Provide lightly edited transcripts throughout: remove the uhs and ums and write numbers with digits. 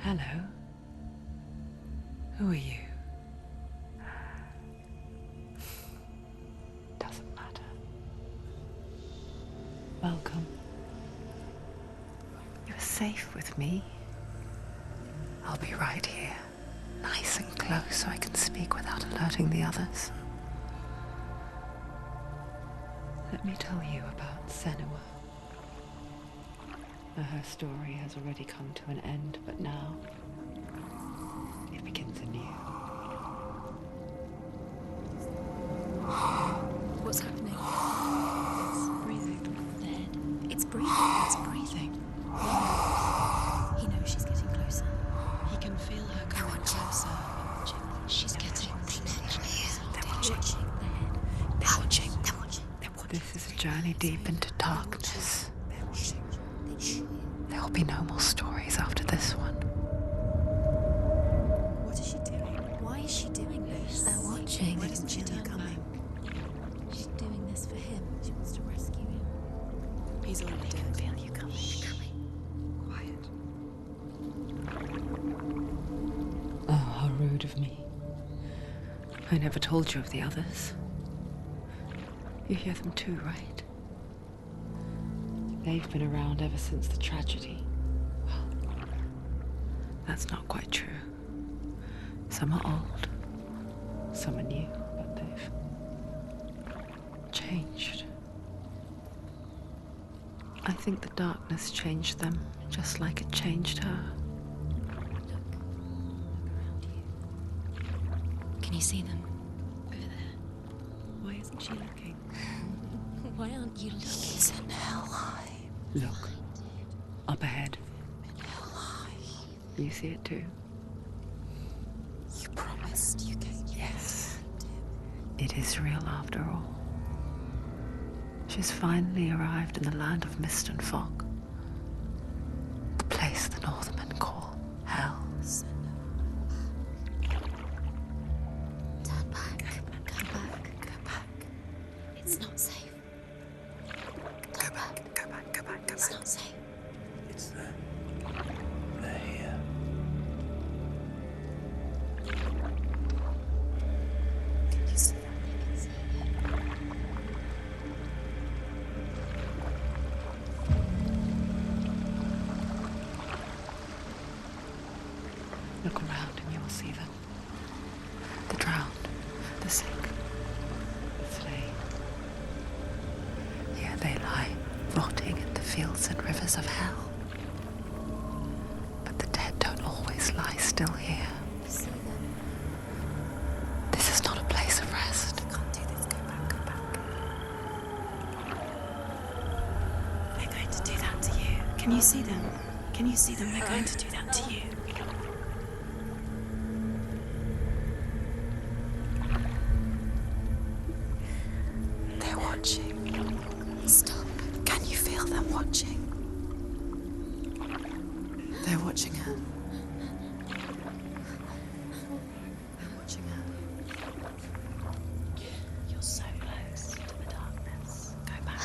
Hello. Who are you? Doesn't matter. Welcome. You're safe with me. I'll be right here, nice and close so I can speak without alerting the others. Let me tell you about Senua. Her story has already come to an end, but now it begins anew. What's happening? It's breathing. The head. It's breathing. It's breathing. He knows she's getting closer. He can feel her coming closer. She's getting closer. They're watching. The head. They're watching. This is a journey deep into darkness. They're watching. There will be no more stories after this one. What is she doing? Why is she doing this? They're watching. Why doesn't she turn coming? She's doing this for him. She wants to rescue him. He's already dead. I feel you coming. Quiet. Oh, how rude of me. I never told you of the others. You hear them too, right? They've been around ever since the tragedy. Well, that's not quite true. Some are old, some are new, but they've changed. I think the darkness changed them, just like it changed her. Look around you. Can you see them? Over there. Why isn't she looking? Why aren't you looking? He's in hell high. Look, up ahead. Hell high. You see it too? You promised you gave me. Yes. It is real after all. She's finally arrived in the land of mist and fog. The place the Northmen call Hell. Turn back. Go back. Go back. It's not safe. Go back. Go back, go back, go It's back. not safe. It's them. They're here. Can you see that? Look around and you'll see them. The drowned, the sick, the slain. Here they lie, rotting in the fields and rivers of hell. But the dead don't always lie still here. See them. This is not a place of rest. I can't do this. Go back. Go back. They're going to do that to you. Can you see them? Can you see them? They're going to do that to you. They're watching. Stop. Can you feel them watching? They're watching her. They're watching her. You're so close to the darkness. Go back.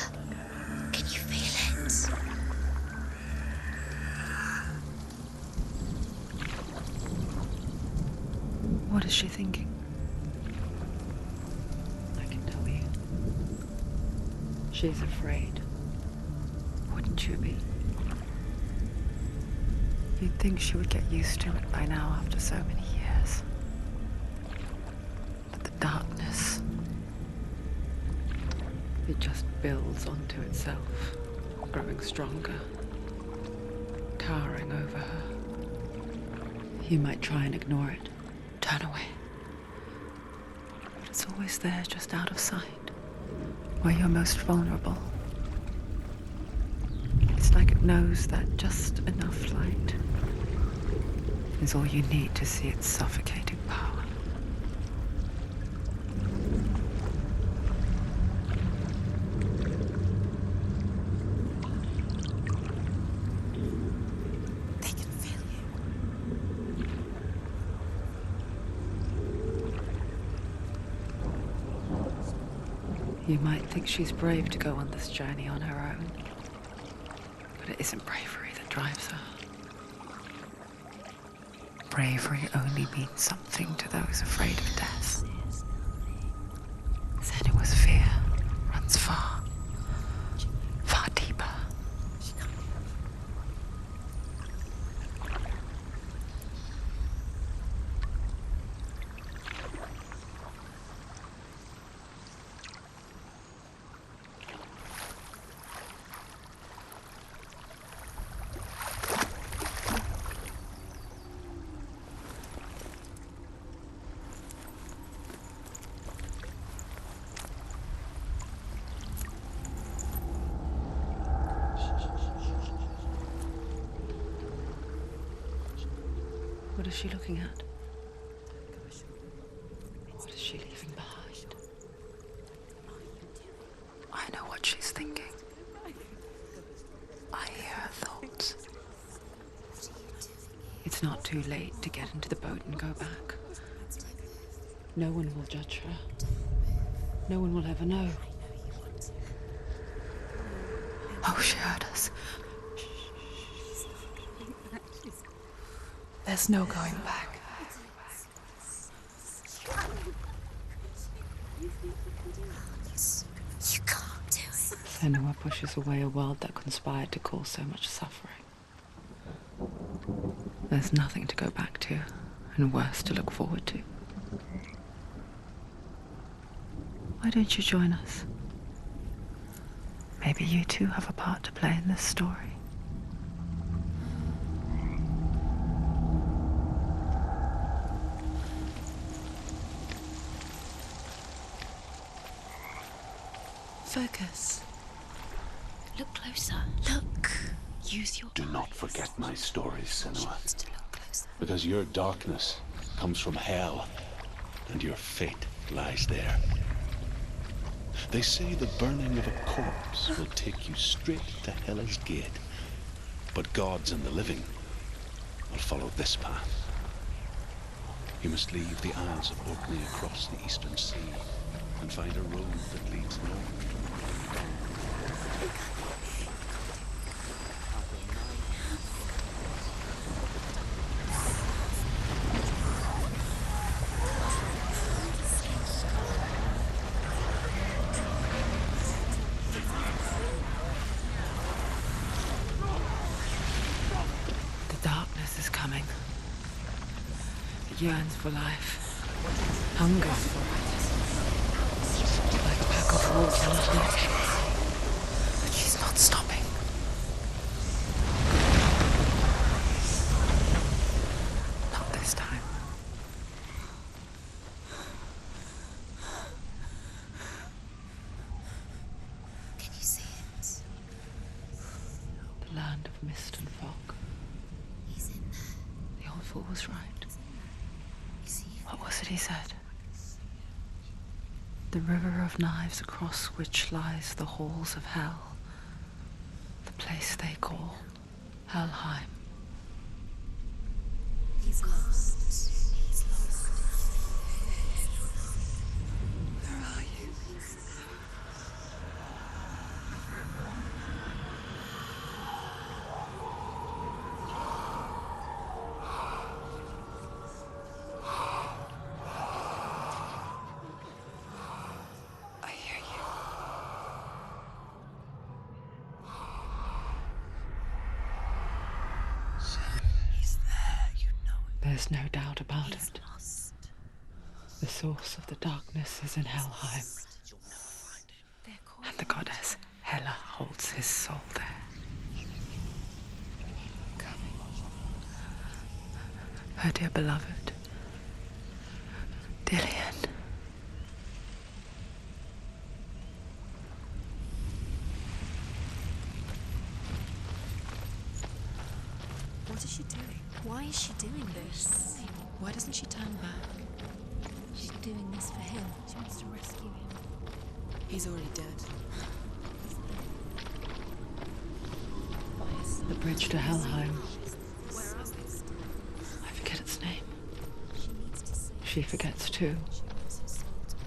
Can you feel it? What is she thinking? I can tell you. She's afraid. Wouldn't you be? You'd think she would get used to it by now after so many years. But the darkness, it just builds onto itself, growing stronger, towering over her. You might try and ignore it, turn away. But it's always there, just out of sight, where you're most vulnerable. It's like it knows that just enough light is all you need to see its suffocating power. They can feel you. You might think she's brave to go on this journey on her own, but it isn't bravery that drives her. bravery only means something to those afraid of death. Senua's fear runs far, far deeper. What is she looking at? What is she leaving behind? I know what she's thinking. I hear her thoughts. It's not too late to get into the boat and go back. No one will judge her. No one will ever know. Oh, she heard us. There's no going back. You can't do it. Senua pushes away a world that conspired to cause so much suffering. There's nothing to go back to, and worse to look forward to. Why don't you join us? Maybe you too have a part to play in this story. Focus. Look closer. Look. Use your Do eyes. not forget my stories, Senua. Needs to look closer. Because your darkness comes from hell, and your fate lies there. They say the burning of a corpse will take you straight to Hela's gate. But gods and the living will follow this path. You must leave the Isles of Orkney across the eastern sea and find a road that leads north. The darkness is coming. It yearns for life. Hungers for it. Like a pack of wolves on a hunt. But she's not stopping. Not this time. Can you see it? The land of mist and fog. He's in there. The old fool was right. You see it? What was it he said? The river of knives across which lies the halls of hell. The place they call Helheim. He's lost. He's lost. Where are you? I hear you. He's there, you know it. There's no doubt about He's it. lost. The source of the darkness is in Helheim, You'll never find him. They're calling. and the goddess Hela holds his soul there. Her dear beloved, Dillian. What is she doing? Why is she doing this? Why doesn't she turn back? She's doing this for him. She wants to rescue him. He's already dead. The bridge to Helheim. Where are we? I forget its name. She needs to see. She forgets too. She wants his soul to be.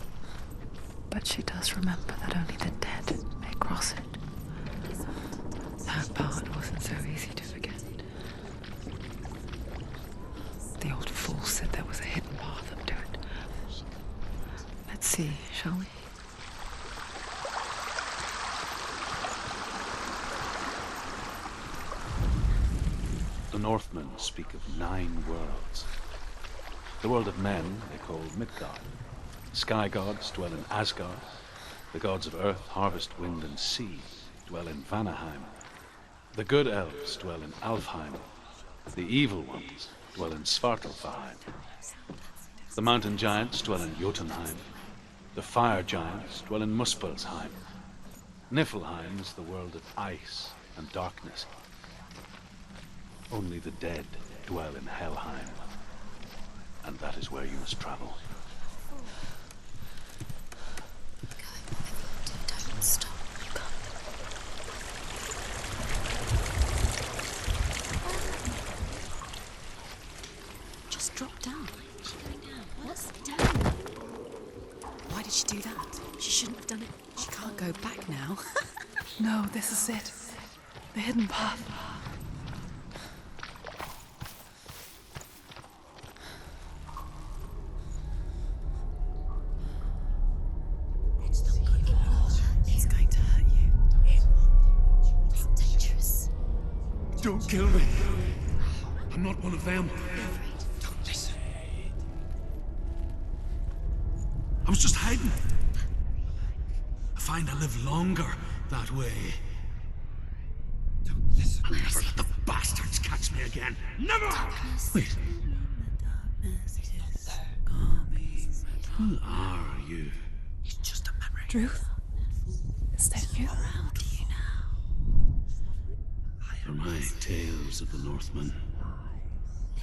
But she does remember that only the dead may cross it. That part wasn't so easy to forget. The old said there was a hidden path up to it. Let's see, shall we? The Northmen speak of 9 worlds. The world of men they call Midgard. Sky gods dwell in Asgard. The gods of earth, harvest, wind, and sea dwell in Vanaheim. The good elves dwell in Alfheim. The evil ones dwell in Svartalfheim. The mountain giants dwell in Jotunheim. The fire giants dwell in Muspelheim. Niflheim is the world of ice and darkness. Only the dead dwell in Helheim. And that is where you must travel. Don't stop. You can't. Just drop down. What's she doing now? What's down? Why did she do that? She shouldn't have done it. She can't go back now. No, this is it. The hidden path. It's going to hurt you. It's dangerous. Don't kill me. I'm not one of them. Don't listen. I was just hiding. I find I live longer that way. Don't listen. I'll never let the bastards catch me again. Never! Wait. Who are you? It's just a memory. Druth? Is that you? Around you now. For my tales of the Northmen,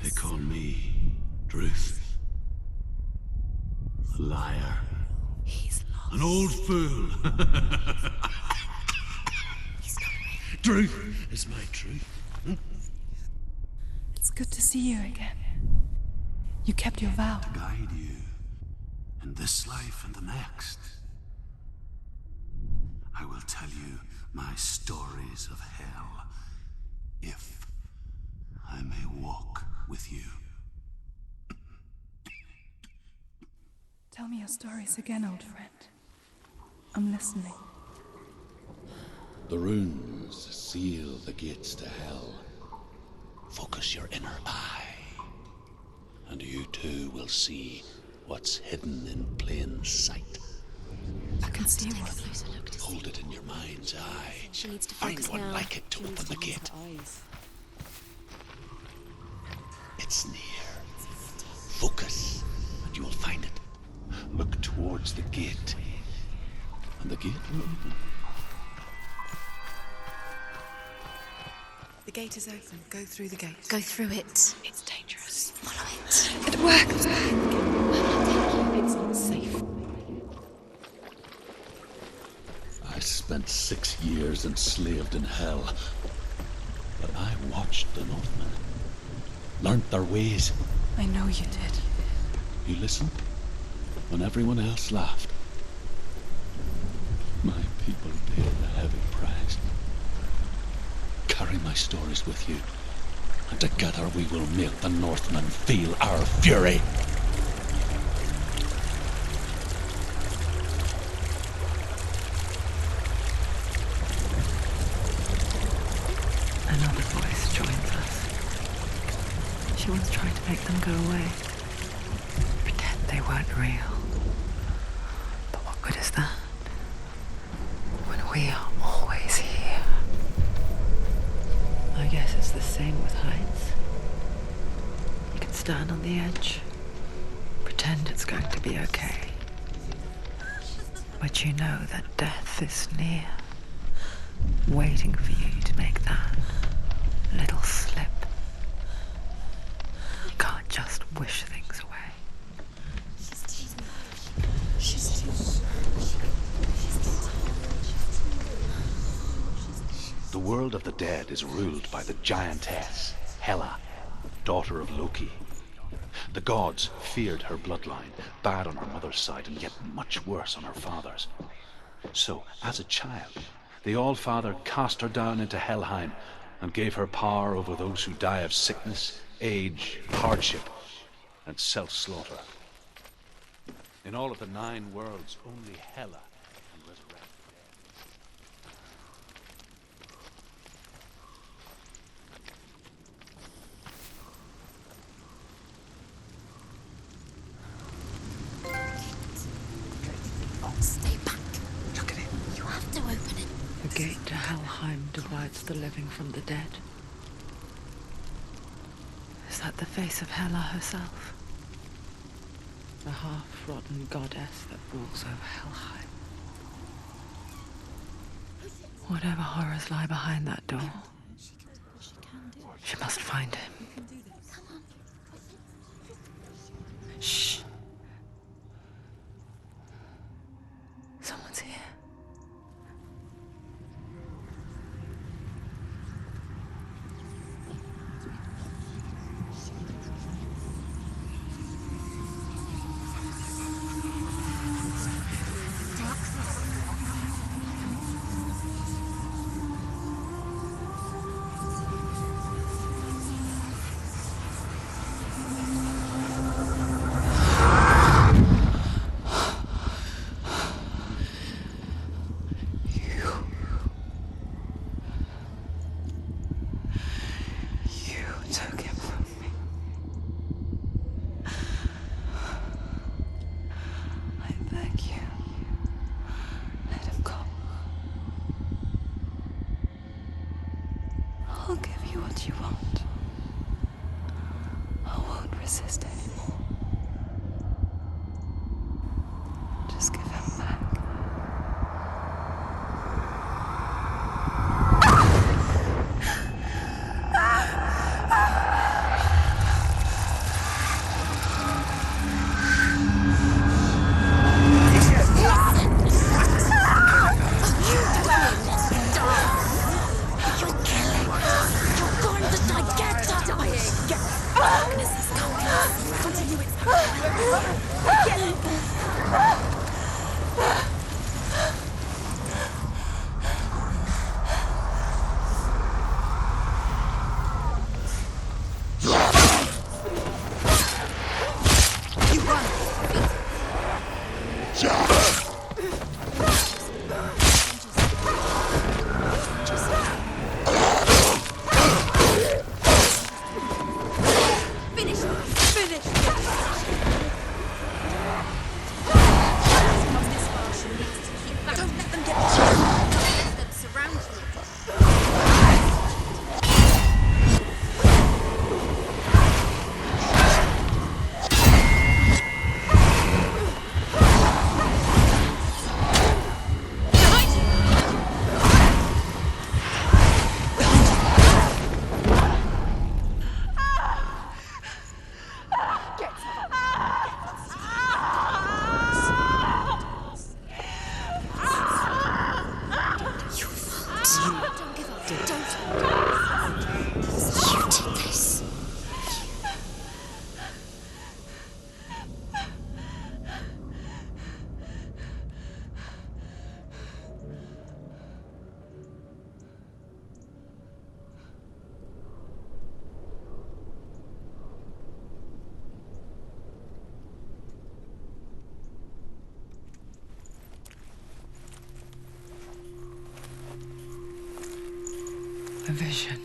they call me Druth. A liar. He's lost. An old fool. He's coming. Truth is my truth. It's good to see you again. You kept your vow. Guide you in this life and the next. I will tell you my stories of hell, if I may walk with you. Tell me your stories again, old friend. I'm listening. The runes seal the gates to hell. Focus your inner eye, and you too will see what's hidden in plain sight. I can see Take a one. closer look to see. Hold it in your mind's eye. She needs to Find focus one now. like it to open the gate. It's near. Focus, and you will find it. Look towards the gate, and the gate will open. The gate is open. Go through the gate. Go through it. It's dangerous. Follow it. It works! It's not safe. I spent 6 years enslaved in hell, but I watched the Northmen, learnt their ways. I know you did. You listened when everyone else laughed. My people paid a heavy price. Carry my stories with you, and together we will make the Northmen feel our fury. Another voice joins us. She once tried to make them go away. Pretend they weren't real. But what good is that? When we are always here. I guess it's the same with heights. You can stand on the edge, pretend it's going to be okay. But you know that death is near, waiting for you to make that little slip. You can't just wish things away. The world of the dead is ruled by the giantess, Hela, daughter of Loki. The gods feared her bloodline, bad on her mother's side and yet much worse on her father's. So, as a child, the All-Father cast her down into Helheim and gave her power over those who die of sickness, age, hardship, and self-slaughter. In all of the 9 worlds, only Hela can resurrect the dead. Stay back. Look at it. You have to open it. The gate to Helheim divides the living from the dead. Is that the face of Hela herself? The half-rotten goddess that rules over Helheim. Whatever horrors lie behind that door, she must find him. Shh. Someone's here. I'll give you what you want. I won't resist anymore. Just give him back. A vision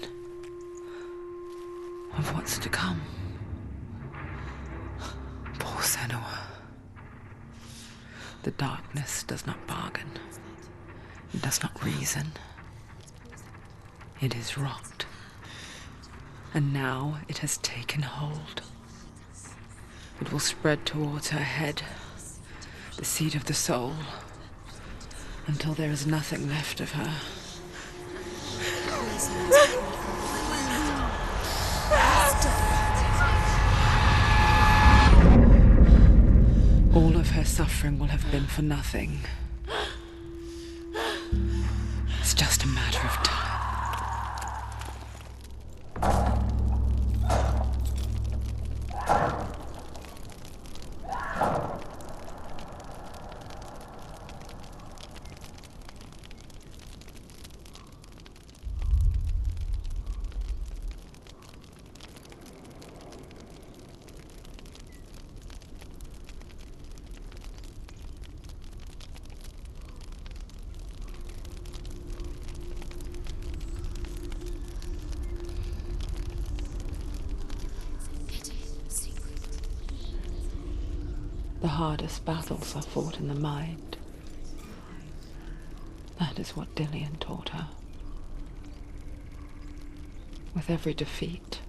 of what's to come. Poor Senua. The darkness does not bargain. It does not reason. It is rot. And now it has taken hold. It will spread towards her head, the seat of the soul, until there is nothing left of her. All of her suffering will have been for nothing. It's just a matter of time. hardest battles are fought in the mind. That is what Dillian taught her. With every defeat,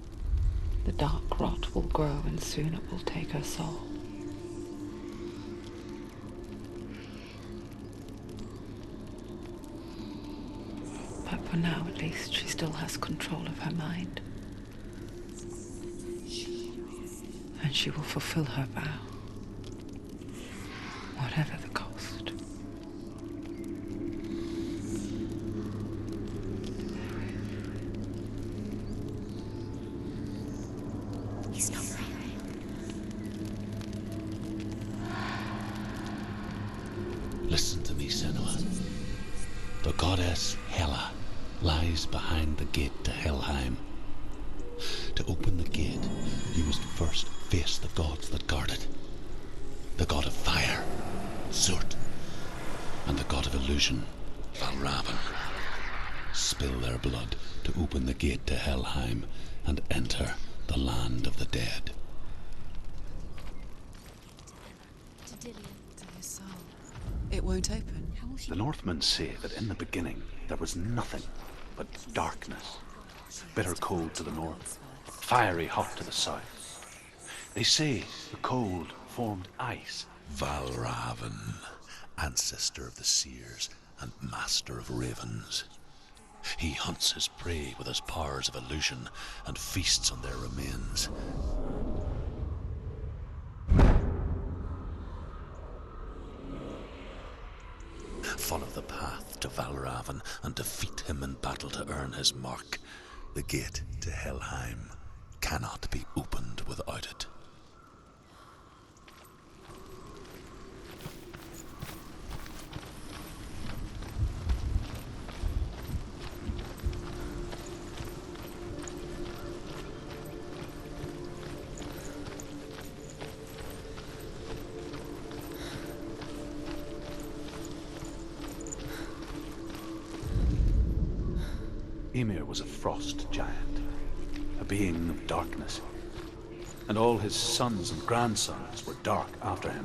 the dark rot will grow and soon it will take her soul. But for now, at least, she still has control of her mind. And she will fulfill her vow, whatever the cost. He's not right. Listen to me, Senua. The goddess Hela lies behind the gate to Helheim. To open the gate, you must first face the gods that guard it. The god of fire, Zurt, and the god of illusion, Valravn. Spill their blood to open the gate to Helheim and enter the land of the dead. To Dillian. To his soul. It won't open. How will she The Northmen say that in the beginning there was nothing but darkness. Bitter cold to the north, fiery hot to the south. They say the cold formed ice. Valravn, ancestor of the seers and master of ravens. He hunts his prey with his powers of illusion and feasts on their remains. Follow the path to Valravn and defeat him in battle to earn his mark. The gate to Helheim cannot be opened without it. Ymir was a frost giant, a being of darkness, and all his sons and grandsons were dark after him.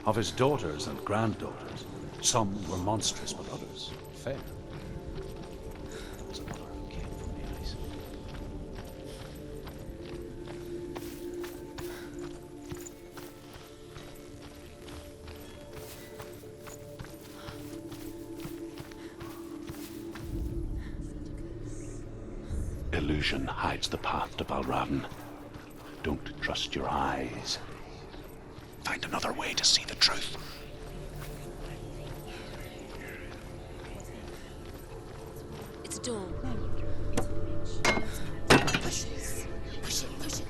Of his daughters and granddaughters, some were monstrous, but others fair. There was another who came from the ice. Illusion hides the path to Valravn. Don't trust your eyes. Find another way to see the truth. It's a door. Push it. Push it. Push it.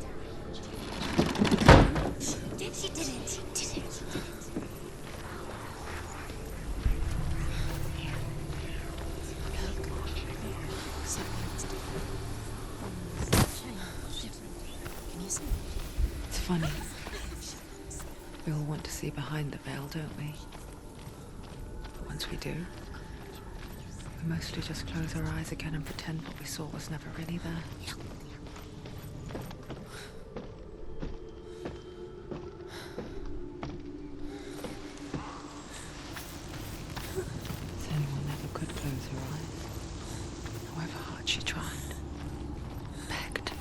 She did it. She did it. It's funny. We all want to see behind the veil, don't we? But once we do, we mostly just close our eyes again and pretend what we saw was never really there. Senua never could close her eyes, however hard she tried. Begged.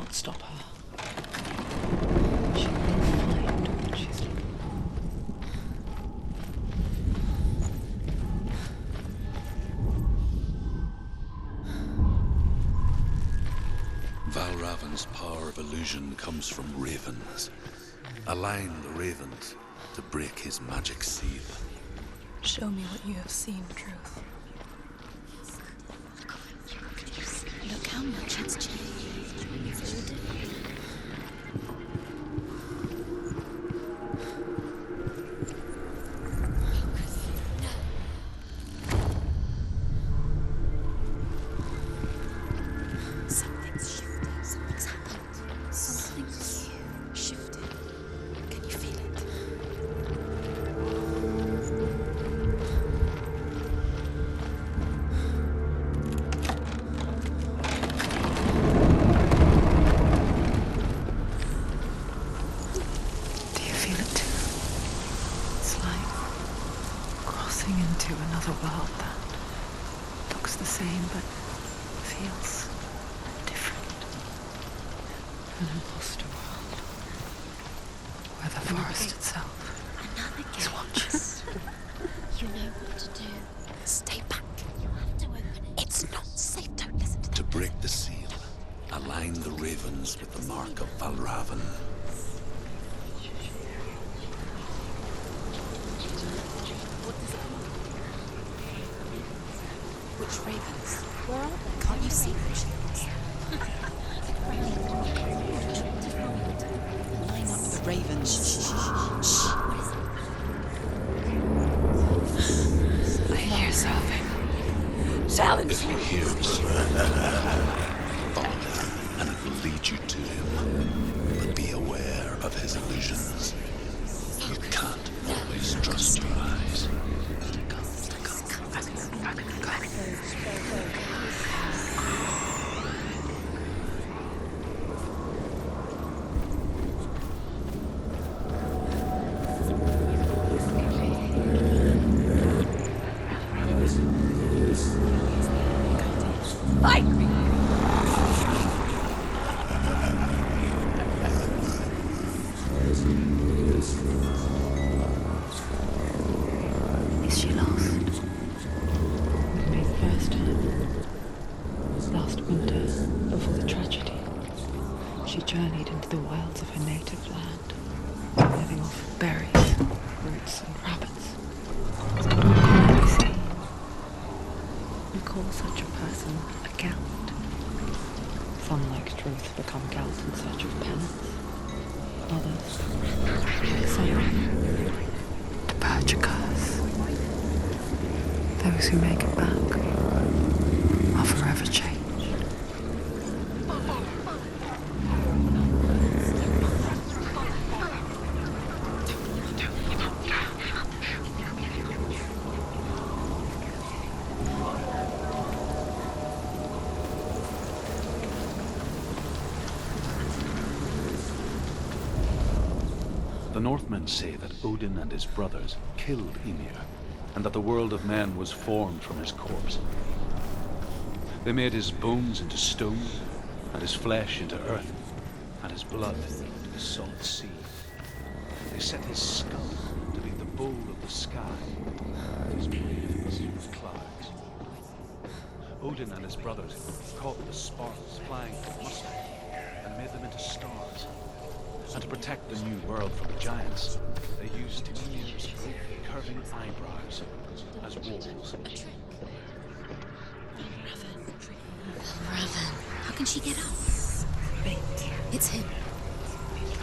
can't stop her. She will find what she's looking for. Valravan's power of illusion comes from ravens. Align the ravens to break his magic seal. Show me what you have seen, Truth. Look how much it's changed. It's all different. Something's shifted. Something's happened. Something's shifted. Can you feel it? Do you feel it too? It's like crossing into another world that looks the same but feels different. An imposter world where the forest itself Another is gate. watching. You know what to do. Stay back. You have to open it. It's not safe. Don't listen to To them. break the seal, align the ravens with the mark of Valravan. Which ravens? Where are they? Can't you see them, Shields? Line up the ravens. Shh. I hear something. If you hear us, follow him, and it will lead you to him. But be aware of his illusions. You can't always trust your eyes. Is she lost? For the first time. Last winter, before the tragedy, she journeyed into the wilds of her native land, living off berries, roots, and rabbits. Have you seen? We call such a person a Gelt. Some, like Truth, become Gelt in search of penance. Others, like Senua, to purge a curse. Those who make it back are forever changed. The Northmen say that Odin and his brothers killed Ymir, and that the world of men was formed from his corpse. They made his bones into stone, and his flesh into earth, and his blood into the salt sea. They set his skull to be the bowl of the sky, and his brains with clouds. Odin and his brothers caught the sparks flying from Muspelheim and made them into stars. And to protect the new world from the giants, they used Ymir's great curving eyebrows as walls. Raven. How can she get up? Wait. It's him.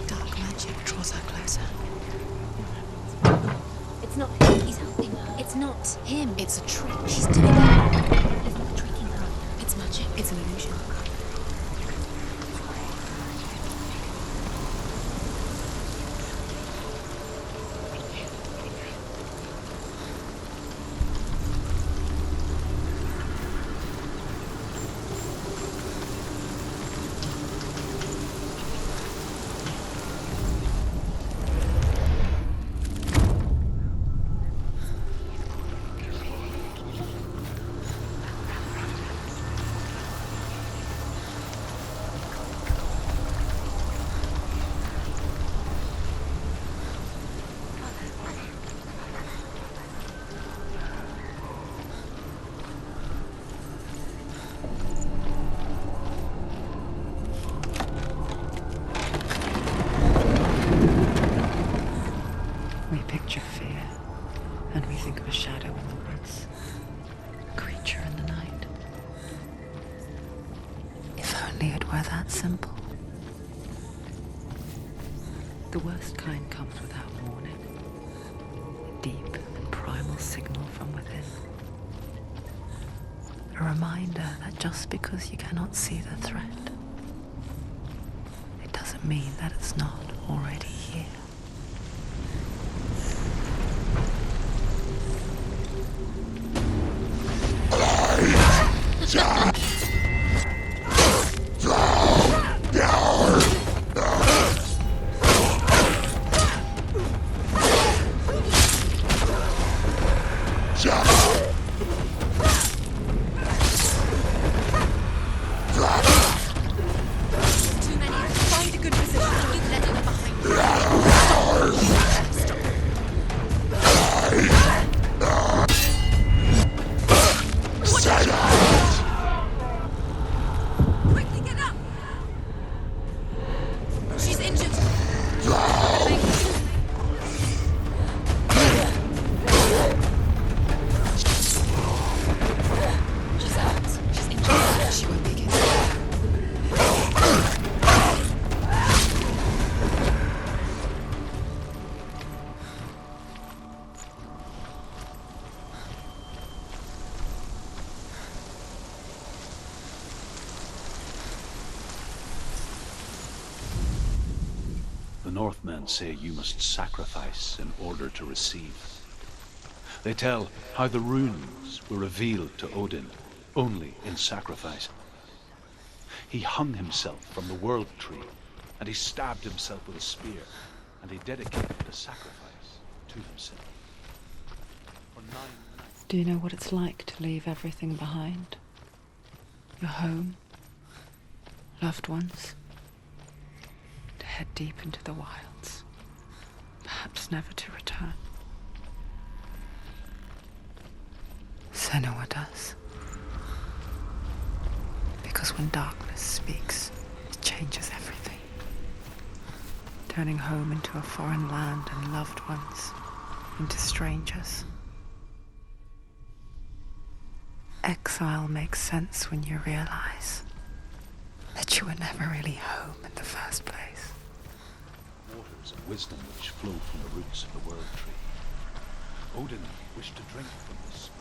Dark magic draws her closer. It's not him. He's helping her. It's not him. It's a trick. She's doing it. He's not tricking her. It's magic. It's an illusion. when we think of a shadow in the woods, a creature in the night. If only it were that simple. The worst kind comes without warning. A deep and primal signal from within. A reminder that just because you cannot see the threat, it doesn't mean that it's not already here. The Northmen say you must sacrifice in order to receive. They tell how the runes were revealed to Odin only in sacrifice. He hung himself from the world tree, and he stabbed himself with a spear, and he dedicated the sacrifice to himself. For 9 nights. Do you know what it's like to leave everything behind? Your home, loved ones, to head deep into the wilds, perhaps never to return. Senua does. Because when darkness speaks, it changes everything. Turning home into a foreign land and loved ones into strangers. Exile makes sense when you realize that you were never really home in the first place. Waters of wisdom which flow from the roots of the world tree. Odin wished to drink from this spring.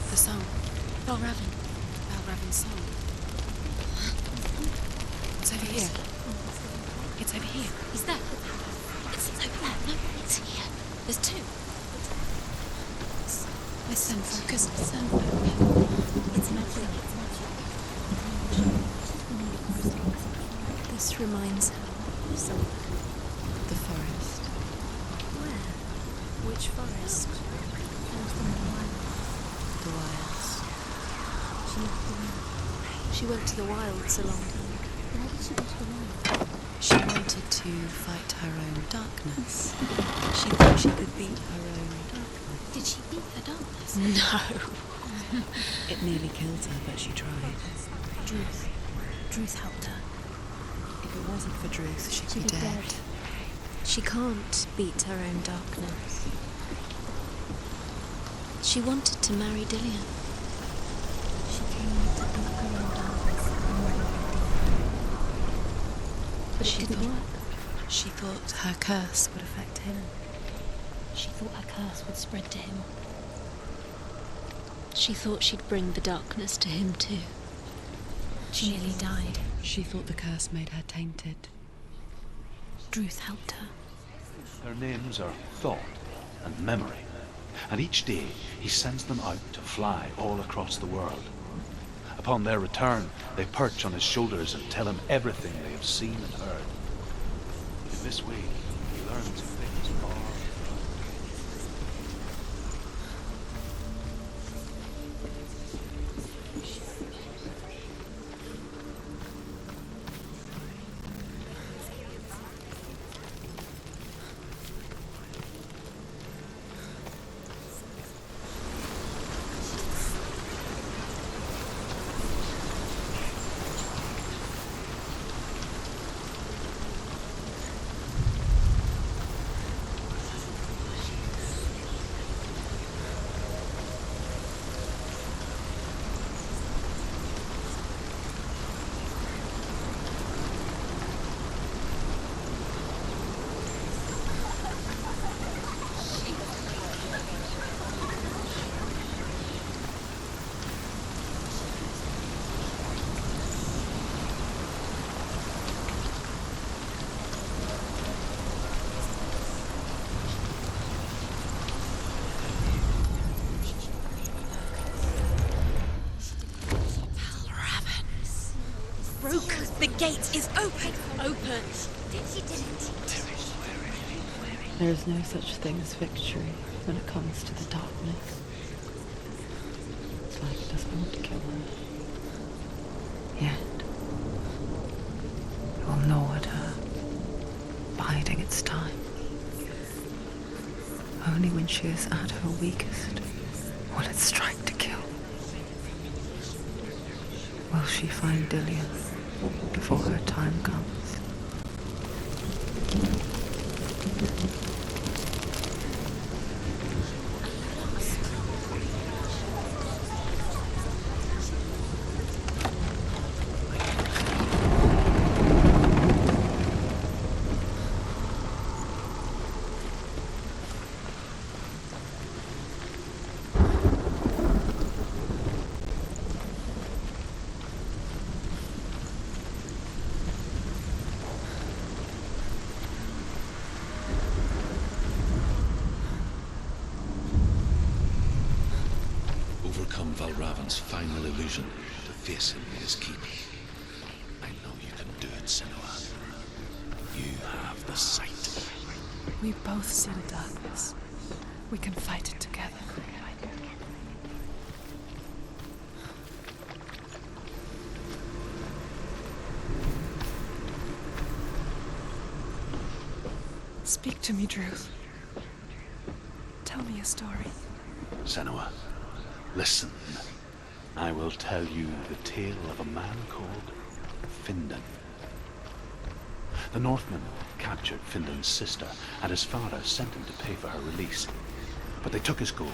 The song. Valravan's song. It's over here. It's over here. He's there. It's over there. No, it's here. There's two. Listen, focus. Listen. It's magic. This reminds her of something. The forest. Where? Which forest? The wilds. She went to the wilds a long time. Why did she go to the wilds? She wanted to fight her own darkness. She thought she could beat her own darkness. Did she beat the darkness? No. It nearly killed her, but she tried. Druth helped her. If it wasn't for Druth, she'd be dead. She can't beat her own darkness. She wanted to marry Dillian. She came to beat her own darkness. But it didn't work. She thought her curse would affect him. She thought her curse would spread to him. She thought she'd bring the darkness to him too. She nearly died. She thought the curse made her tainted. Druth helped her. Their names are Thought and Memory, and each day he sends them out to fly all across the world. Upon their return, they perch on his shoulders and tell him everything they have seen and heard. In this way, he learns things far. The gate is open! Open! There is no such thing as victory when it comes to the darkness. It's like it doesn't want to kill her. Yet, it will gnaw at her, biding its time. Only when she is at her weakest will it strike to kill. Will she find Dillion before her time comes? Overcome Valravan's final illusion to face him in his keep. I know you can do it, Senua. You have the sight. We both see the darkness. We can fight it together. Speak to me, Druth. Tell me a story. Senua, listen. I will tell you the tale of a man called Findan. The Northmen captured Findan's sister, and his father sent him to pay for her release. But they took his gold,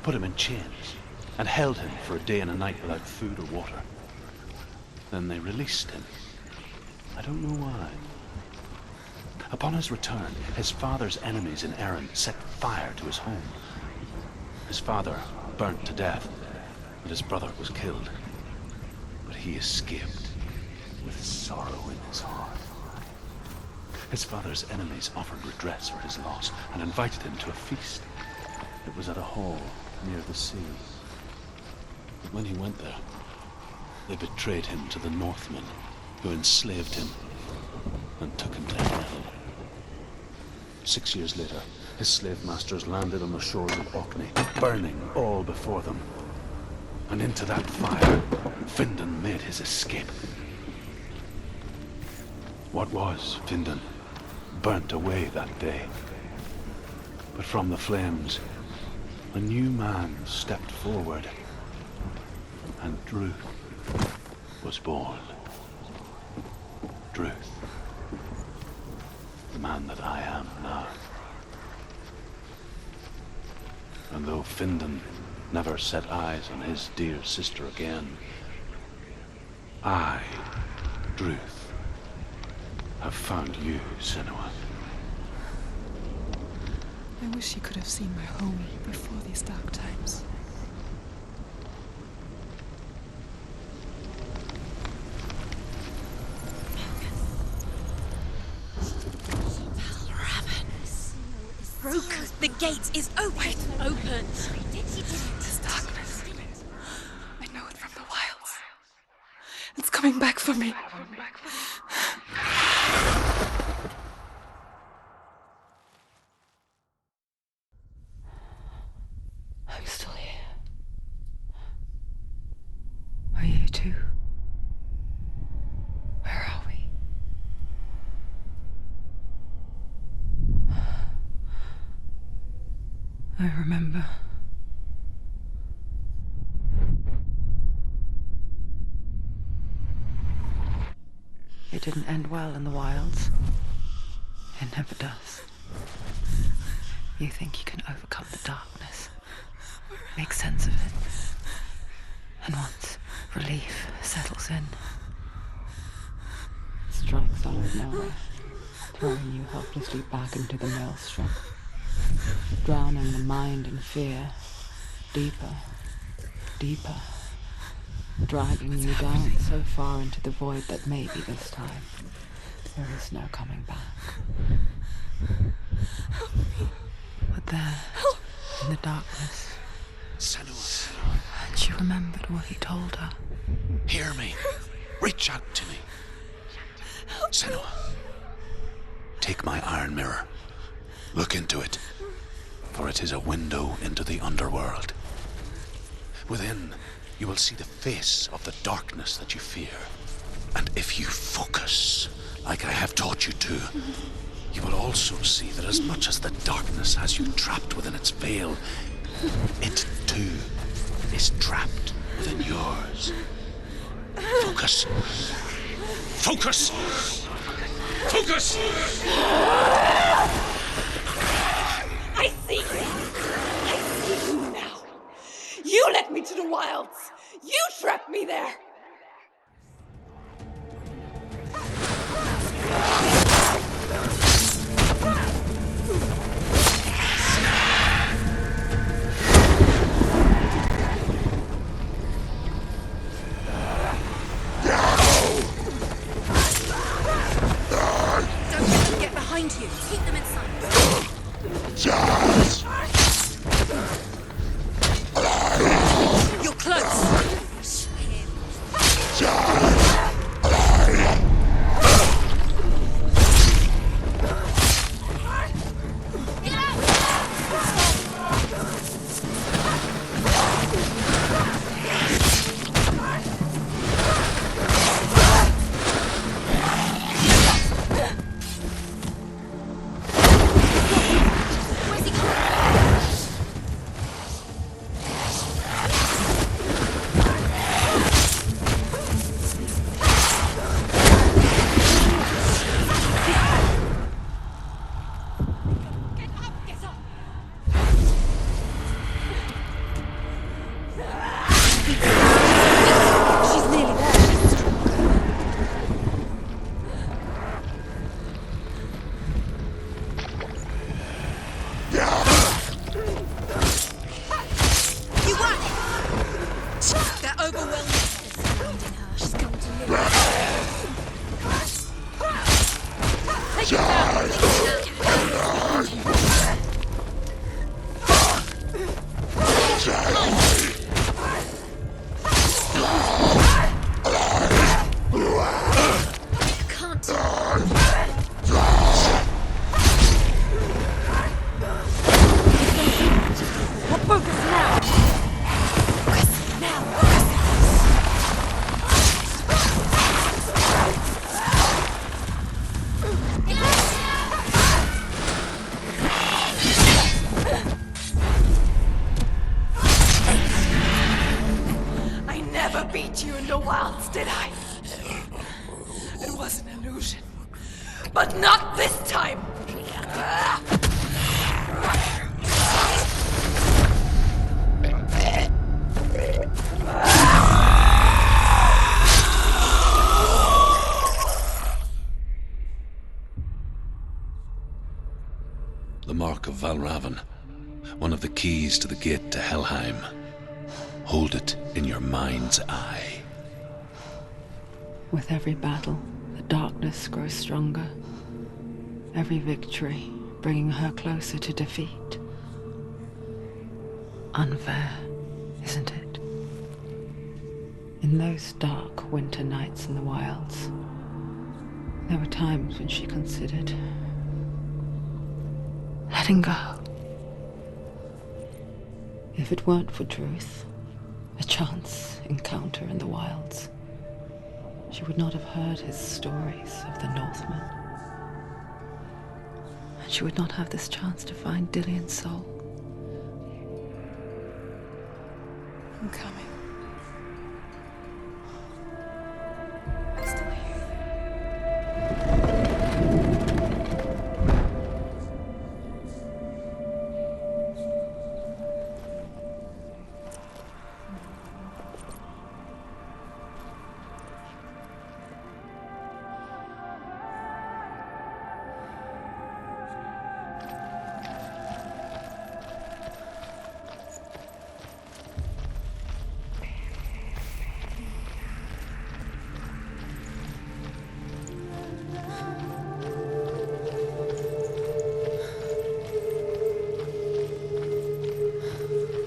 put him in chains, and held him for a day and a night without food or water. Then they released him. I don't know why. Upon his return, his father's enemies in Erin set fire to his home. His father burnt to death, and his brother was killed. But he escaped with sorrow in his heart. His father's enemies offered redress for his loss and invited him to a feast. It was at a hall near the sea. But when he went there, they betrayed him to the Northmen, who enslaved him and took him to hell. 6 years later, his slave masters landed on the shores of Orkney, burning all before them. And into that fire, Findan made his escape. What was Findan burnt away that day. But from the flames, a new man stepped forward, and Druth was born. Druth, the man that I am now. And though Findan never set eyes on his dear sister again, I, Druth, have found you, Senua. I wish you could have seen my home before these dark times. Broken. The gate is open. Open. This darkness. I know it from the wilds. It's coming back for me. I'm still here. Are you too? Where are we? I remember. It didn't end well in the wilds. It never does. You think you can overcome the darkness, make sense of it, and once relief settles in, it strikes out of nowhere, throwing you helplessly back into the maelstrom, drowning the mind in fear, deeper, deeper, dragging you down so far into the void that maybe this time there is no coming back. But there, in the darkness, Senua, she remembered what he told her. hear me. Reach out to me. Senua, take my iron mirror. Look into it, for it is a window into the underworld. Within, you will see the face of the darkness that you fear. And if you focus, like I have taught you to, you will also see that as much as the darkness has you trapped within its veil, it too is trapped within yours. Focus. Focus! Focus! I see you! I see you now! You led me to the wilds! You trapped me there! Don't let them get behind you. Keep them inside. You're close. Where's he going? Get up! Get up! She's nearly there. You won! They're overwhelming. Surrounding her. She's going to live. Take it down! Take it down! Can't. Focus now! Focus now! I never beat you in the wilds, did I? It was an illusion. But not this time! The mark mark of Valravan, one of the keys to the gate to Helheim. Hold it in your mind's eye. With every battle, the darkness grows stronger. Every victory bringing her closer to defeat. Unfair, isn't it? In those dark winter nights in the wilds, there were times when she considered letting go. If it weren't for Truth, a chance encounter in the wilds, she would not have heard his stories of the Northmen. And she would not have this chance to find Dillion's soul. I'm coming. I'm still here.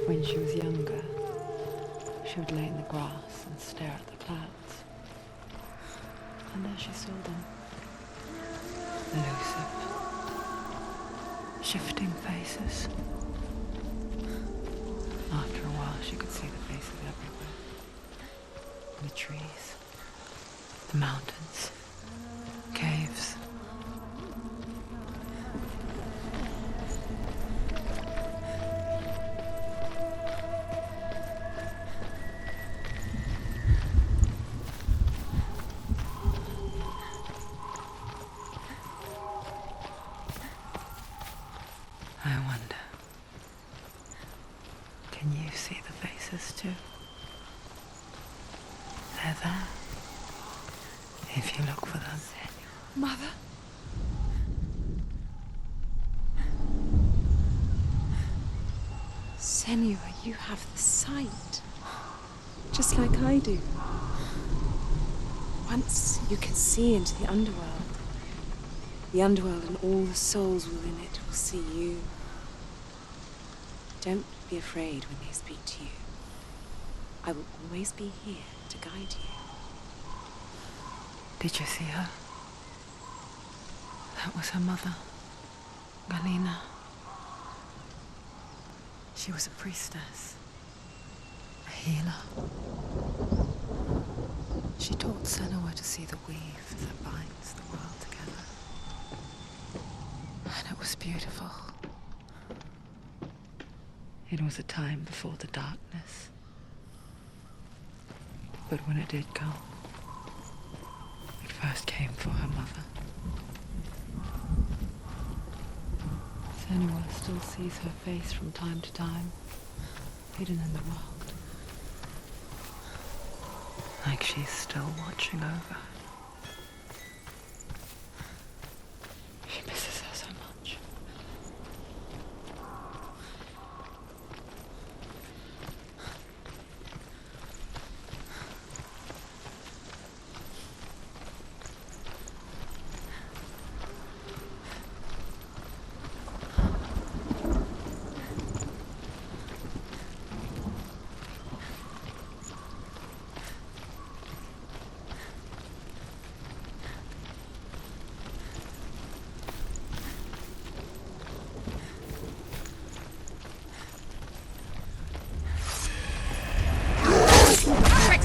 When she was younger, she would lay in the grass and stare at the clouds. And there she saw them. Elusive, shifting faces. After a while, she could see the faces everywhere. The trees, the mountains, caves. I wonder, can you see the faces too? They're there, if you look for them. Mother? Senua, you have the sight. Just like I do. Once you can see into the underworld. The underworld and all the souls within it will see you. Don't be afraid when they speak to you. I will always be here to guide you. Did you see her? That was her mother, Galina. She was a priestess, a healer. She taught Senua to see the weave that binds the world together. And it was beautiful. It was a time before the darkness. But when it did come, it first came for her mother. Senua still sees her face from time to time, hidden in the world. Like she's still watching over. She misses her so much.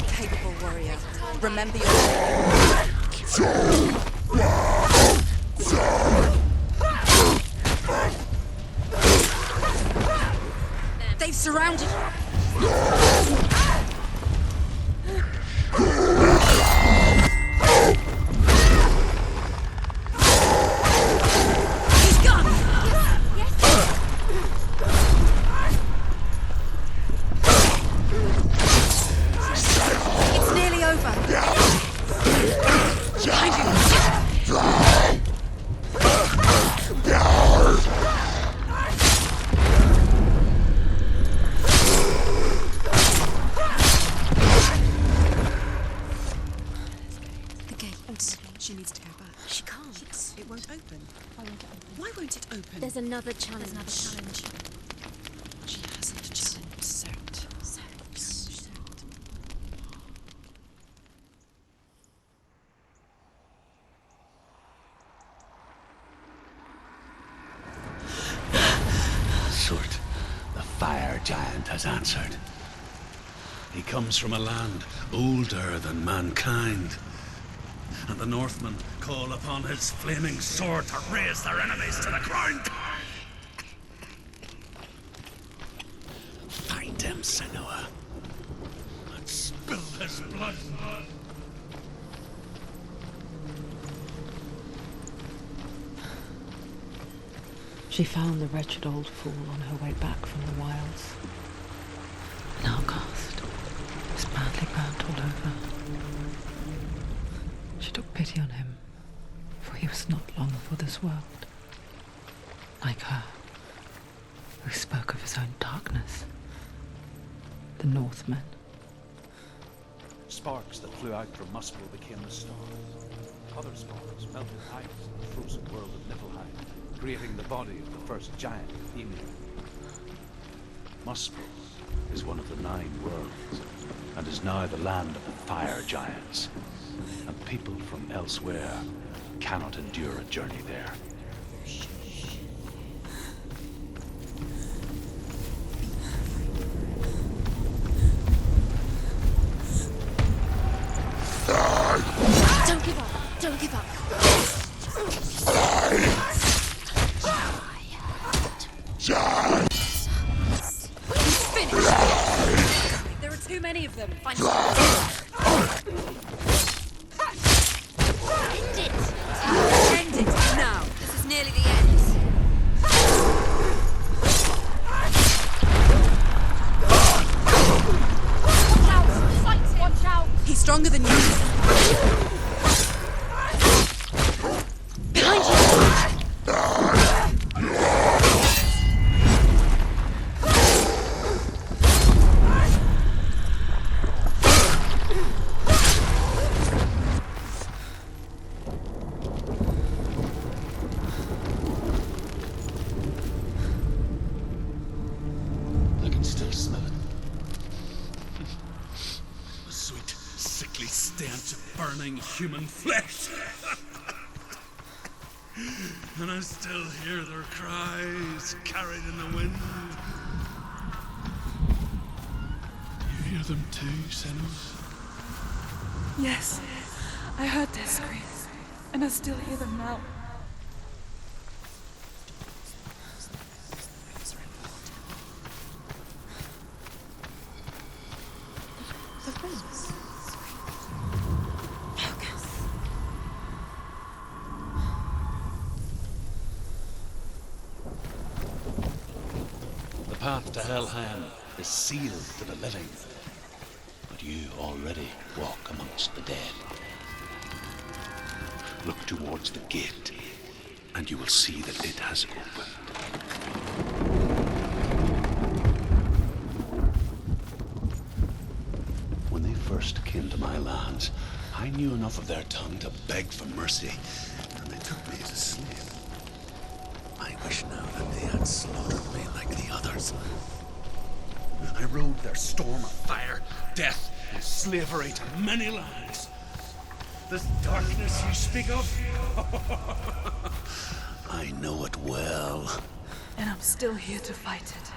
Capable warrior. Remember your... They've surrounded you. He's gone. It's nearly over. Behind you. another challenge. She hasn't challenged Soot. Surt, the fire giant, has answered. He comes from a land older than mankind, and the Northmen call upon his flaming sword to raise their enemies to the ground. Find him, Senua, and spill his blood. She found the wretched old fool on her way back from the wilds. An outcast, was badly burnt all over. She took pity on him, for he was not long for this world. Like her, who spoke of his own darkness. The Northmen. Sparks that flew out from Muspel became the stars. Other sparks melted ice in the frozen world of Niflheim, creating the body of the first giant, Ymir. Muspel is one of the 9 worlds, and is now the land of the fire giants. And people from elsewhere cannot endure a journey there. Don't give up. Don't give up. He's finished. There are too many of them. Find End it. End it now. This is nearly the end. Watch out! Fight! Watch out! He's stronger than you. Behind you! I can still smell it. The sweet, sickly stench of burning human flesh. And I still hear their cries carried in the wind. You hear them too, Senua? Yes, I heard their screams, and I still hear them now. The rings. The path to Helheim is sealed to the living, but you already walk amongst the dead. Look towards the gate, and you will see that it has opened. When they first came to my lands, I knew enough of their tongue to beg for mercy, and they took me as a slave. I wish now that they had slaughtered me like the others. I rode their storm of fire, death, and slavery to many lands. This darkness you speak of, I know it well. And I'm still here to fight it.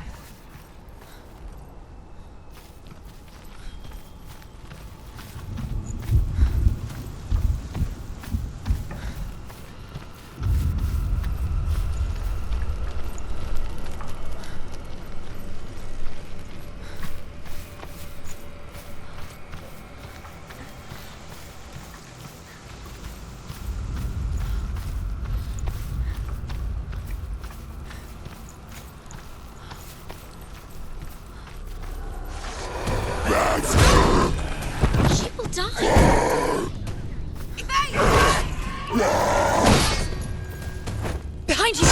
She will die. Behind you!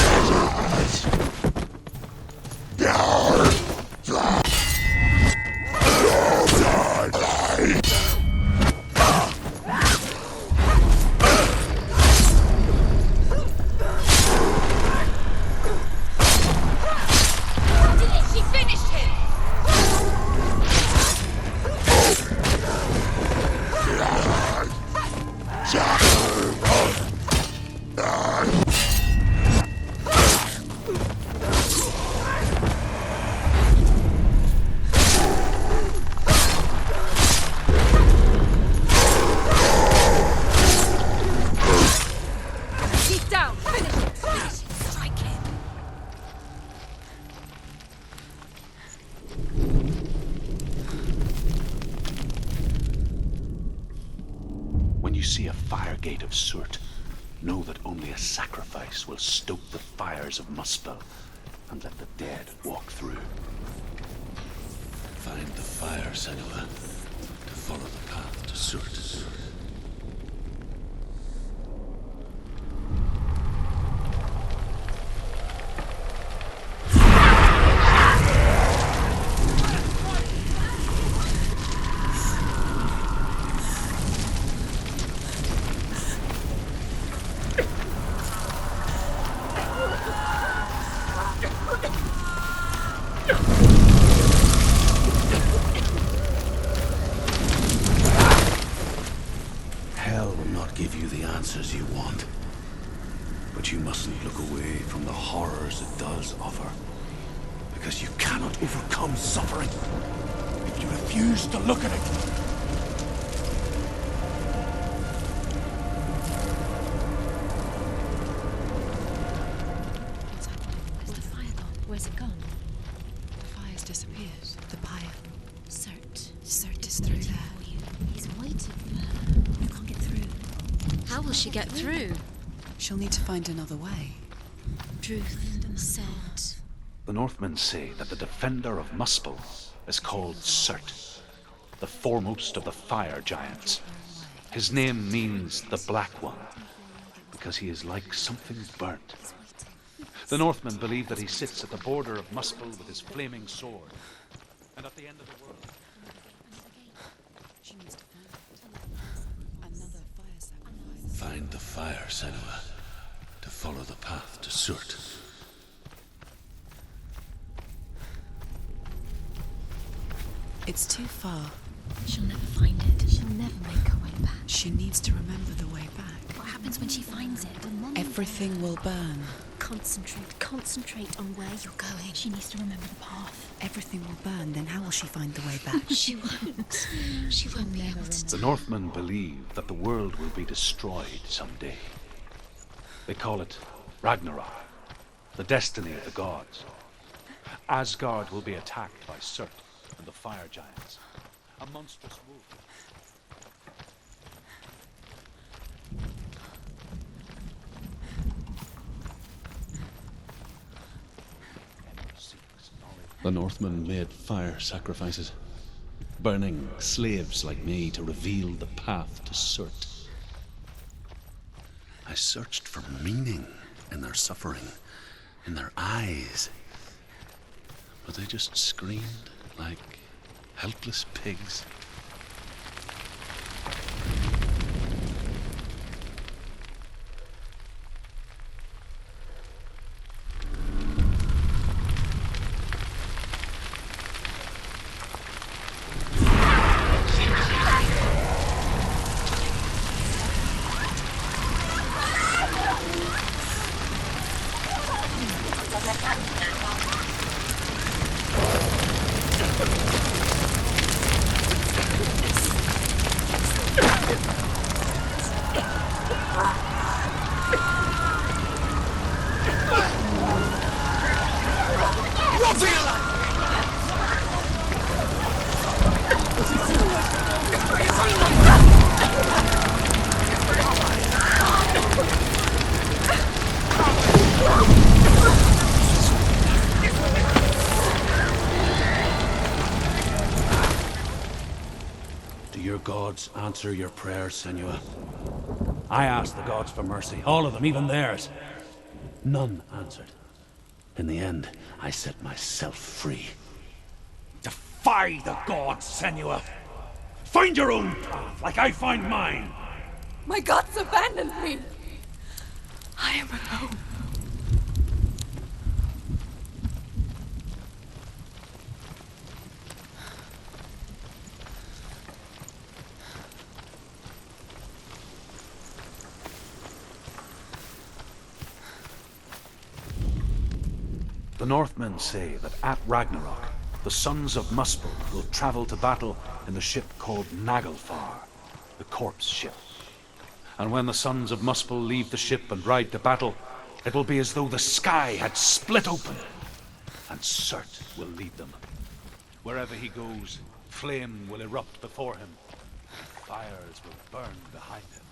see a fire gate of Surt, know that only a sacrifice will stoke the fires of Muspel and let the dead walk through. Find the fire, Senua, to follow the path to Surt. Hell will not give you the answers you want. But you mustn't look away from the horrors it does offer. Because you cannot overcome suffering if you refuse to look at it. What's happening? Where's the fire gone? Where's it gone? The fire's disappeared. The pyre. Cert. Cert is through there. For you. He's waiting for her. You can't get through. How will she get through? She'll need to find another way. Druth said. The Northmen say that the defender of Muspel is called Surt, the foremost of the fire giants. His name means the Black One, because he is like something burnt. The Northmen believe that he sits at the border of Muspel with his flaming sword, and at the end of the world. She needs to find another fire sacrifice. Find the fire, Senua, to follow the path to Surt. It's too far. She'll never find it. She'll never make her way back. She needs to remember the way back. What happens when she finds it? Everything will burn. Concentrate on where you're going. She needs to remember the path. Everything will burn, then how will she find the way back? She won't. She won't be able to. The Northmen believe that the world will be destroyed someday. They call it Ragnarok, the destiny of the gods. Asgard will be attacked by Surt and the fire giants. A monstrous wolf. The Northmen made fire sacrifices, burning slaves like me to reveal the path to Surt. I searched for meaning in their suffering, in their eyes. But they just screamed like helpless pigs. Do your gods answer your prayers, Senua? I asked the gods for mercy, all of them, even theirs. None answered. In the end, I set myself free. Defy the gods, Senua! Find your own path, like I find mine! My gods abandoned me! I am alone. The Northmen say that at Ragnarok, the sons of Muspel will travel to battle in the ship called Naglfar, the corpse ship. And when the sons of Muspel leave the ship and ride to battle, it will be as though the sky had split open, and Surt will lead them. Wherever he goes, flame will erupt before him, and fires will burn behind him.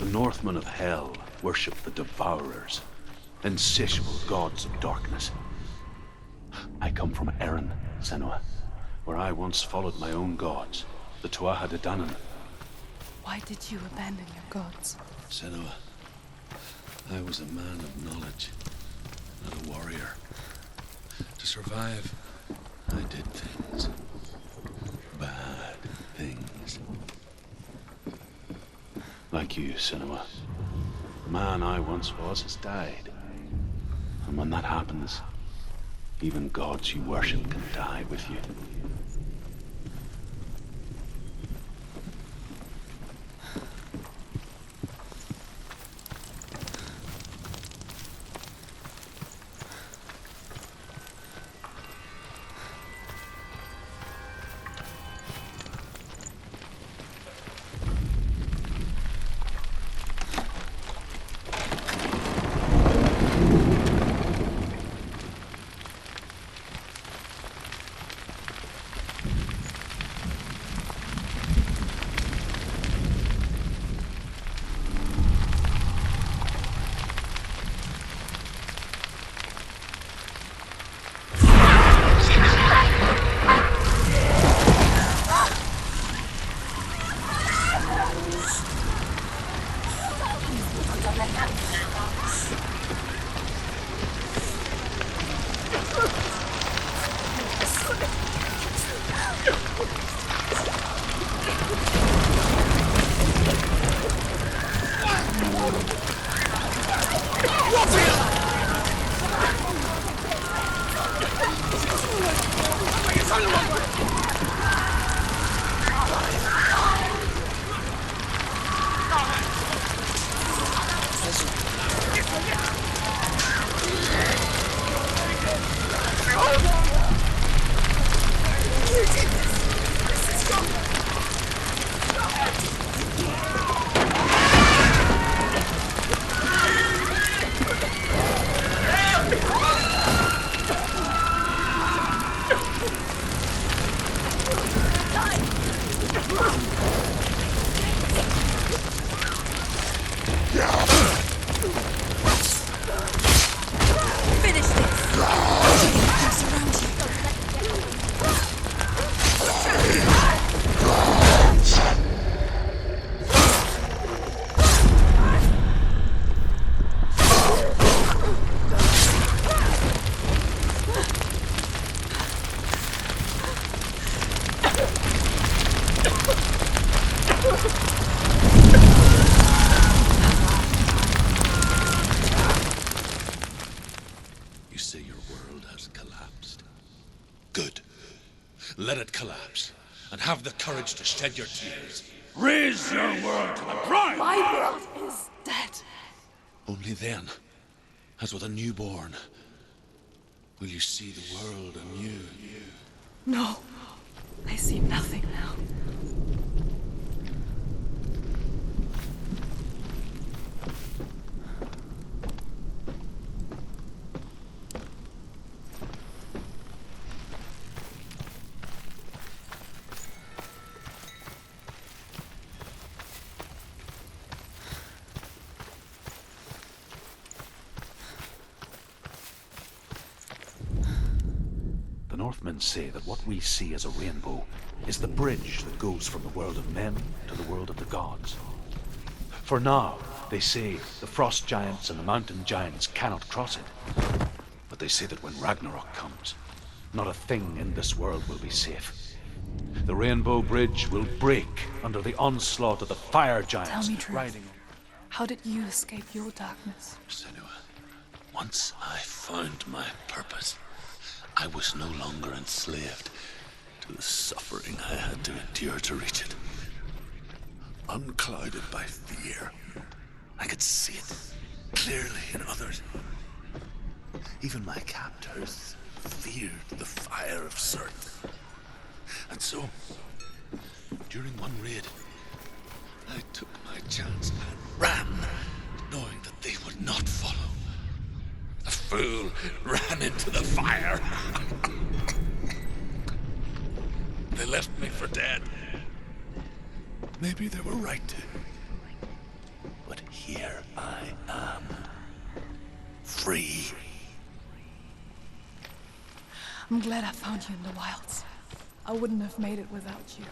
The Northmen of Hell worship the Devourers, insatiable gods of darkness. I come from Erin, Senua, where I once followed my own gods, the Tuatha De Danann. Why did you abandon your gods? Senua, I was a man of knowledge, not a warrior. To survive, I did things. Bad things. Like you, Senua. The man I once was has died. And when that happens, even gods you worship can die with you. You say your world has collapsed. Good. Let it collapse, and have the courage to shed your tears. Raise your world to the brine! My world is dead. Only then, as with a newborn, will you see the world anew. No, I see nothing now. The Northmen say that what we see as a rainbow is the bridge that goes from the world of men to the world of the gods. For now, they say, the frost giants and the mountain giants cannot cross it. But they say that when Ragnarok comes, not a thing in this world will be safe. The rainbow bridge will break under the onslaught of the fire giants. Tell me truth. riding. How did you escape your darkness? Senua, once I found my purpose, I was no longer enslaved to the suffering I had to endure to reach it. Unclouded by fear, I could see it clearly in others. Even my captors feared the fire of Surt. And so, during one raid, I took my chance and ran, knowing that they would not follow. The fool ran into the fire. They left me for dead. Maybe they were right to. But here I am. Free. I'm glad I found you in the wilds. I wouldn't have made it without you.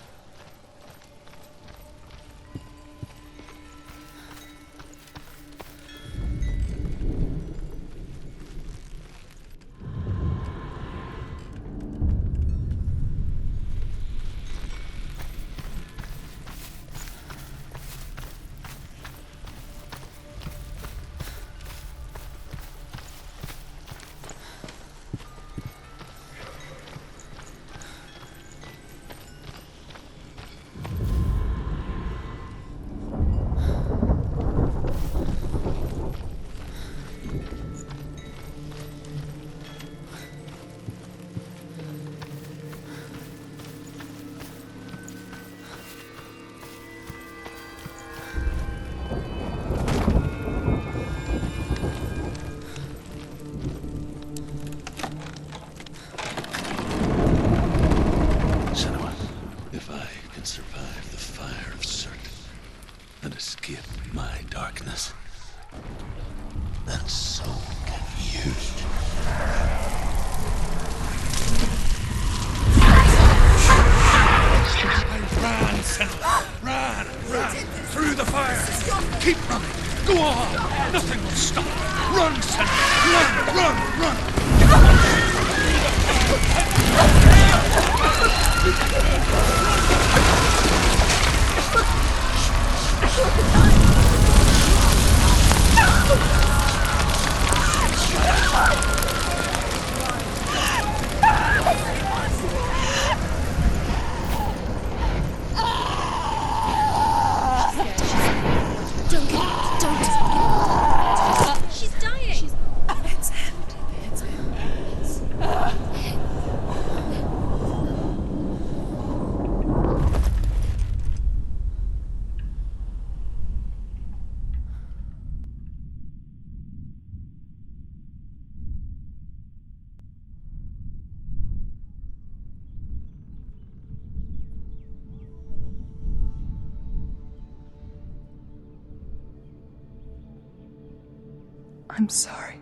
Senua, if I can survive the fire of Surt and escape my darkness, then so can you. Run, Senua! Run! Through the fire! Keep running! Go on! Nothing will stop! Run, Senua! Run! She's dying. It's him. It's him. I'm sorry.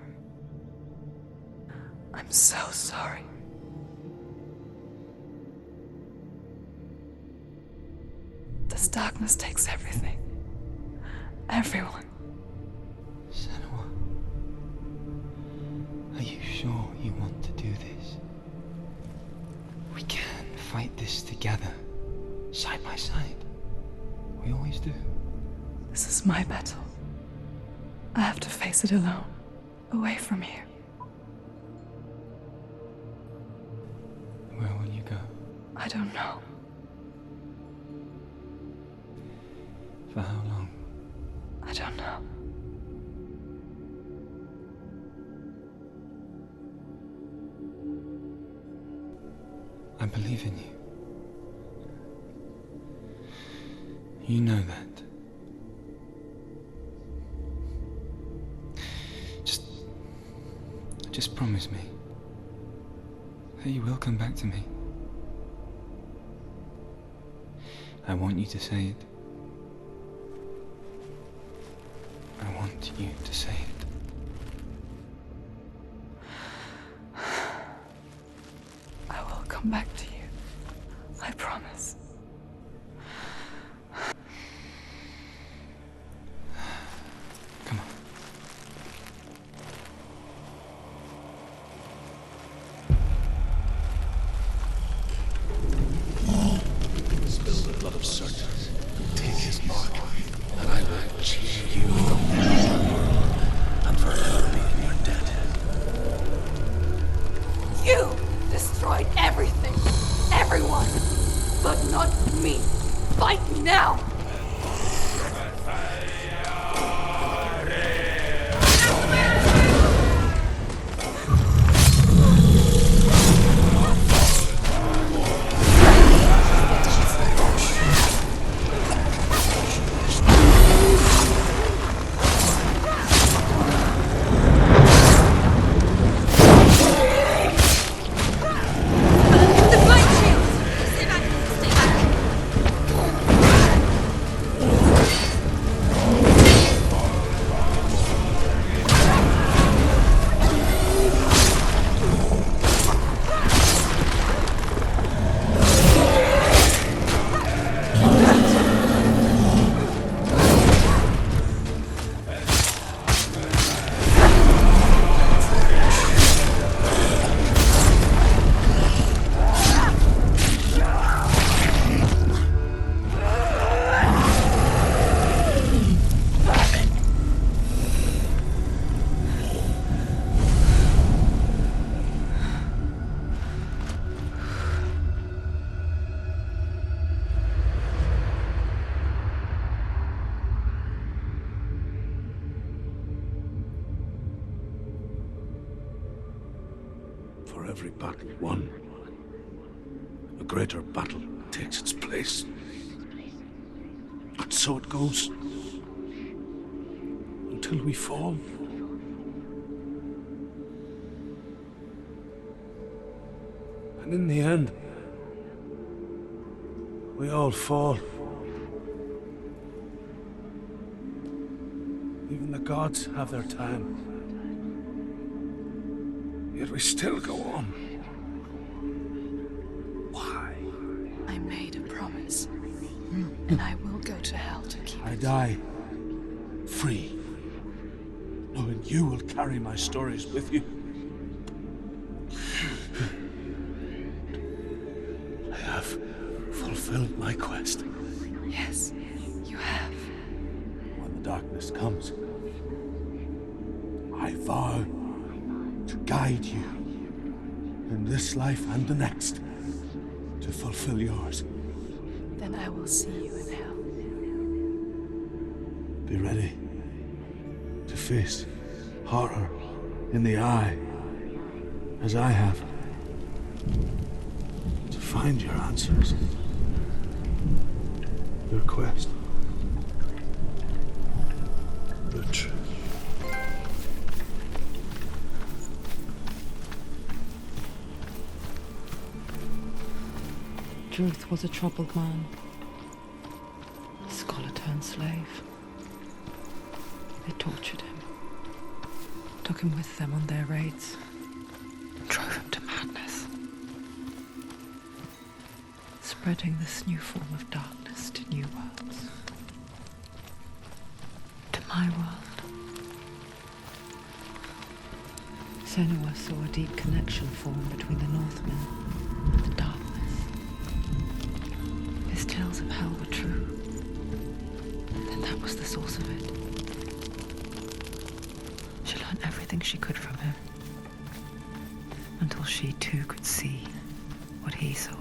I'm so sorry. This darkness takes everything. Everyone. Senua, are you sure you want to do this? We can fight this together, side by side. We always do. This is my battle. I have to face it alone, away from here. Where will you go? I don't know. For how long? I don't know. I believe in you. You know that. Just promise me that you will come back to me. I want you to say it. I want you to say it. I will come back to you. I promise. Come on. Spill the blood of Surt, take his mark, and I will cheer you from there and forever be in your debt. You destroyed everything. every battle won, a greater battle takes its place. And so it goes. Until we fall. And in the end, we all fall. Even the gods have their time. Yet we still go on. Why? I made a promise, and I will go to hell to keep I it. die free, knowing you will carry my stories with you. I have fulfilled my quest. Yes, you have. When the darkness comes, I vow to guide you in this life and the next to fulfill yours. Then I will see you in hell. Be ready to face horror in the eye, as I have. To find your answers. Your quest. The truth. Druth was a troubled man. A scholar turned slave. They tortured him. Took him with them on their raids. Drove him to madness. Spreading this new form of darkness to new worlds. To my world. Senua saw a deep connection form between the Northmen and the darkness. His tales of hell were true. Then that was the source of it. She learned everything she could from him. Until she too could see what he saw.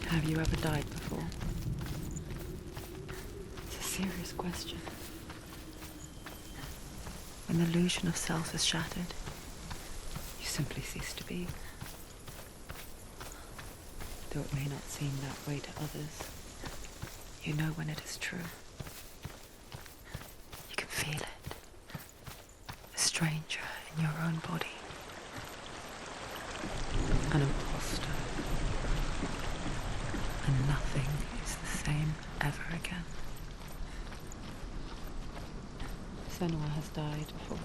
Have you ever died before? It's a serious question. When the illusion of self is shattered, you simply cease to be. Though it may not seem that way to others, you know when it is true. You can feel it. A stranger in your own body. An imposter. And nothing is the same ever again. Senua has died before.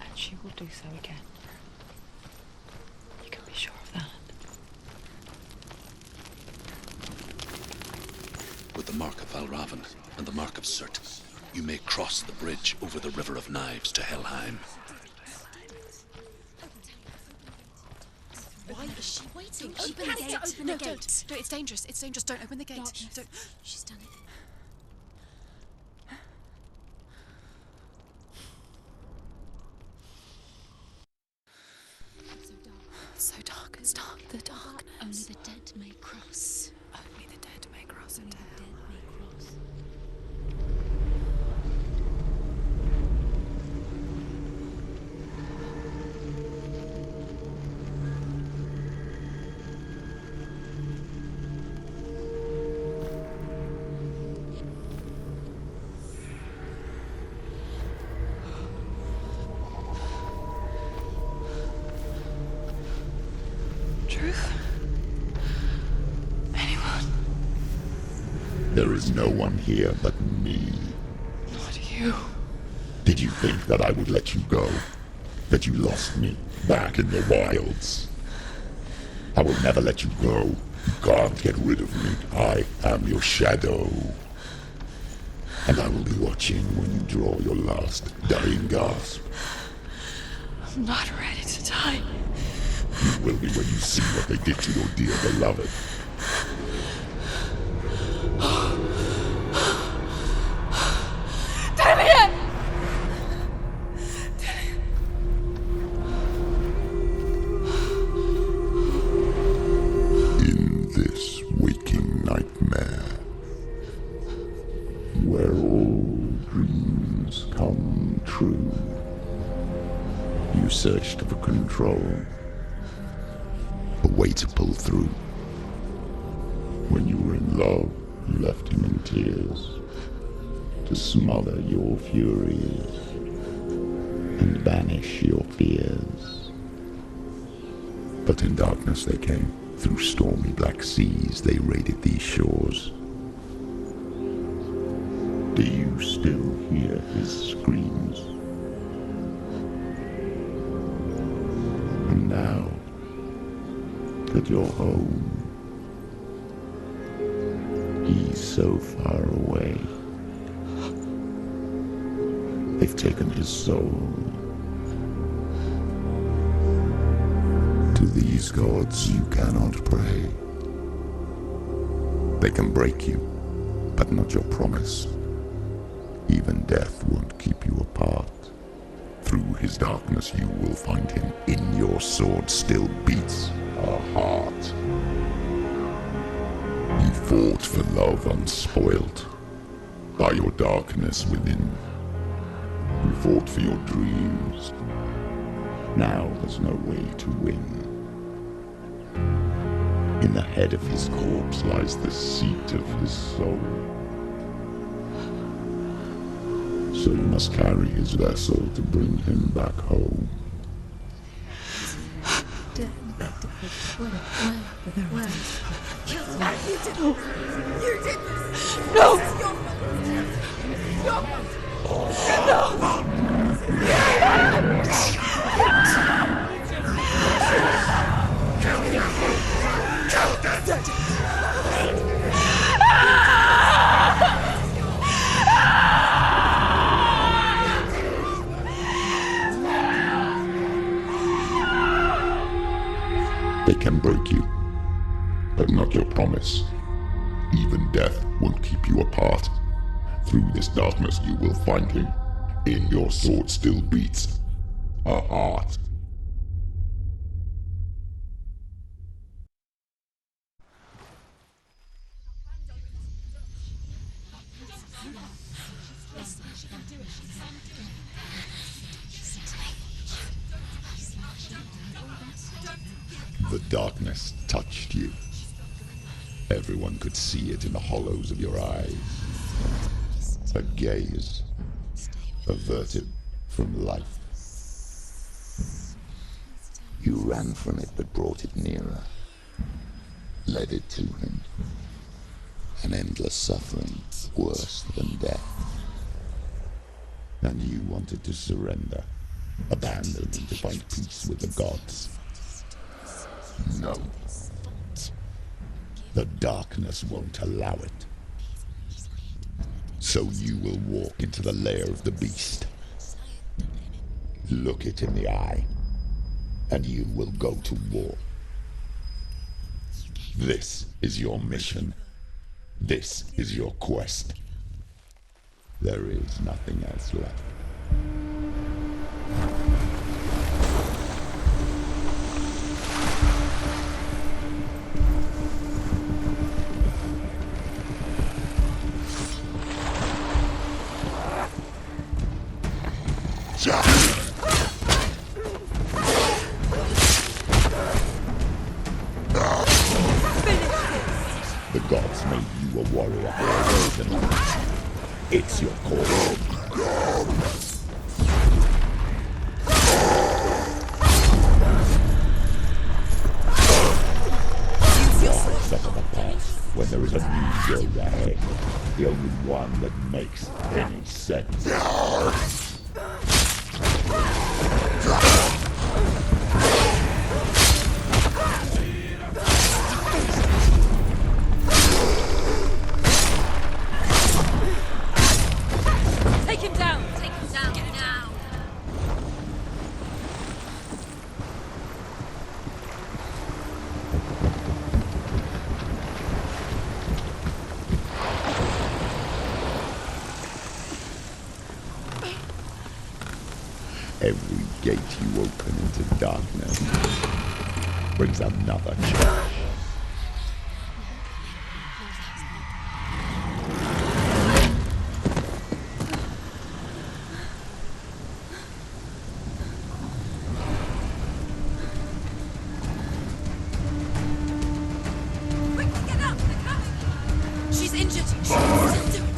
And she will do so again. You can be sure of that. With the mark of Valravan and the mark of Surt, you may cross the bridge over the River of Knives to Helheim. Why is she waiting? Open the Panic gate. to open No, the gate. don't. No, it's dangerous. It's dangerous. Don't open the gate. Darkness. Don't. She's done it. It's so dark. It's dark. The darkness. Only the dead may cross. Only the dead may cross Only into the hell. dead may cross. Truth? Anyone? There is no one here but me. Not you. Did you think that I would let you go? That you lost me back in the wilds? I will never let you go. You can't get rid of me. I am your shadow. And I will be watching when you draw your last dying gasp. I'm not ready to die. You will be when you see what they did to your dear beloved. In this waking nightmare, where all dreams come true, you searched for control, a way to pull through. When you were in love, you left him in tears, to smother your furies and banish your fears. But in darkness they came, through stormy black seas they raided these shores. Do you still hear his screams? And now that you're home, he's so far away. They've taken his soul. To these gods you cannot pray. They can break you, but not your promise. Even death won't keep you apart. Through his darkness you will find him. In your sword still beats a heart. You fought for love unspoilt by your darkness within. You fought for your dreams. Now there's no way to win. In the head of his corpse lies the seat of his soul. So you must carry his vessel to bring him back home. You did this! No! This is your fault! They can break you, but not your promise. Even death won't keep you apart. Through this darkness you will find him. In your sword still beats a heart. The darkness touched you. Everyone could see it in the hollows of your eyes. A gaze averted from life. You ran from it but brought it nearer. Led it to him. An endless suffering worse than death. And you wanted to surrender. Abandon and to find peace with the gods. No. The darkness won't allow it. So you will walk into the lair of the beast. Look it in the eye, and you will go to war. This is your mission. This is your quest. There is nothing else left. The gods made you a warrior for a reason. It's your call. Set of a path when there is a new road ahead. The only one that makes any sense. Take him down! Take him down now! Every gate you open into darkness brings another change. Quickly get up! They're coming! She's injured! She can still do it!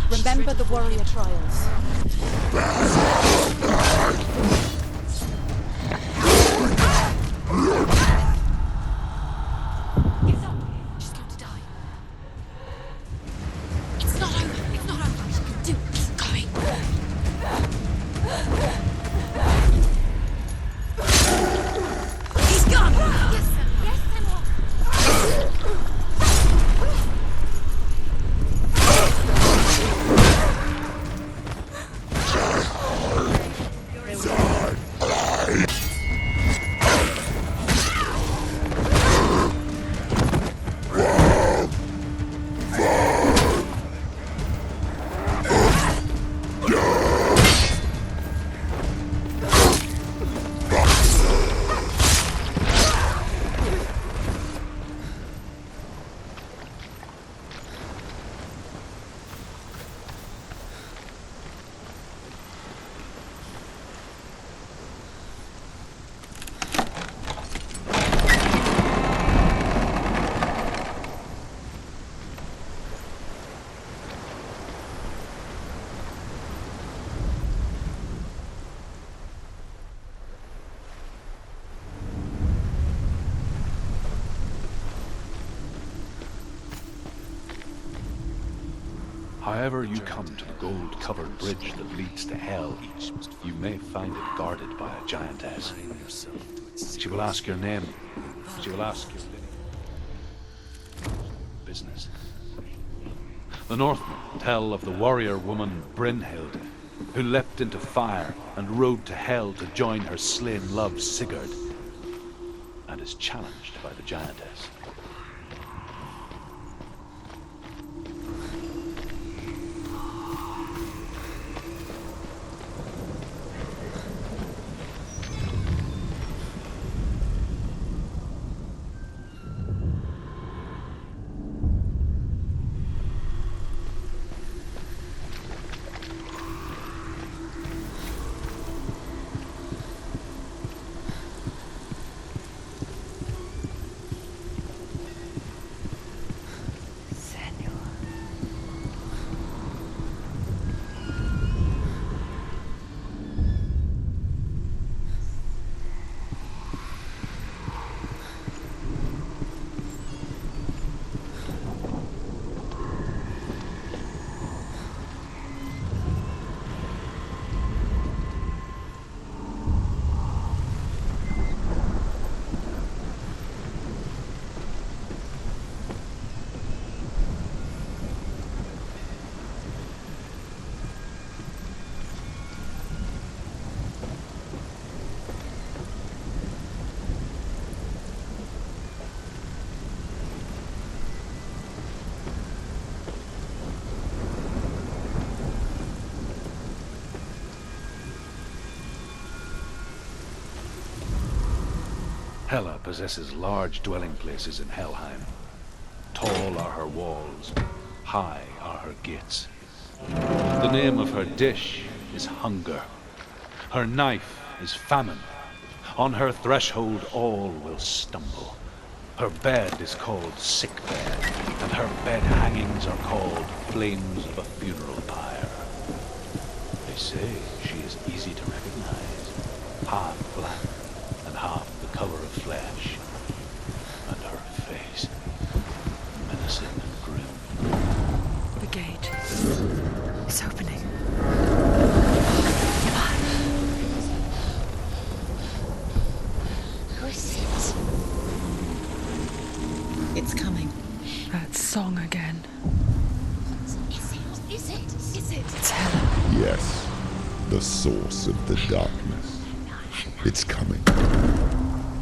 Remember the warrior trials. Get up! She's going to die. It's not over. It's not over. She can do it. Keep going. He's gone! Yes, Senua. Yes, Senua. However you come to the gold-covered bridge that leads to Hell, you may find it guarded by a giantess. She will ask your name. She will ask your business. The Northmen tell of the warrior woman Brynhild, who leapt into fire and rode to Hell to join her slain love Sigurd, and is challenged by the giantess. Hela possesses large dwelling places in Helheim. Tall are her walls, high are her gates. The name of her dish is hunger. Her knife is famine. On her threshold all will stumble. Her bed is called sick bed, and her bed hangings are called flames of a funeral pyre. They say she is easy to recognize, half black and half the color of flesh, and her face menacing and grim. The gate is opening. Chris. song again. Is it? It's Helen. Yes, the source of the darkness. It's coming.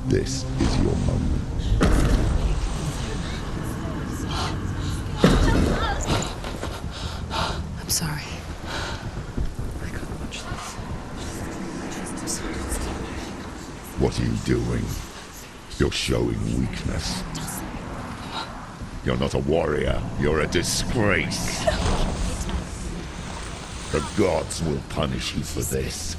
This is your moment. I'm sorry. I can't watch this. What are you doing? You're showing weakness. You're not a warrior. You're a disgrace. The gods will punish you for this.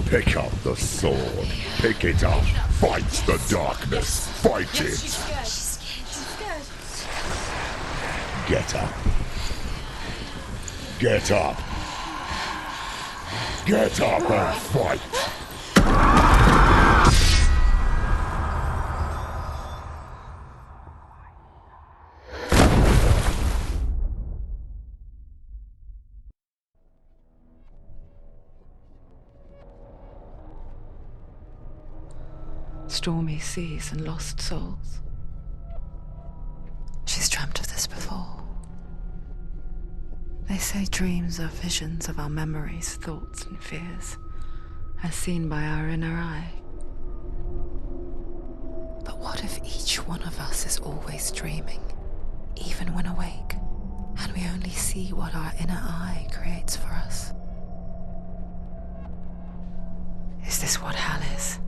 Pick up the sword. Pick it up. Fight the darkness. Fight it. She's scared. Get up. Get up. Get up and fight. Stormy seas and lost souls. She's dreamt of this before. They say dreams are visions of our memories, thoughts, and fears, as seen by our inner eye. But what if each one of us is always dreaming, even when awake, and we only see what our inner eye creates for us? Is this what hell is?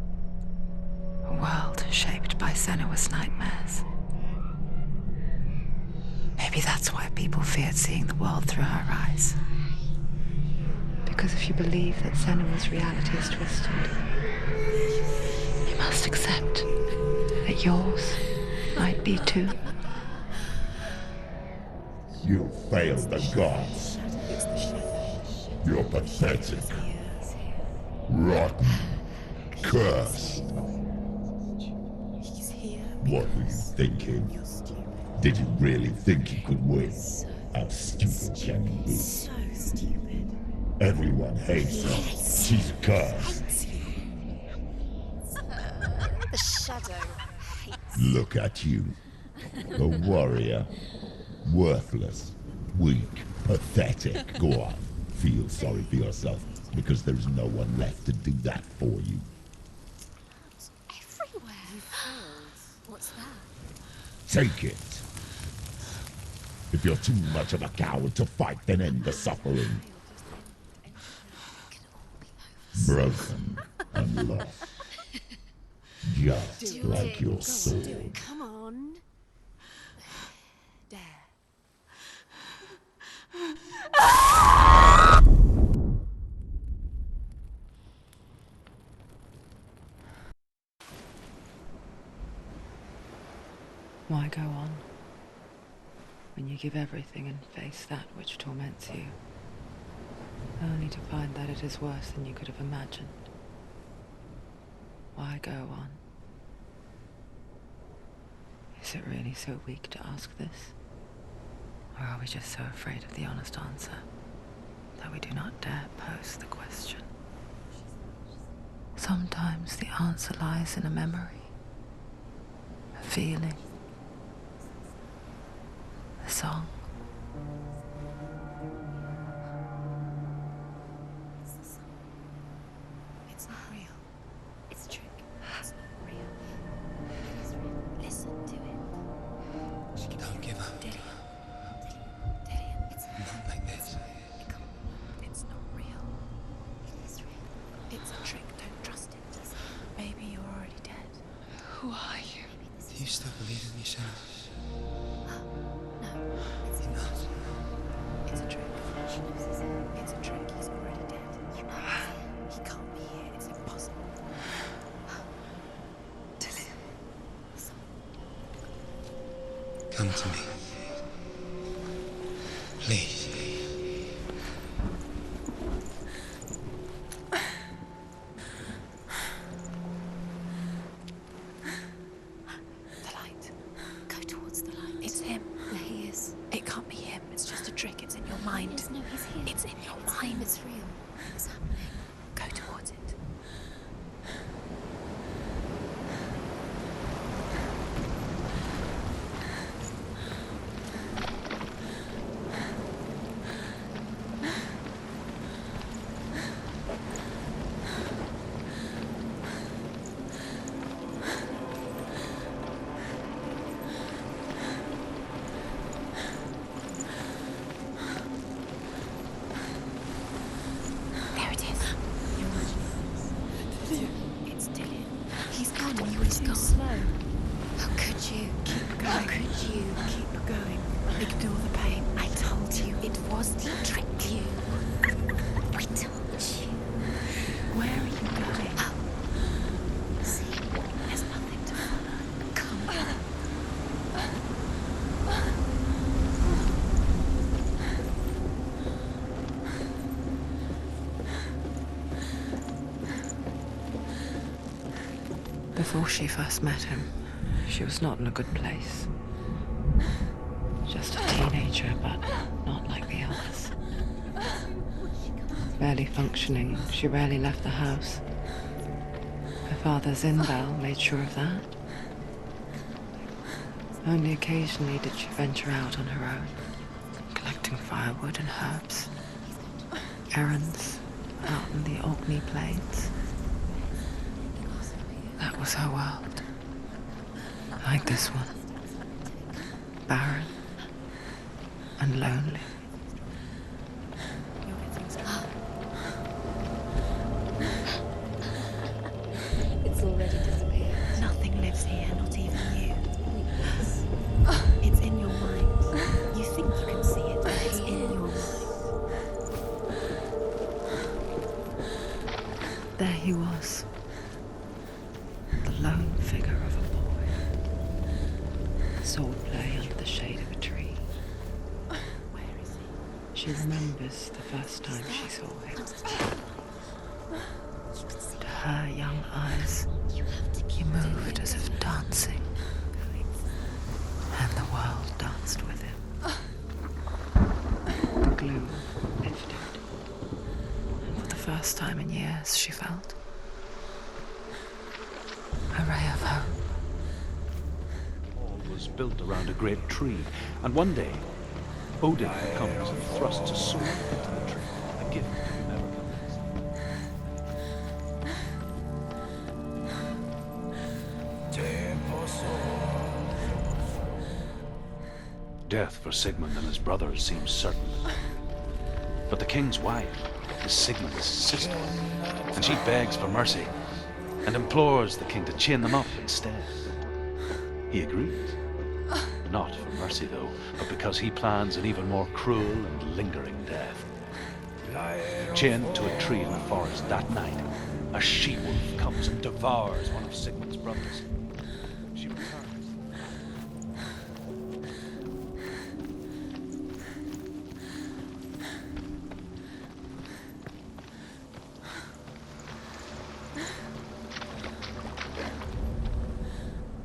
A world shaped by Senua's nightmares. Maybe that's why people feared seeing the world through her eyes. Because if you believe that Senua's reality is twisted, you must accept that yours might be too. You failed the gods. You're pathetic. Rotten. Cursed. What were you thinking? Did you really think you could win? How stupid can you be? So stupid. Everyone hates her. She's cursed. The shadow hates. Look at you. A warrior. Worthless. Weak. Pathetic. Go on. Feel sorry for yourself, because there's no one left to do that for you. Everywhere. What's that? Take it. If you're too much of a coward to fight, then end the suffering. Broken and lost. Just like your soul. Come on. There. Why go on when you give everything and face that which torments you, only to find that it is worse than you could have imagined? Why go on? Is it really so weak to ask this? Or are we just so afraid of the honest answer that we do not dare pose the question? Sometimes the answer lies in a memory, a feeling, a song. It's not real. It's a trick. It's not real. It is real. Listen to it. Don't give up. It's Not like this. It's not real. It is real. It's a trick. Don't trust it. Maybe you're already dead. Who are you? Do you still believe in me, Senua? No, it's You're not. It's a trick. It's a trick. He's already dead. You know he can't be here. It's impossible. Tilly. Come to me. Please. The light. Go towards the light. It's him. There he is. It can't be him. It's just a trick. It's in your mind. No, he's here. It's in your mind. It's real. It's happening. Go towards it. and he was gone. Slow. How could you? Keep going. How could you? Keep going. Ignore the pain. I told you it was he tricked you. I told you. Where are you going? Oh. See, there's nothing to follow. Come on. Before she first met him, she was not in a good place. Just a teenager, but not like the others. Barely functioning, she rarely left the house. Her father's inval made sure of that. Only occasionally did she venture out on her own, collecting firewood and herbs. Errands out in the Orkney Plains. That was her world. Like this one. Barren and lonely. It's already disappeared. Nothing lives here, not even you. It's in your mind. You think you can see it, but it's in your mind. There he was. The lone figure of a boy. Swordplay under the shade of a tree. Where is he? She remembers the first time she saw him. To her young eyes, he moved as if dancing. And the world danced with him. The gloom lifted. And for the first time in years, she felt a ray of hope. All was built around a great tree, and one day, Odin comes and thrusts a sword into the tree, a gift never comes. Death for Sigmund and his brothers seems certain. But the king's wife is Sigmund's sister, and she begs for mercy and implores the king to chain them up instead. He agrees. Not for mercy, though, but because he plans an even more cruel and lingering death. Chained to a tree in the forest that night, a she-wolf comes and devours one of Sigmund's brothers. She returns.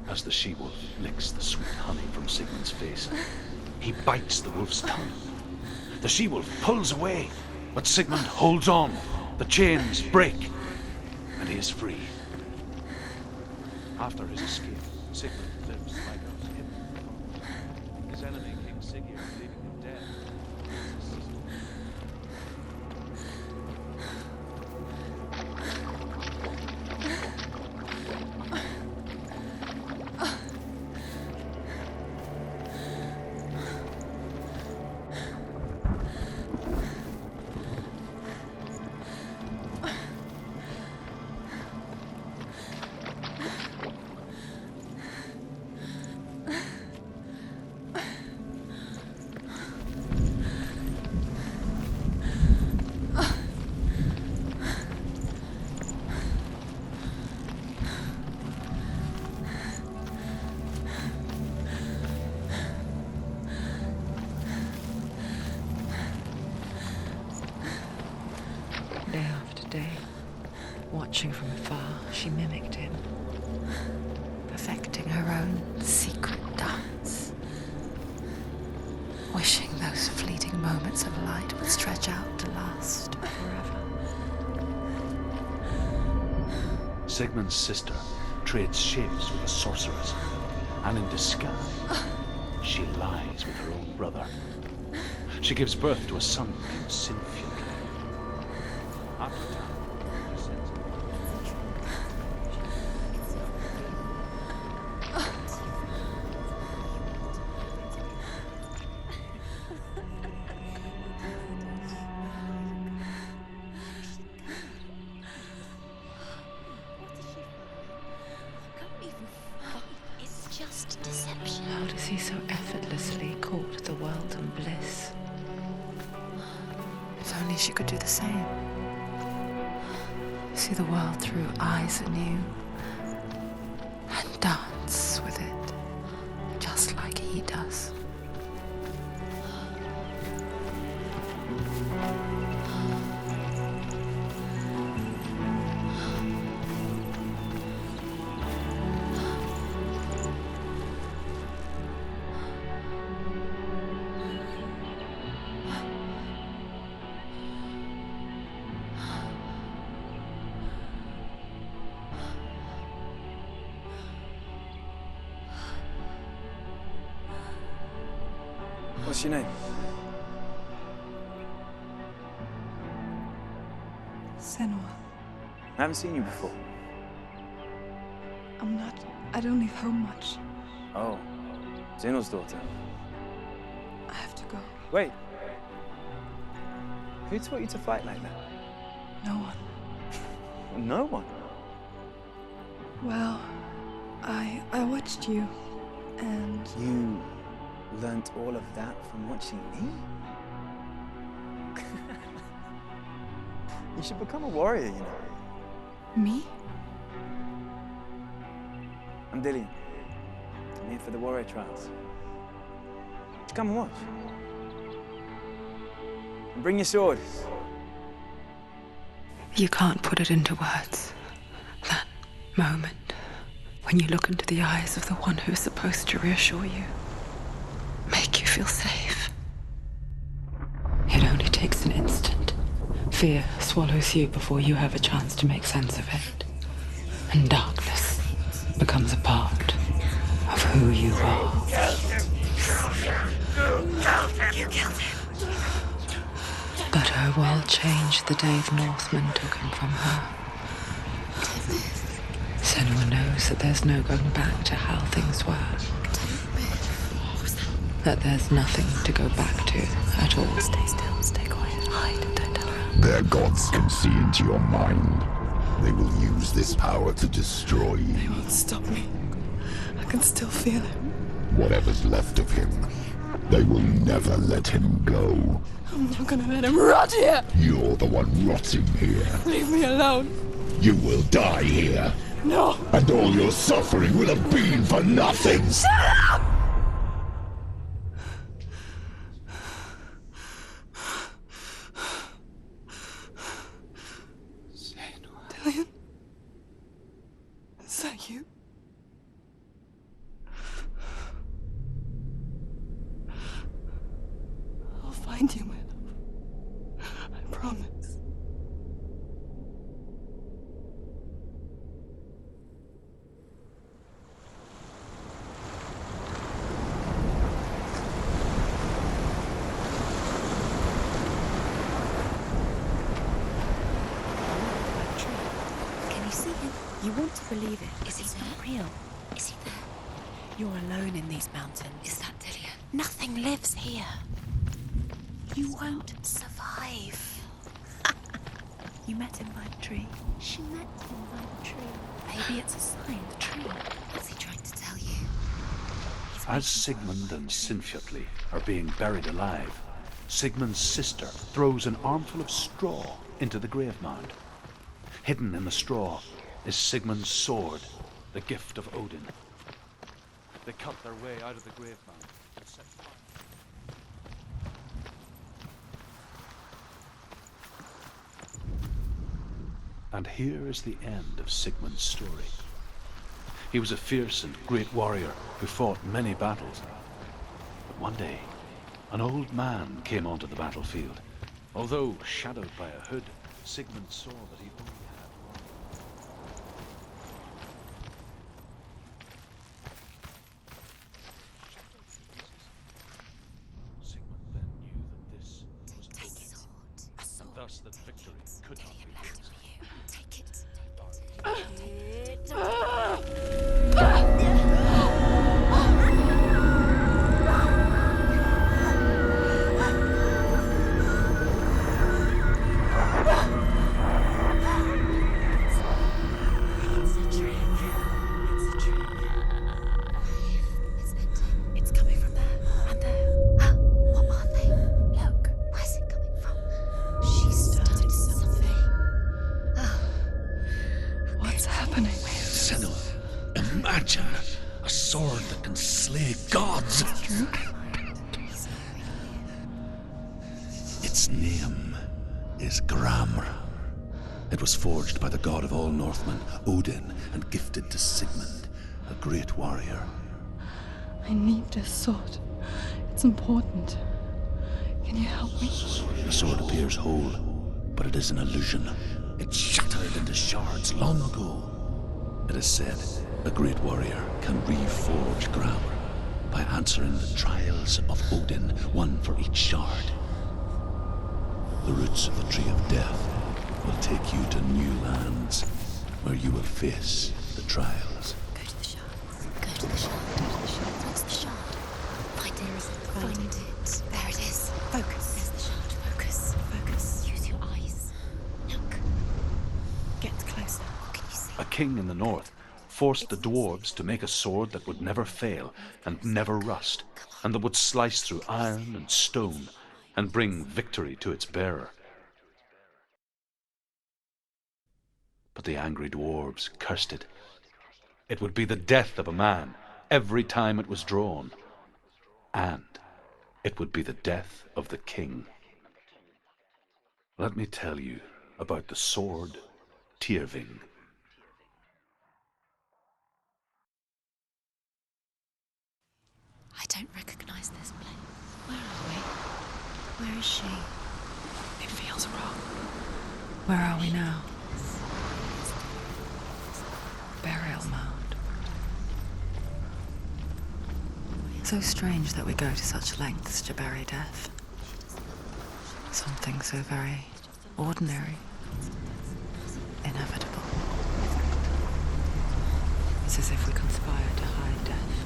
As the she-wolf licks the sweet honey from Sigmund's face, he bites the wolf's tongue. The she-wolf pulls away, but Sigmund holds on. The chains break, and he is free. After his escape, Sigmund lives like a hidden. His enemy, King Sigurd, leaving him dead. Day after day, watching from afar, she mimicked him, perfecting her own secret dance, wishing those fleeting moments of light would stretch out to last forever. Sigmund's sister trades shapes with a sorceress, and in disguise, she lies with her own brother. She gives birth to a son named Sinfjord. After that, he sends she could do the same. See the world through eyes anew and dance with it, just like he does. What's your name? Senua. I haven't seen you before. I don't leave home much. Oh, Zenua's daughter. I have to go. Wait. Who taught you to fight like that? No one. No one? Well, I watched you, and You learnt all of that from watching me? You should become a warrior, you know. me? I'm Dillian. I'm here for the warrior trials. Would you come and watch? And bring your sword. You can't put it into words. That moment when you look into the eyes of the one who is supposed to reassure you, make you feel safe. It only takes an instant. Fear swallows you before you have a chance to make sense of it. And darkness becomes a part of who you are. You killed him. But her world changed the day the Northmen took him from her. Senua knows that there's no going back to how things were. That there's nothing to go back to at all. Stay still, stay quiet, hide, don't tell her. Their gods can see into your mind. They will use this power to destroy you. They won't stop me. I can still feel him. Whatever's left of him, they will never let him go. I'm not gonna let him rot here! You're the one rotting here. Leave me alone! You will die here. No! And all your suffering will have been for nothing. Shut up! Dillian? Is that you? I'll find you, my love. I promise. Can you see him? You want to believe it. Is he not real? Is he there? You're alone in these mountains. Is that Dillian? Nothing lives here. You won't survive. You met him by the tree. She met him by the tree. Maybe it's a sign, the tree. What's he trying to tell you? As Sigmund and Sinfjotli are being buried alive, Sigmund's sister throws an armful of straw into the grave mound. Hidden in the straw is Sigmund's sword, the gift of Odin. They cut their way out of the grave mound and set fire. And here is the end of Sigmund's story. He was a fierce and great warrior who fought many battles. But one day, an old man came onto the battlefield. Although shadowed by a hood, Sigmund saw that he only had one. Sigmund then knew that this was Odin, and thus that victory could not be his. Take it. It's coming from there and there. What are they? Look. Where's it coming from? She's happening? Senua, imagine a sword that can slay gods. True. Its name is Gramr. It was forged by the god of all Northmen, Odin, and gifted to Sigmund, a great warrior. I need this sword. It's important. Can you help me? The sword appears whole, but it is an illusion. It shattered into shards long ago. It is said a great warrior can reforge Gramr by answering the trials of Odin, one for each shard. The roots of the Tree of Death will take you to new lands, where you will face the trials. Go to the shard. Go to the shard. Go to the shard. What's the shard? Find it. Find it. There it is. Focus. There's the shard. Focus. Focus. Use your eyes. Look. Get closer. What can you see? A king in the north forced the dwarves to make a sword that would never fail and never rust, and that would slice through iron and stone and bring victory to its bearer. But the angry dwarves cursed it. It would be the death of a man every time it was drawn, and it would be the death of the king. Let me tell you about the sword Tyrving. I don't recognize this place. Where are we? Where is she? It feels wrong. Where are we now? Burial mound. So strange that we go to such lengths to bury death. Something so very ordinary, inevitable. It's as if we conspire to hide death,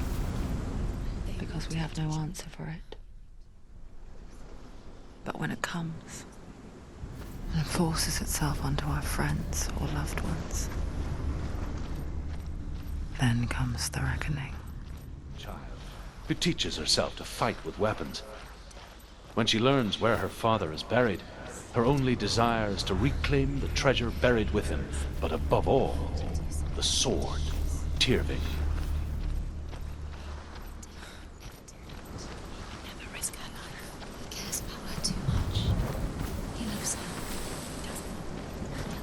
because we have no answer for it. But when it comes, and it forces itself onto our friends or loved ones, then comes the reckoning. Child who teaches herself to fight with weapons. When she learns where her father is buried, her only desire is to reclaim the treasure buried with him, but above all, the sword, Tyrving. Never risk her life. He cares about her too much. He loves her. He doesn't.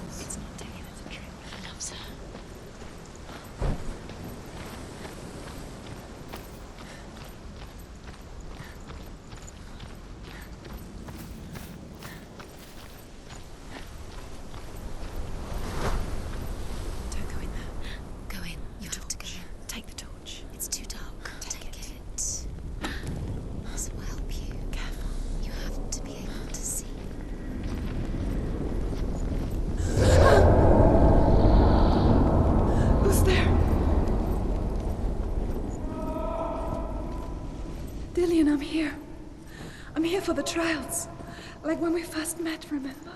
It's not Dillian, it's a trick. He loves her. Don't go in there. Go in. You have to go in. Take the torch. It's too dark. Take it. This will help you. Careful. You have to be able to see. Who's there? Dillian, I'm here. I'm here for the trials. Like when we first met, remember?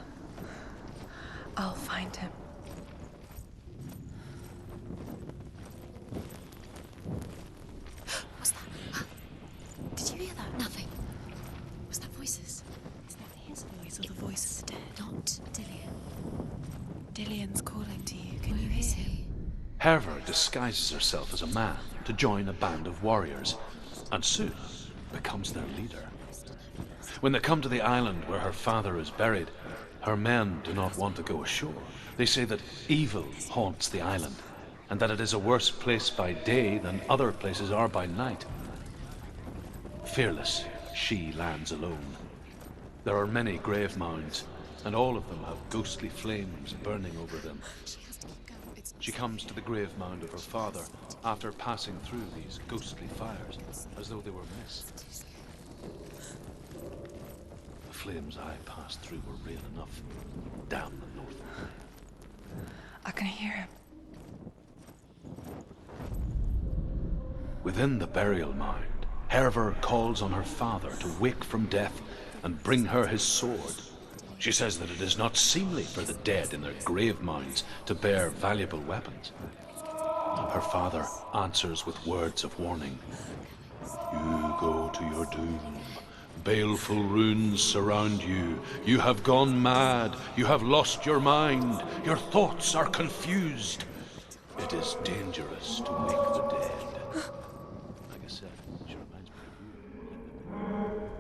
I'll find him. What's that? Did you hear that? Nothing. Was that voices? Is that his voice or the voice of the dead? Not Dillian. Dillian's calling to you. Can you hear him? Herver disguises herself as a man to join a band of warriors, and soon becomes their leader. When they come to the island where her father is buried, her men do not want to go ashore. They say that evil haunts the island, and that it is a worse place by day than other places are by night. Fearless, she lands alone. There are many grave mounds, and all of them have ghostly flames burning over them. She comes to the grave mound of her father after passing through these ghostly fires, as though they were mist. The flames I passed through were real enough. Damn the north. I can hear him. Within the burial mound, Herver calls on her father to wake from death and bring her his sword. She says that it is not seemly for the dead in their grave mounds to bear valuable weapons. Her father answers with words of warning. You go to your doom. Baleful runes surround you. You have gone mad. You have lost your mind. Your thoughts are confused. It is dangerous to wake the dead. Like I said, she reminds me of you.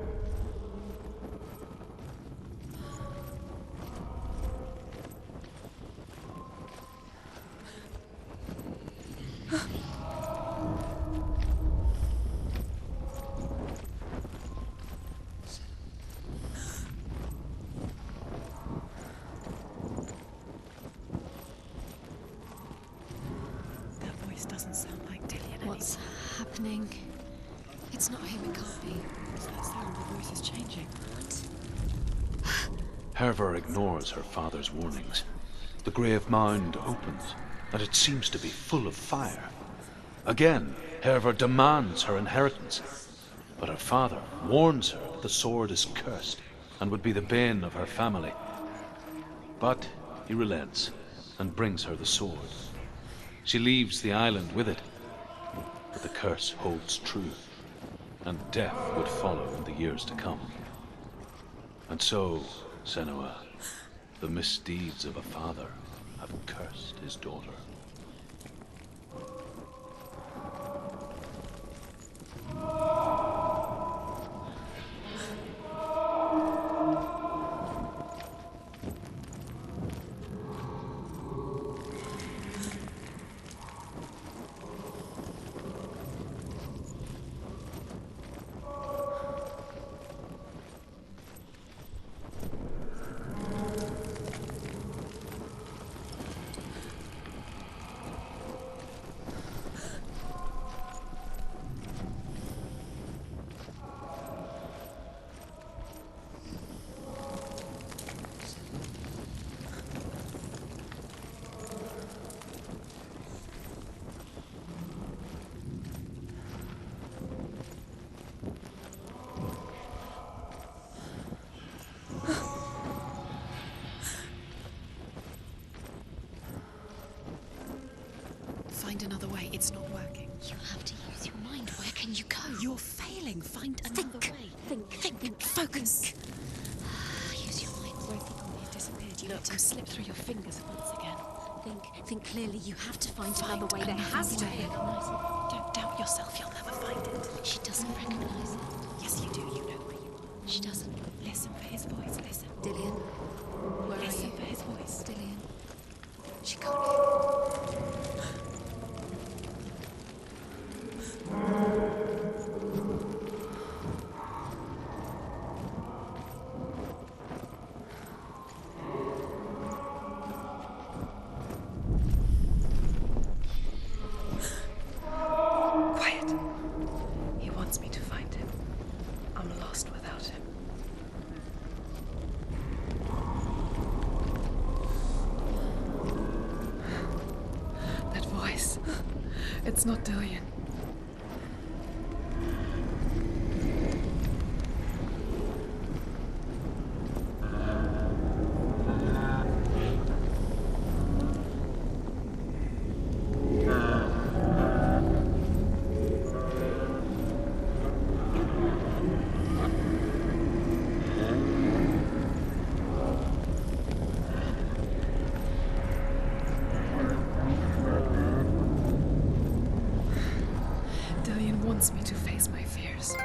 Doesn't sound like Dillian. What's happening? It's not him, it can't be. It's that sound, the voice is changing. Herver ignores her father's warnings. The grave mound opens, and it seems to be full of fire. Again, Herver demands her inheritance, but her father warns her that the sword is cursed and would be the bane of her family. But he relents and brings her the sword. She leaves the island with it, but the curse holds true, and death would follow in the years to come. And so, Senua, the misdeeds of a father have cursed his daughter. Find another way. It's not working. You have to use your mind. Where can you go? You're failing. Find another way. Think. Focus. Use your mind. Where's he gone? He disappeared. You let him slip through your fingers once again. Think clearly. You have to find another way. There has to be. Don't doubt yourself. You'll never find it. She doesn't recognize it. Yes, you do. You know where you are. She doesn't. Listen for his voice. Listen. Dillian. Where are you? Listen for his voice. Dillian. She can't hear. Quiet. He wants me to find him. I'm lost without him. That voice. It's not Dillian. Dillian wants me to face my fears.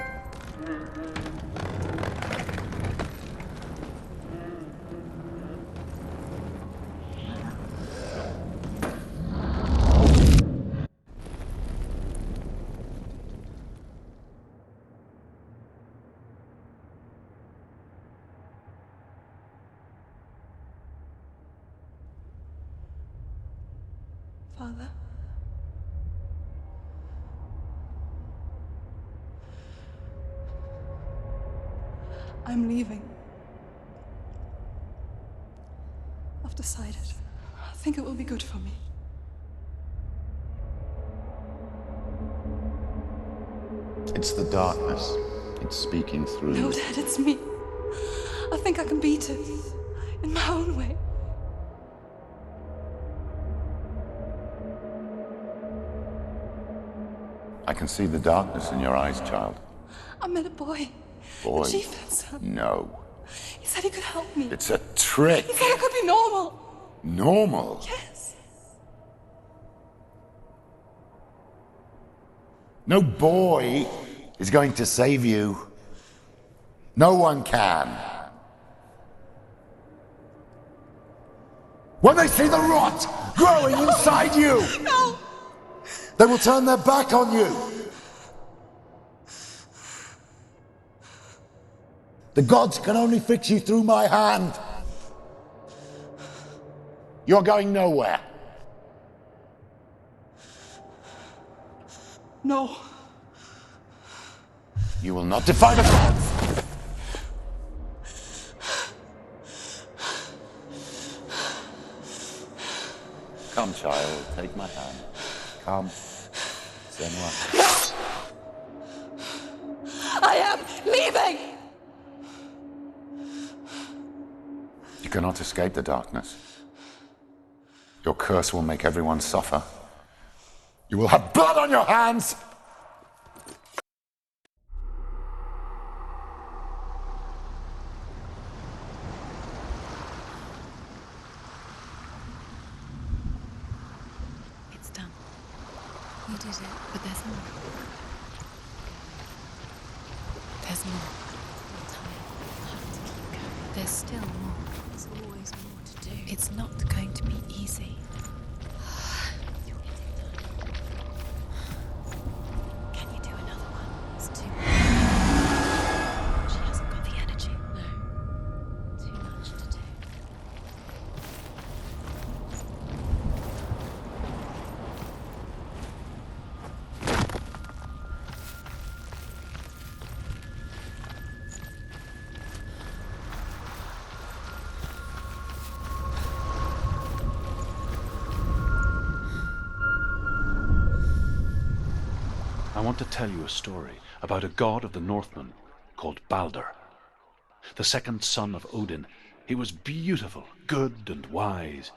Father? I'm leaving. I've decided. I think it will be good for me. It's the darkness. It's speaking through No, you. Dad, it's me. I think I can beat it. In my own way. I can see the darkness in your eyes, child. I met a boy. Boy. The chieftain's son. No. He said he could help me. It's a trick. He said I could be normal. Normal. Yes. No boy is going to save you. No one can. When they see the rot growing inside you, No! they will turn their back on you. The gods can only fix you through my hand. You're going nowhere. No. You will not defy the gods. Come, child, take my hand. Come, Senua. I am leaving! You cannot escape the darkness. Your curse will make everyone suffer. You will have blood on your hands! It's done. You did it, but there's more. There's more. There's still more. There's always more to do. It's not going to be easy. Can you do another one? It's too She hasn't got the energy. No. Too much to do. I want to tell you a story about a god of the Northmen called Balder. The second son of Odin, he was beautiful, good, and wise.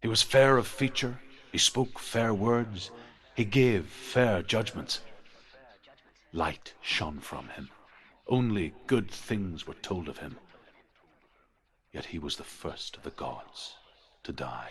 He was fair of feature, he spoke fair words, he gave fair judgments. Light shone from him. Only good things were told of him. Yet he was the first of the gods to die.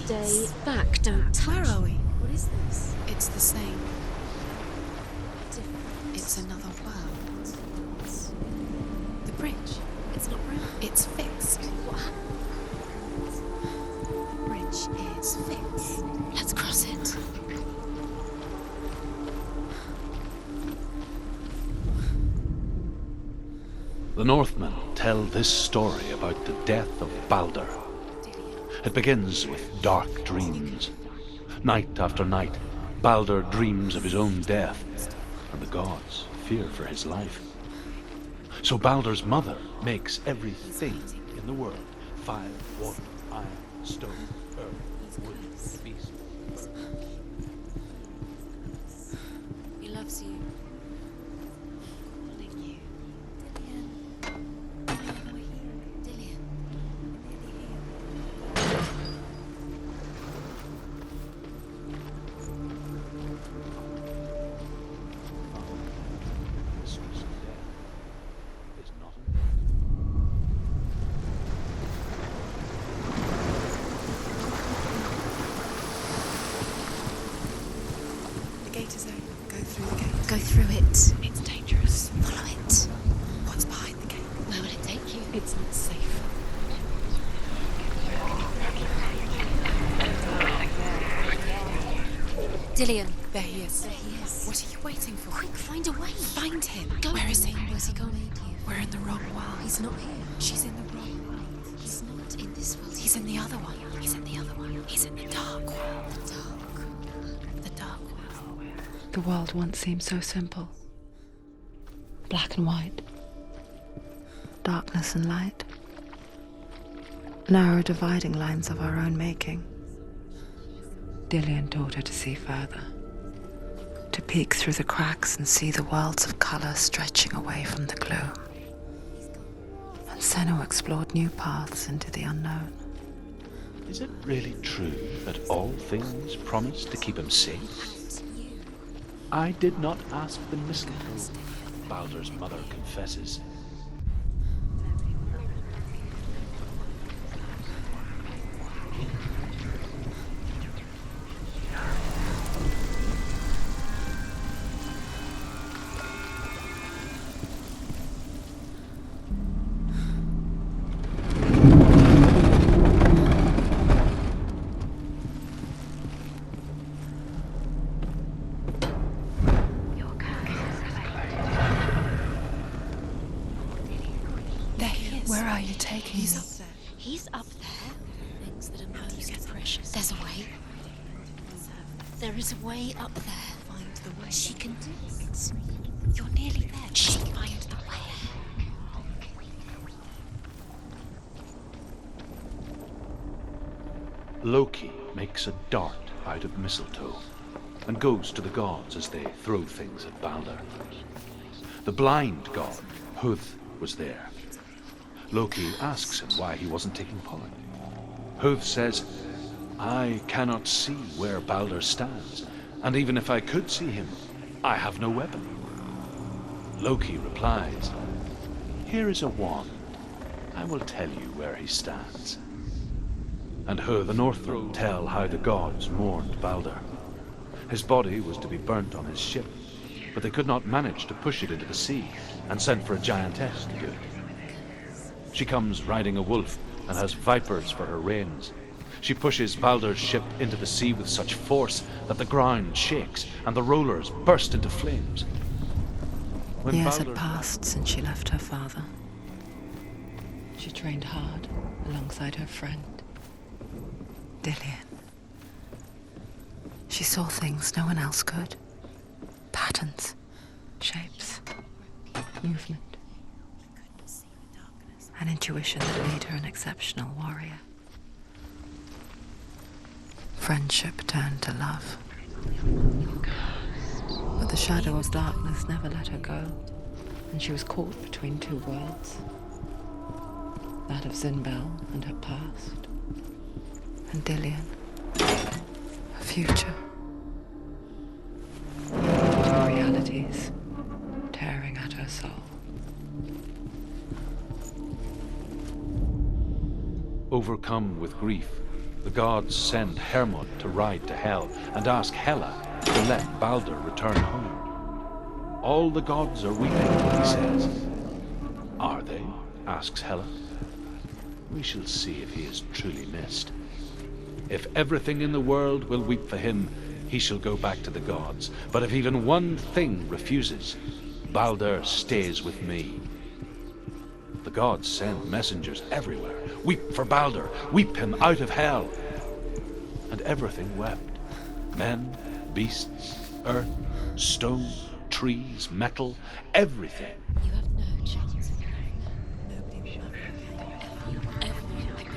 Stay back, don't touch. Where are we? What is this? It's the same. Different. It's another world. The bridge. It's not broken. It's fixed. What happened? The bridge is fixed. Let's cross it. The Northmen tell this story about the death of Balder. It begins with dark dreams. Night after night, Balder dreams of his own death, and the gods fear for his life. So Balder's mother makes everything in the world: fire, water, iron, stone, earth, wood, beast. He loves you. Calling you. Dillian. Dillian. Mistress of death is not The gate is open. Go through the gate. Go through it. It's dangerous. Follow it. What's behind the gate? Where will it take you? It's not safe. Dillian. There he is. There he is. What are you waiting for? Quick, find a way. Find him. Go. Where is he? Where's he gone? We're in the wrong world. He's not here. She's in the wrong world. He's not in this world. He's in the other one. He's in the other one. He's in the dark world. Dark. The world once seemed so simple. Black and white. Darkness and light. Narrow dividing lines of our own making. Dillian taught her to see further. To peek through the cracks and see the worlds of color stretching away from the gloom. And Senua explored new paths into the unknown. Is it really true that all things promise to keep him safe? I did not ask the mistletoe, Baldur's mother confesses. Where are you taking me? He's up there. Things that are most precious. There's a way. There is a way up there. Find the way. She can do it. You're nearly there. She can find the way. Loki makes a dart out of mistletoe and goes to the gods as they throw things at Baldur. The blind god, Huth, was there. Loki asks him why he wasn't taking part. Huth says, I cannot see where Baldur stands, and even if I could see him, I have no weapon. Loki replies, here is a wand. I will tell you where he stands. And Huth and Northril tell how the gods mourned Baldur. His body was to be burnt on his ship, but they could not manage to push it into the sea and sent for a giantess to do it. She comes riding a wolf and has vipers for her reins. She pushes Baldur's ship into the sea with such force that the ground shakes and the rollers burst into flames. When Years Baldur had passed since she left her father. She trained hard alongside her friend, Dillian. She saw things no one else could. Patterns, shapes, movement. An intuition that made her an exceptional warrior. Friendship turned to love. But the shadow of darkness never let her go, and she was caught between two worlds. That of Zinbel and her past, and Dillian, her future. Two realities tearing at her soul. Overcome with grief, the gods send Hermod to ride to Hell and ask Hela to let Baldur return home. All the gods are weeping, he says. Are they? Asks Hela. We shall see if he is truly missed. If everything in the world will weep for him, he shall go back to the gods. But if even one thing refuses, Baldur stays with me. The gods send messengers everywhere. Weep for Baldur, weep him out of hell. And everything wept. Men, beasts, earth, stone, trees, metal, everything. You have no chance. Nobody will ever you ever want to go.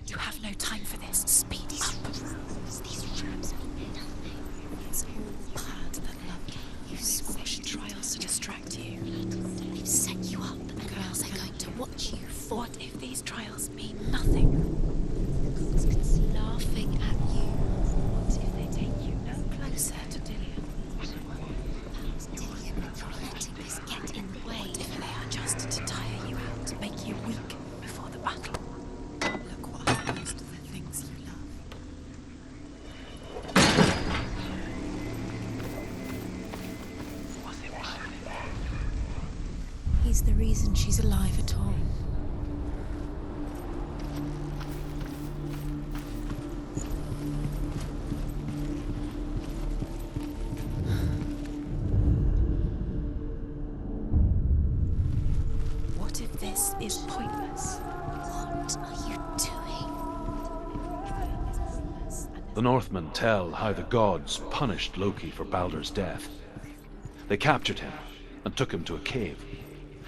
You have no time for this. Speed up. These traps mean nothing. It's all part that love you squash trials to distract you. They've set you up, and now they're going to watch you fall. What if these trials mean nothing? It's laughing at you. What if they take you no closer to Dillian? Dillian, you're letting this get in the way. What if they are just to tire you out, to make you weak before the battle? He's the reason she's alive at all. pointless. What are you doing? The Northmen tell how the gods punished Loki for Baldur's death. They captured him and took him to a cave.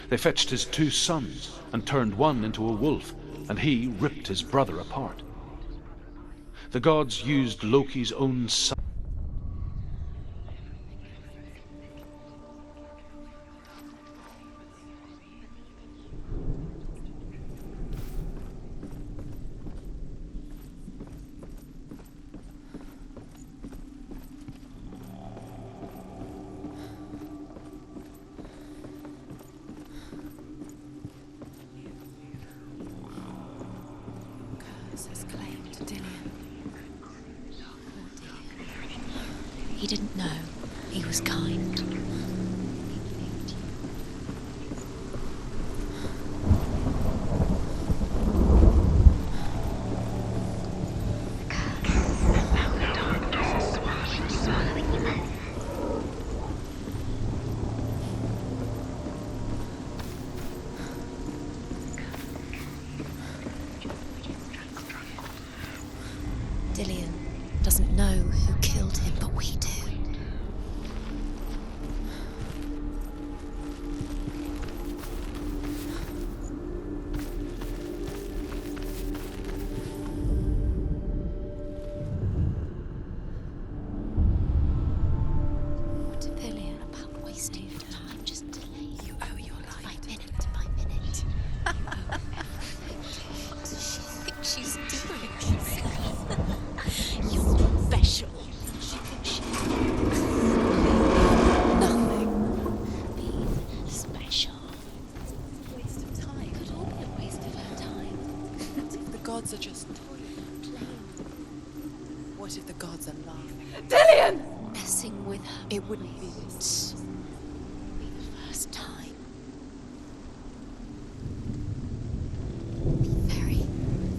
They fetched his 2 sons and turned one into a wolf, and he ripped his brother apart. The gods used Loki's own son. Has claimed Dillion. He didn't know. He was kind. Dillion doesn't know who killed him, but we do. What to Dillion about wasting your time? Just delay. You owe your life By to minute by minute. What does she think she's doing? You're special. She thinks she's nothing. being special. Waste of time. Could all be a waste of her time. What if the gods are just playing? What if the gods are laughing? Dillion! Messing with her. It wouldn't be this. Be the first time. Be very,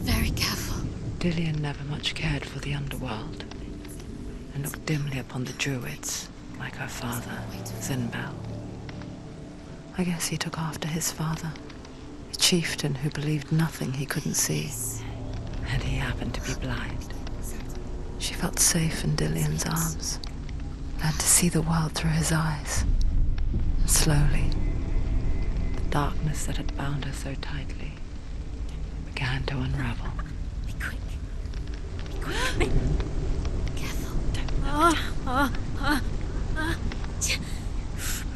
very careful. Dillion never much cared for the underworld, and looked dimly upon the druids, like her father, Zinbel. I guess he took after his father, a chieftain who believed nothing he couldn't see, and he happened to be blind. She felt safe in Dillion's arms, learned to see the world through his eyes, and slowly, the darkness that had bound her so tightly began to unravel. Be quick. Be quick. Careful.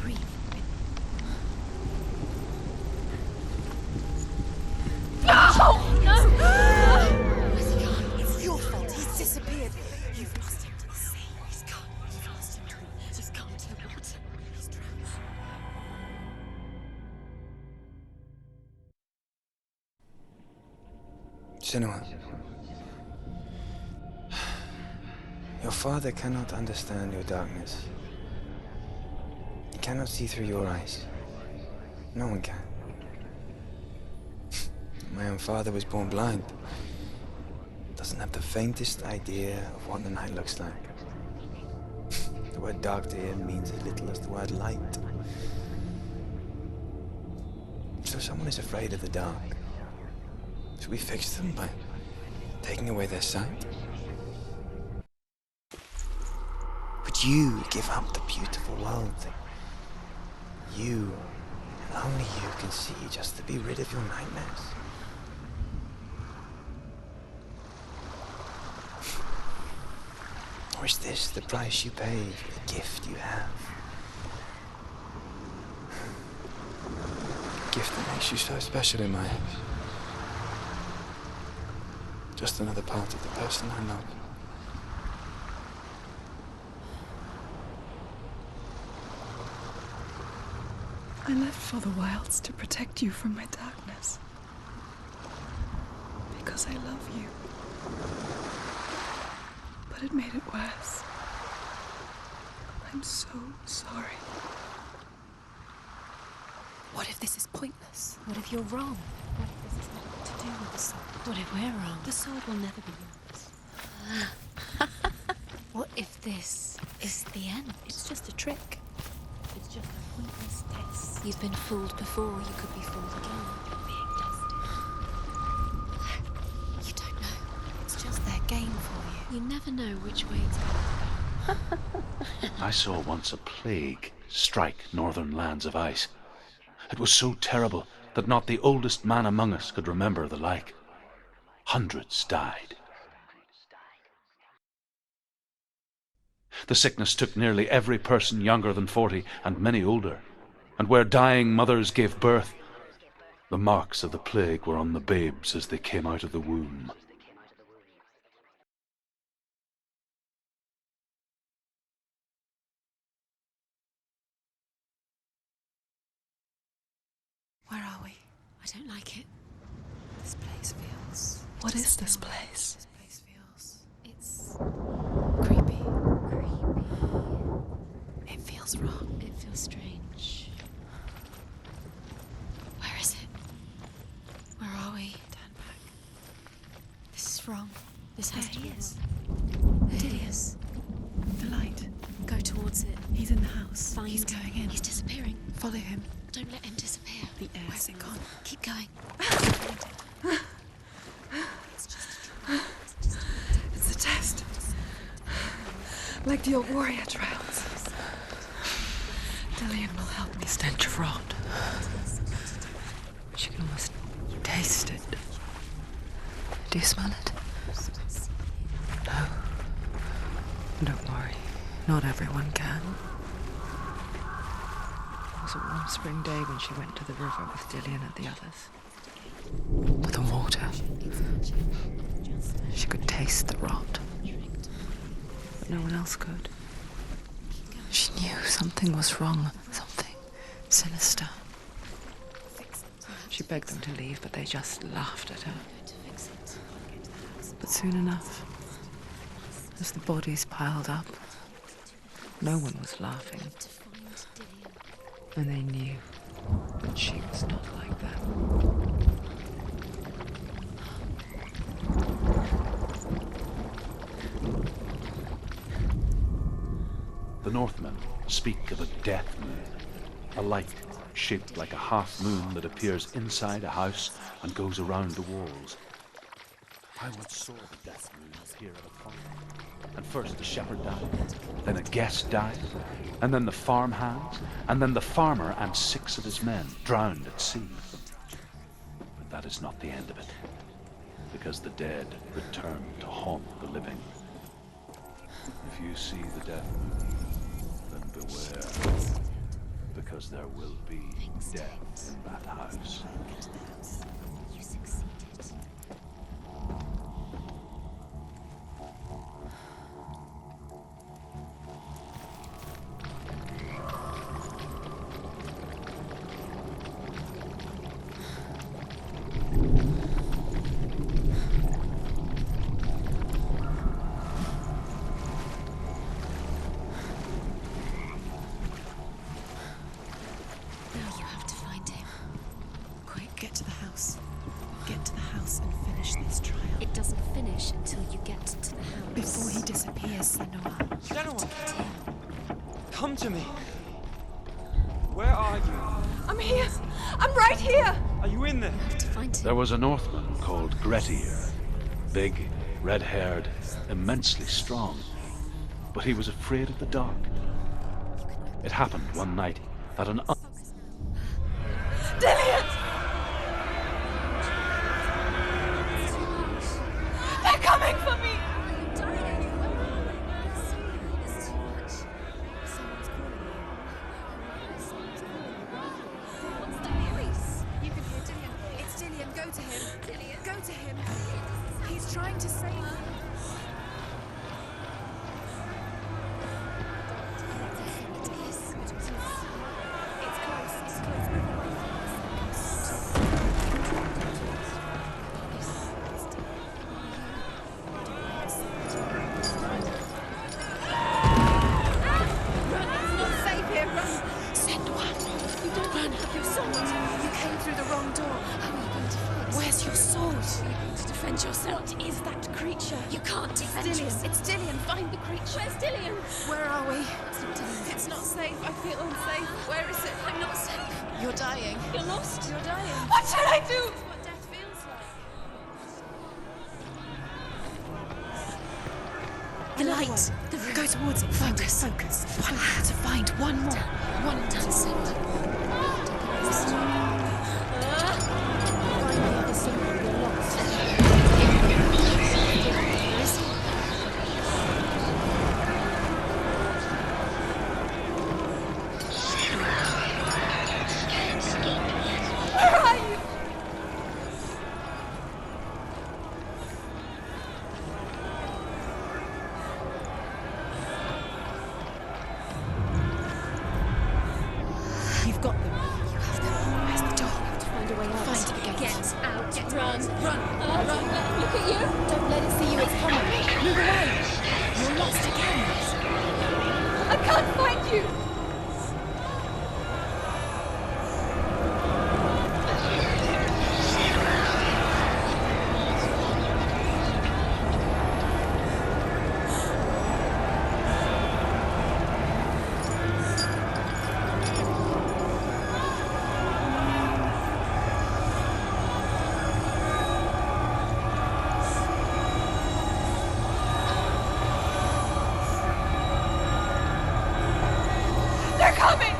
Breathe. Where's he gone? It's your fault. He's disappeared. You've lost him to the sea. He's gone. You've lost him to the Just gone to the water. He's drowned. Senua. Your father cannot understand your darkness. He cannot see through your eyes. No one can. My own father was born blind. Doesn't have the faintest idea of what the night looks like. The word dark to him means as little as the word light. So someone is afraid of the dark. Should we fix them by taking away their sight? Would you give up the beautiful world that you, and only you, can see just to be rid of your nightmares? Or is this the price you pay for the gift you have? A gift that makes you so special in my eyes. Just another part of the person I love. I left for the wilds to protect you from my darkness. Because I love you. But it made it worse. I'm so sorry. What if this is pointless? What if you're wrong? What if this has nothing to do with the sword? What if we're wrong? The sword will never be yours. What if this is the end? It's just a trick. It's just a pointless test. You've been fooled before, you could be fooled again. You're being tested. You never know which way it's going. I saw once a plague strike northern lands of ice. It was so terrible that not the oldest man among us could remember the like. Hundreds died. The sickness took nearly every person younger than 40 and many older. And where dying mothers gave birth, the marks of the plague were on the babes as they came out of the womb. Where are we? I don't like it. This place feels... What is this place? This place feels... It's creepy. creepy. It feels wrong. It feels strange. Where is it? Where are we? Turn back. This is wrong. This has to be is. wrong. There he is. The light. Go towards it. He's in the house. Find He's going in. He's disappearing. Follow him. Don't let him disappear. The air's gone. Keep going. It's just a trial. It's a test. Like the old warrior trials. Dillian will help me. Stench of rot. She can almost taste it. Do you smell it? No. Don't worry. Not everyone can. It was a warm spring day when she went to the river with Dillian and the others. With the water. She could taste the rot. But no one else could. She knew something was wrong. Something sinister. She begged them to leave, but they just laughed at her. But soon enough, as the bodies piled up, no one was laughing. And they knew that she was not like that. The Northmen speak of a death moon, a light shaped like a half moon that appears inside a house and goes around the walls. I once saw the death moon appear at a farm. And first the shepherd died, then a guest died, and then the farmhands, and then the farmer and 6 of his men drowned at sea. But that is not the end of it, because the dead return to haunt the living. If you see the death moon, then beware, because there will be death in that house. You succeeded. Now you have to find him. Quick, get to the house. Get to the house and finish this trial. It doesn't finish until you get to the house. Before he disappears, Senua. Senua! Come to me! Where are you? I'm here. I'm right here. Are you in there? To find him. There was a Northman called Grettir, big, red-haired, immensely strong, but he was afraid of the dark. It happened one night that an Dillian! They're coming for me. You can hear Dillian. It's Dillian. Go to him. Go to him. He's trying to save you. It's close. It's close. It's not safe here. Run. Senua, you don't run. Your sword. You came through the wrong door. How are you going to fight? Where's your sword? Are you going to defend yourself? What is that creature? You can't defend Dillian. yourself. It's Dillian. Find the creature. Where's Dillian? Where are we? It's not Dillian. It's not safe. I feel unsafe. Where is it? I'm not safe. You're dying. You're lost. You're dying. What should I do? What death feels like. light. Go towards it. Focus. One more to find. One more. One more. Find the other symbol. You're lost. Where is he? Where are you? You've got them. You have them. Where's the door? You have to find a way out. Find the gate. Get out. Run. Run. Look at you. Don't let it see you. It's coming. Move away. You're lost again. I can't find you. They're coming!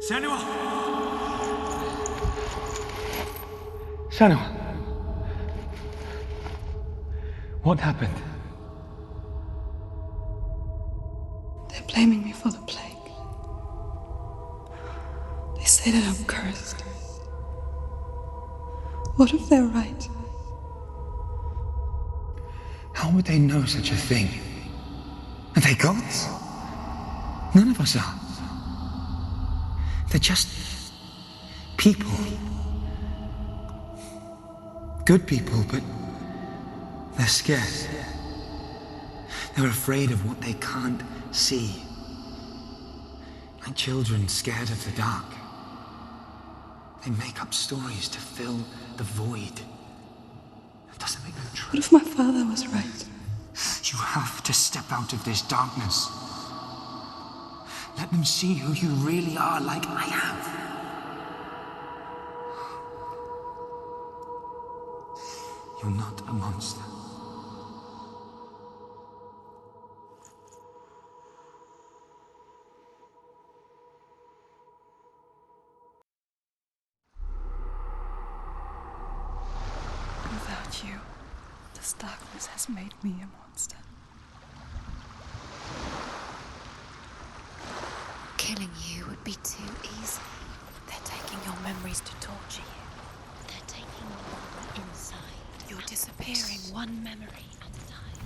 Senua! Senua! What happened? They're blaming me for the plague. They say that I'm cursed. What if they're right? How would they know such a thing? Are they gods? None of us are. They're just people. Good people, but they're scared. They're afraid of what they can't see. Like children scared of the dark. They make up stories to fill the void. That doesn't make them true. What if my father was right? You have to step out of this darkness. Let them see who you really are, like I have. You're not a monster. Without you, this darkness has made me a monster. Killing you would be too easy. They're taking your memories to torture you. They're taking you on the inside. You're disappearing one memory at a time.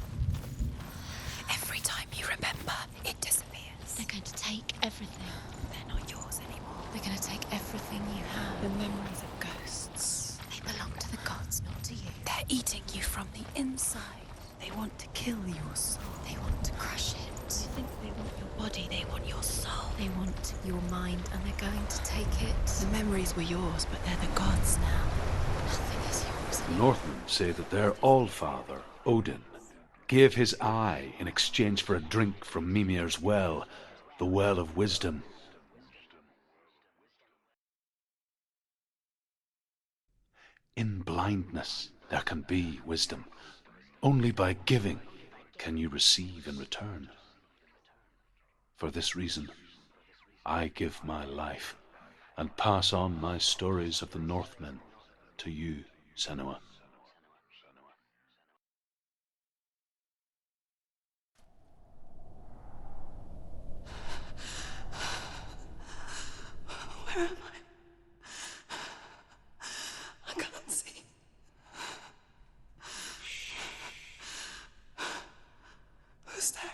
Every time you remember, it disappears. They're going to take everything. They're not yours anymore. They're going to take everything you have. The memories of ghosts. They belong to the gods, not to you. They're eating you from the inside. They want to kill your soul. They want to crush it. They think they want your body, they want your soul. They want your mind, and they're going to take it. The memories were yours, but they're the gods now. Nothing is yours The anymore. Northmen say that their Allfather, Odin, gave his eye in exchange for a drink from Mimir's well, the well of wisdom. In blindness there can be wisdom. Only by giving can you receive in return. For this reason, I give my life and pass on my stories of the Northmen to you, Senua. Who's there?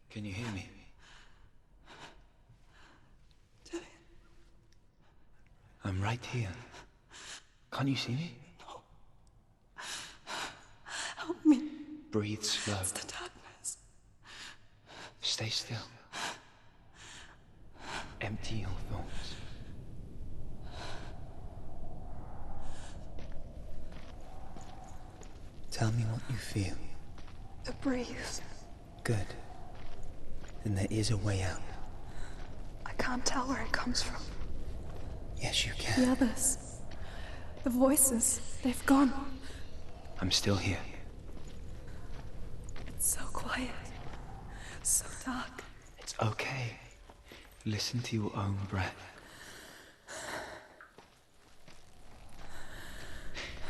Can you hear me? Dillian. I'm right here. Can't you see me? No. Help me. Breathe slow. It's the darkness. Stay still. Empty your thoughts. Tell me what you feel. A breeze. Good. Then there is a way out. I can't tell where it comes from. Yes, you can. The others. The voices. They've gone. I'm still here. It's so quiet. So dark. It's okay. Listen to your own breath.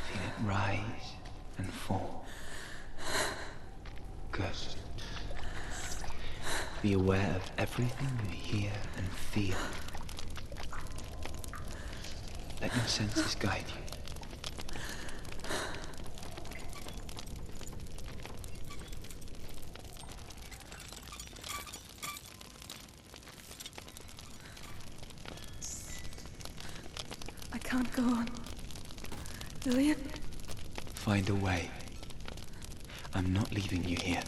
Feel it rise and fall. Good. Be aware of everything you hear and feel. Let your senses guide you. I can't go on. Dillian? Find a way. I'm not leaving you here.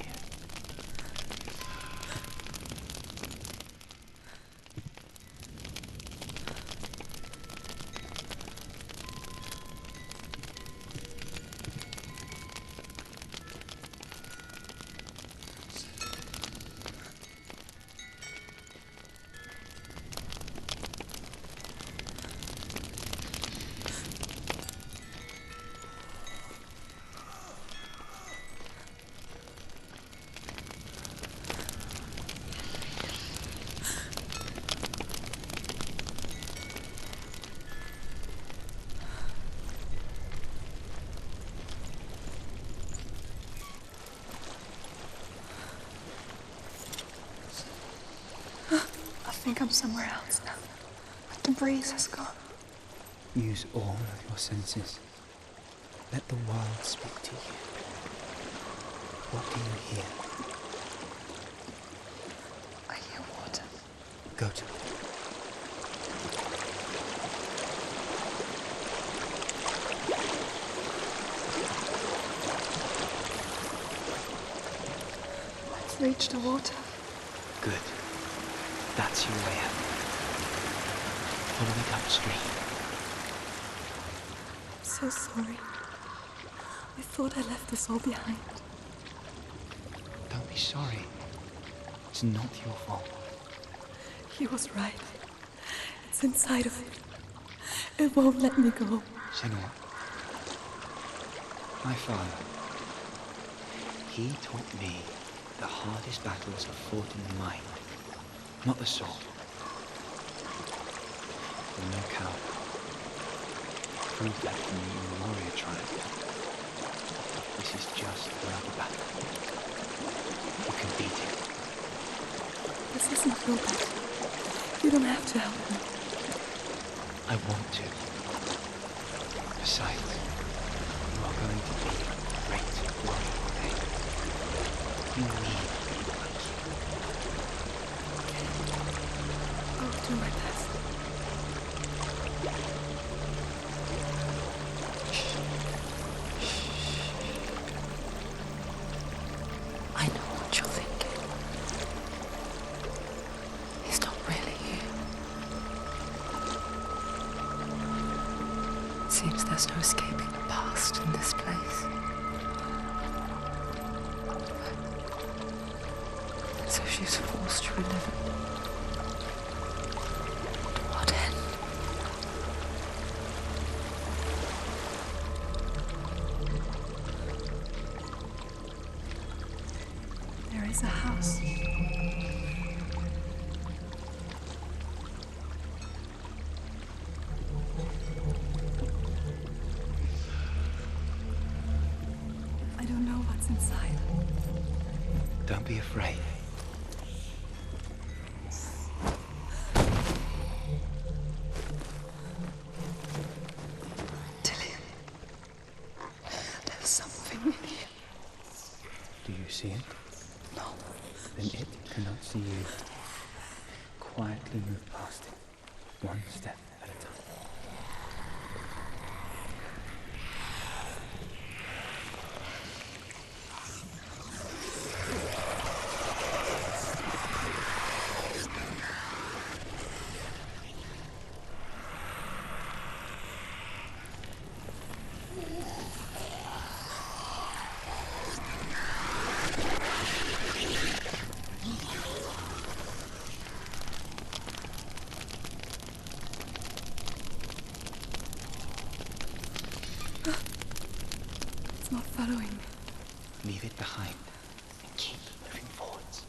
I think I'm somewhere else now. But the breeze has gone. Use all of your senses. Let the wild speak to you. What do you hear? I hear water. Go to it. I've reached the water. Good. That's your way out. Follow it upstream. I'm so sorry. I thought I left this all behind. Don't be sorry. It's not your fault. He was right. It's inside of me. It won't let me go. Senua. My father. He taught me the hardest battles are fought in the mind, not the sword. You're no coward. Prove that to me in the warrior tribe. This is just another battle. You can beat it. This isn't your battle. You don't have to help me. I want to. Besides, you are going to be a great warrior one day. You need me. I'll do my best. I know what you're thinking. He's not really here. It seems there's no escaping the past in this place. So she's forced to relive it. To what end? There is a house. I don't know what's inside. Don't be afraid. Dillian, there's something in here. Do you see it? No. Then it cannot see you. Quietly move past it, one step at a time. It's not following me. Leave it behind and keep moving forwards.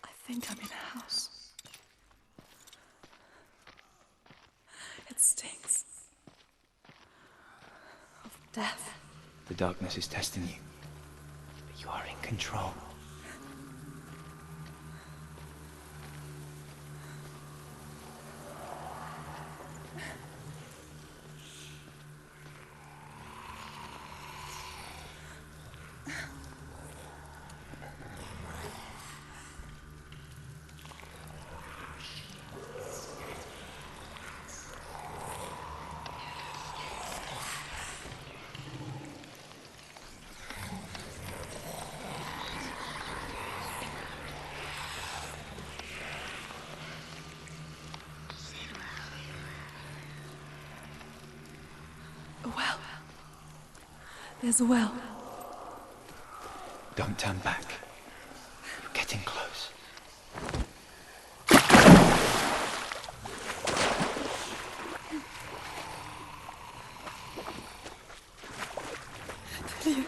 I think I'm in a house. It stinks of death. The darkness is testing you, but you are in control. A well. There's a well. Don't turn back. You're getting close. Delia.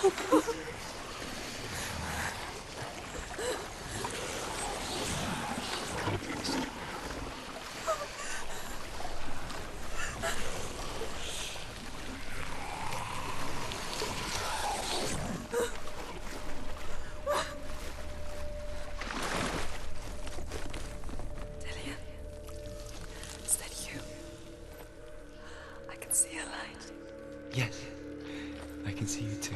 Help me. Delia. Is that you? I can see a light. Yes, I can see you too.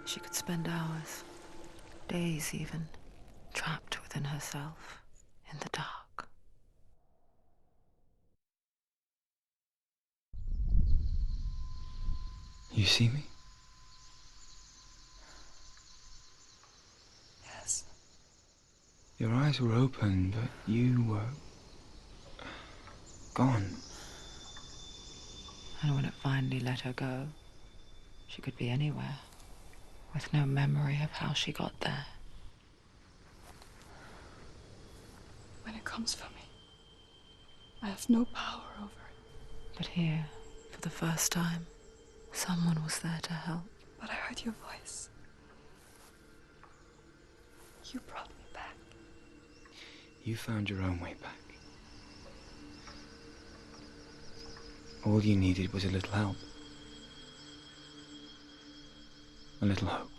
She could spend hours, days even, trapped within herself, in the dark. You see me? Yes. Your eyes were open, but you were gone. And when it finally let her go, she could be anywhere, with no memory of how she got there. When it comes for me, I have no power over it. But here, for the first time, someone was there to help. But I heard your voice. You brought me back. You found your own way back. All you needed was a little help. A little hope.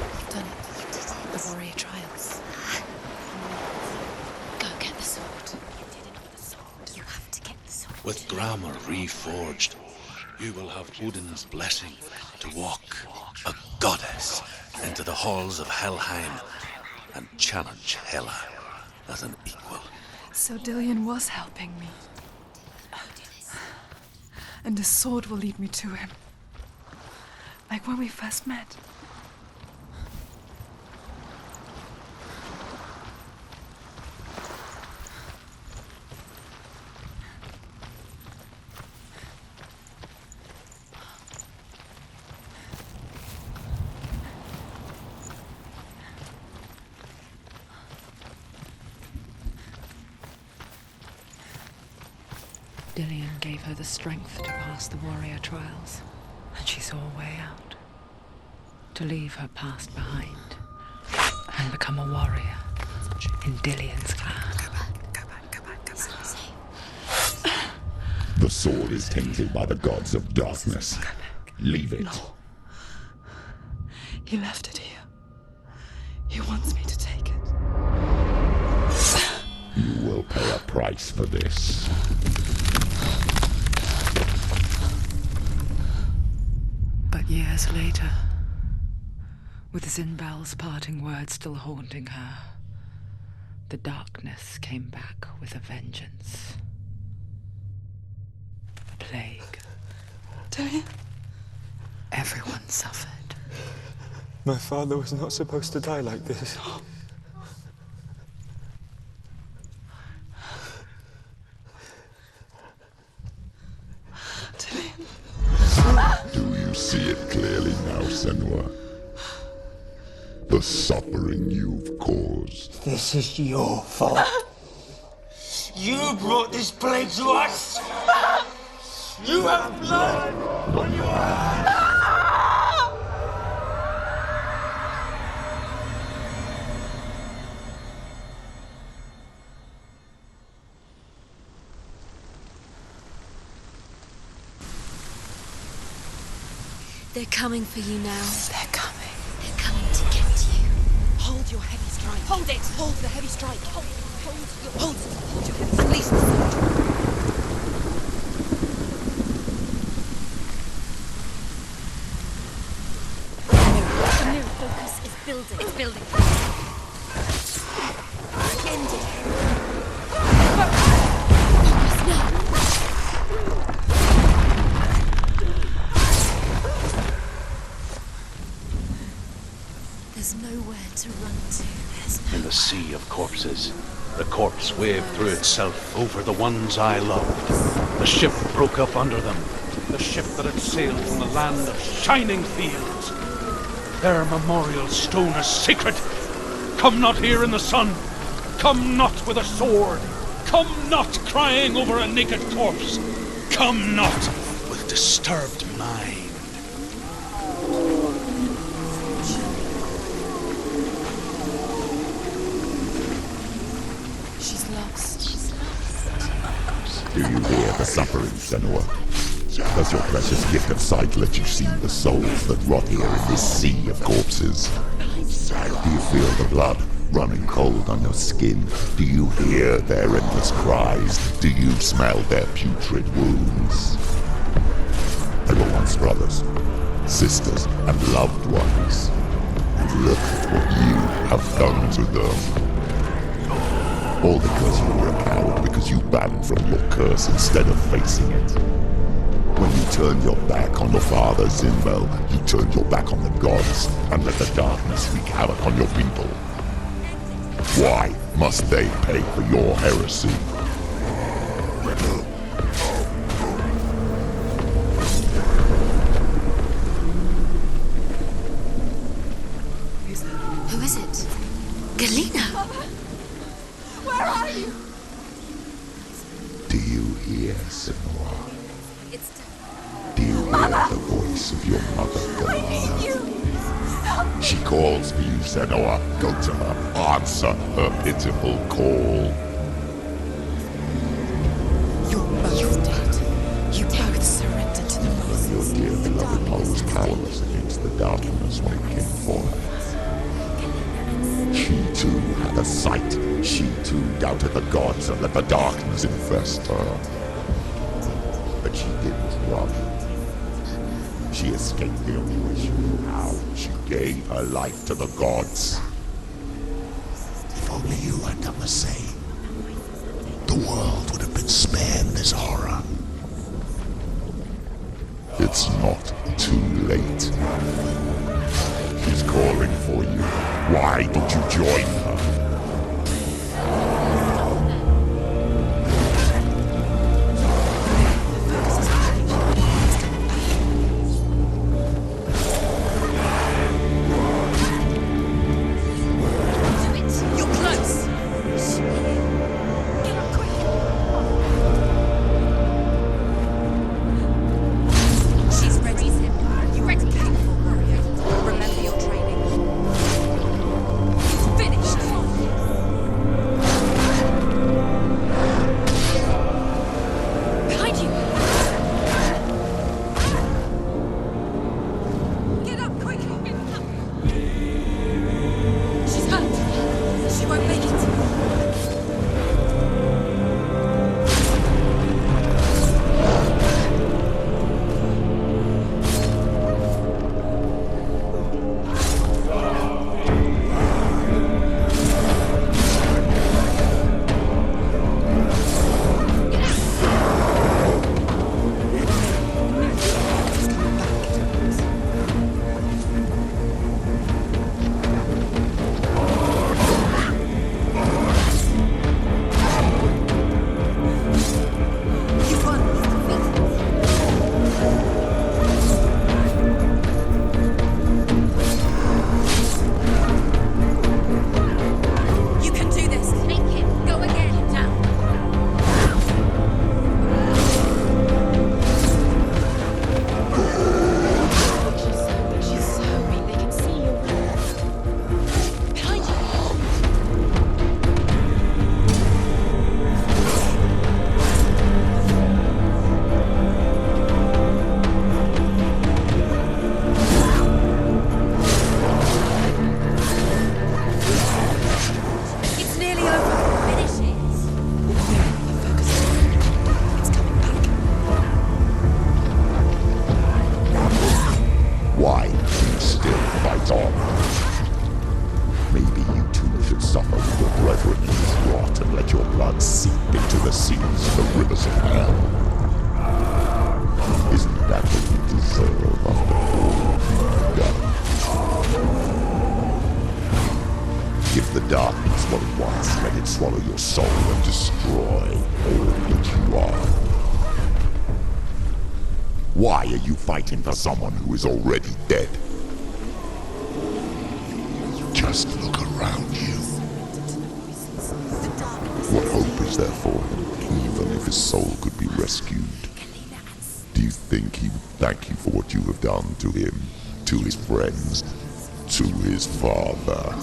You've done it. You did it. The warrior trials. Go get the sword. You did it with the sword. You have to get the sword. With grammar reforged, you will have Odin's blessing to walk, a goddess, into the halls of Helheim and challenge Hela as an equal. So Dillion was helping me. And the sword will lead me to him. Like when we first met. Dillion gave her the strength to pass the warrior trials, and she saw a way out. To leave her past behind and become a warrior in Dillion's clan. The sword is tainted by the gods of darkness. Leave it. No. He left it here. He wants me to take it. You will pay a price for this. But years later, with Zinbal's parting words still haunting her, the darkness came back with a vengeance. A plague. Dillion? Everyone suffered. My father was not supposed to die like this. Do you see it clearly now, Senua? The suffering you've caused. This is your fault. You brought this plague to us. You have blood on your hands. They're coming for you now. They're coming. They're coming to get you. Hold your heavy strike. Hold it. Hold the heavy strike. Hold your heavy. Release the sword. The mirror focus is building. It's building. End it. Focus now. There's nowhere to run to. In the sea of corpses, the corpse waved through itself over the ones I loved. The ship broke up under them, the ship that had sailed from the land of shining fields. Their memorial stone is sacred. Come not here in the sun. Come not with a sword. Come not crying over a naked corpse. Come not with disturbed mind. She's lost. She's lost. Do you hear the suffering, Senua? Does your precious gift of sight let you see the souls that rot here in this sea of corpses? Do you feel the blood running cold on your skin? Do you hear their endless cries? Do you smell their putrid wounds? They were once brothers, sisters, and loved ones. And look at what you have done to them. All because you were a coward, because you ran from your curse instead of facing it. When you turn your back on your father, Zinmo, you turn your back on the gods and let the darkness wreak havoc on your people. Why must they pay for your heresy? Who is it? Galena! Where are you? Do you hear, Senua? Do you hear the voice of your mother, Galena? She calls for you, Senua. Go to her. Answer her pitiful call. You're both dead. You both surrendered to the voices. Your dear beloved mother was powerless against the darkness when it came for her. She too had a sight. She too doubted the gods and let the darkness infest her. But she didn't run. She escaped the only way she knew how. She gave her life to the gods. If only you had done the same, the world would have been spared this horror. It's not too late. She's calling for you. Why did you join her? Why are you fighting for someone who is already dead? Just look around you. What hope is there for him, even if his soul could be rescued? Do you think he would thank you for what you have done to him, to his friends, to his father?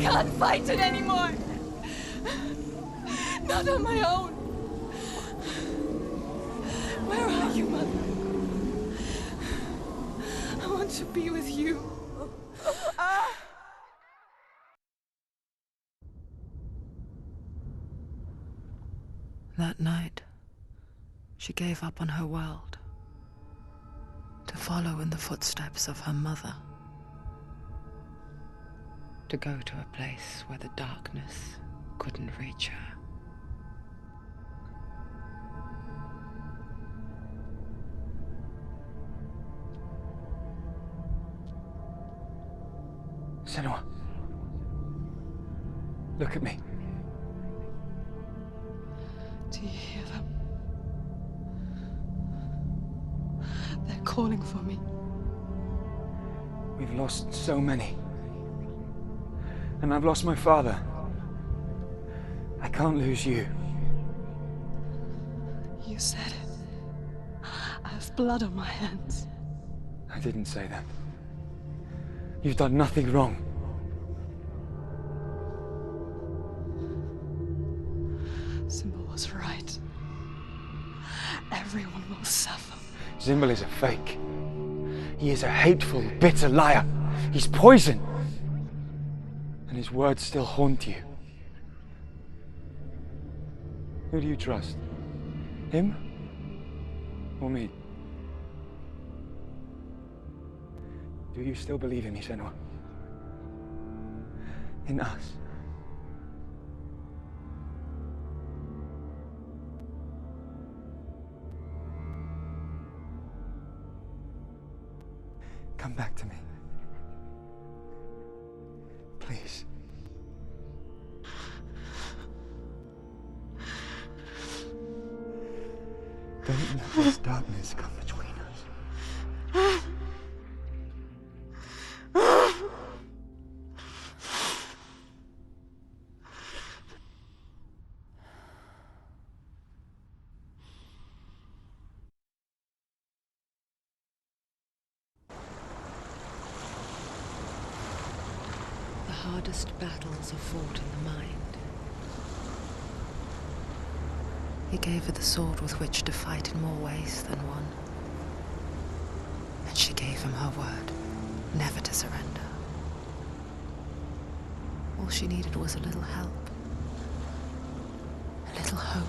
can't fight it anymore. Not on my own. Where are you, Mother? I want to be with you. That night, she gave up on her world to follow in the footsteps of her mother, to go to a place where the darkness couldn't reach her. Senua, look at me. Do you hear them? They're calling for me. We've lost so many. And I've lost my father. I can't lose you. You said it. I have blood on my hands. I didn't say that. You've done nothing wrong. Symbol was right. Everyone will suffer. Zimbel is a fake. He is a hateful, bitter liar. He's poison. And his words still haunt you. Who do you trust? Him? Or me? Do you still believe in me, Senua? In us? Come back to me. Please. Don't let this darkness come between us. The hardest battles are fought in the mind. He gave her the sword with which to fight in more ways than one. And she gave him her word, never to surrender. All she needed was a little help, a little hope.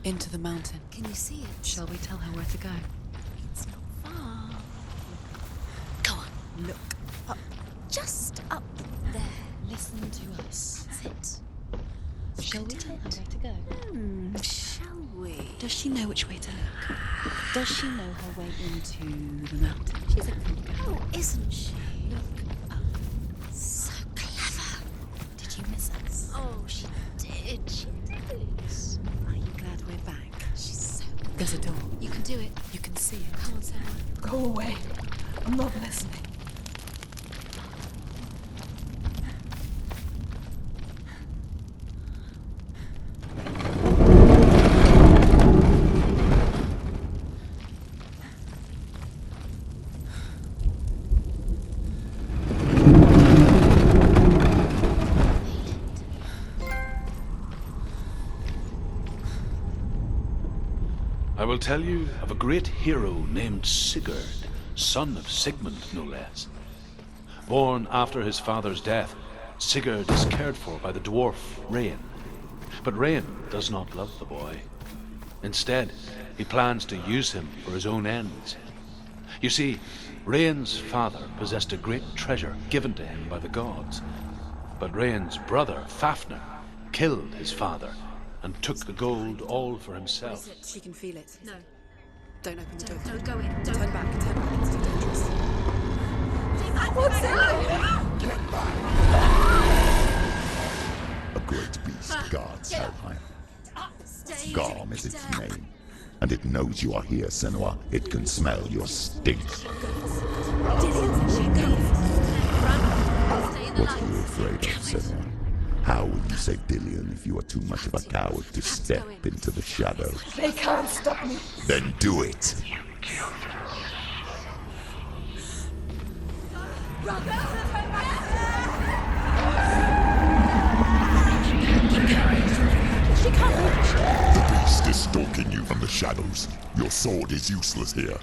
Into the mountain. Can you see it? Shall we tell her where to go? It's not far. Go on, look up. Just up there. Listen to us. That's it. Shall we tell her where to go? Shall we? Does she know which way to look? Does she know her way into the mountain? She's a good girl. Oh, isn't she? Look up. So clever. Did you miss us? Oh, she did. She did. Are you glad we're back? She's so There's a door. You can do it. You can see it. Come on, Senua. Go away. I'm not listening. will tell you of a great hero named Sigurd, son of Sigmund, no less. Born after his father's death, Sigurd is cared for by the dwarf Rain. But Rain does not love the boy. Instead, he plans to use him for his own ends. You see, Rain's father possessed a great treasure given to him by the gods. But Rain's brother, Fafnir, killed his father and took the gold all for himself. She can feel it. No. Don't open the door. Don't go in. Don't. Turn back. It's too dangerous. What's it? A great beast guards Helheim. Garm is its name. And it knows you are here, Senua. It can smell your stink. What are you afraid of, Senua? How will you save Dillion if you are too much of a coward to step into the shadows? They can't stop me. Then do it! The beast is stalking you from the shadows. Your sword is useless here.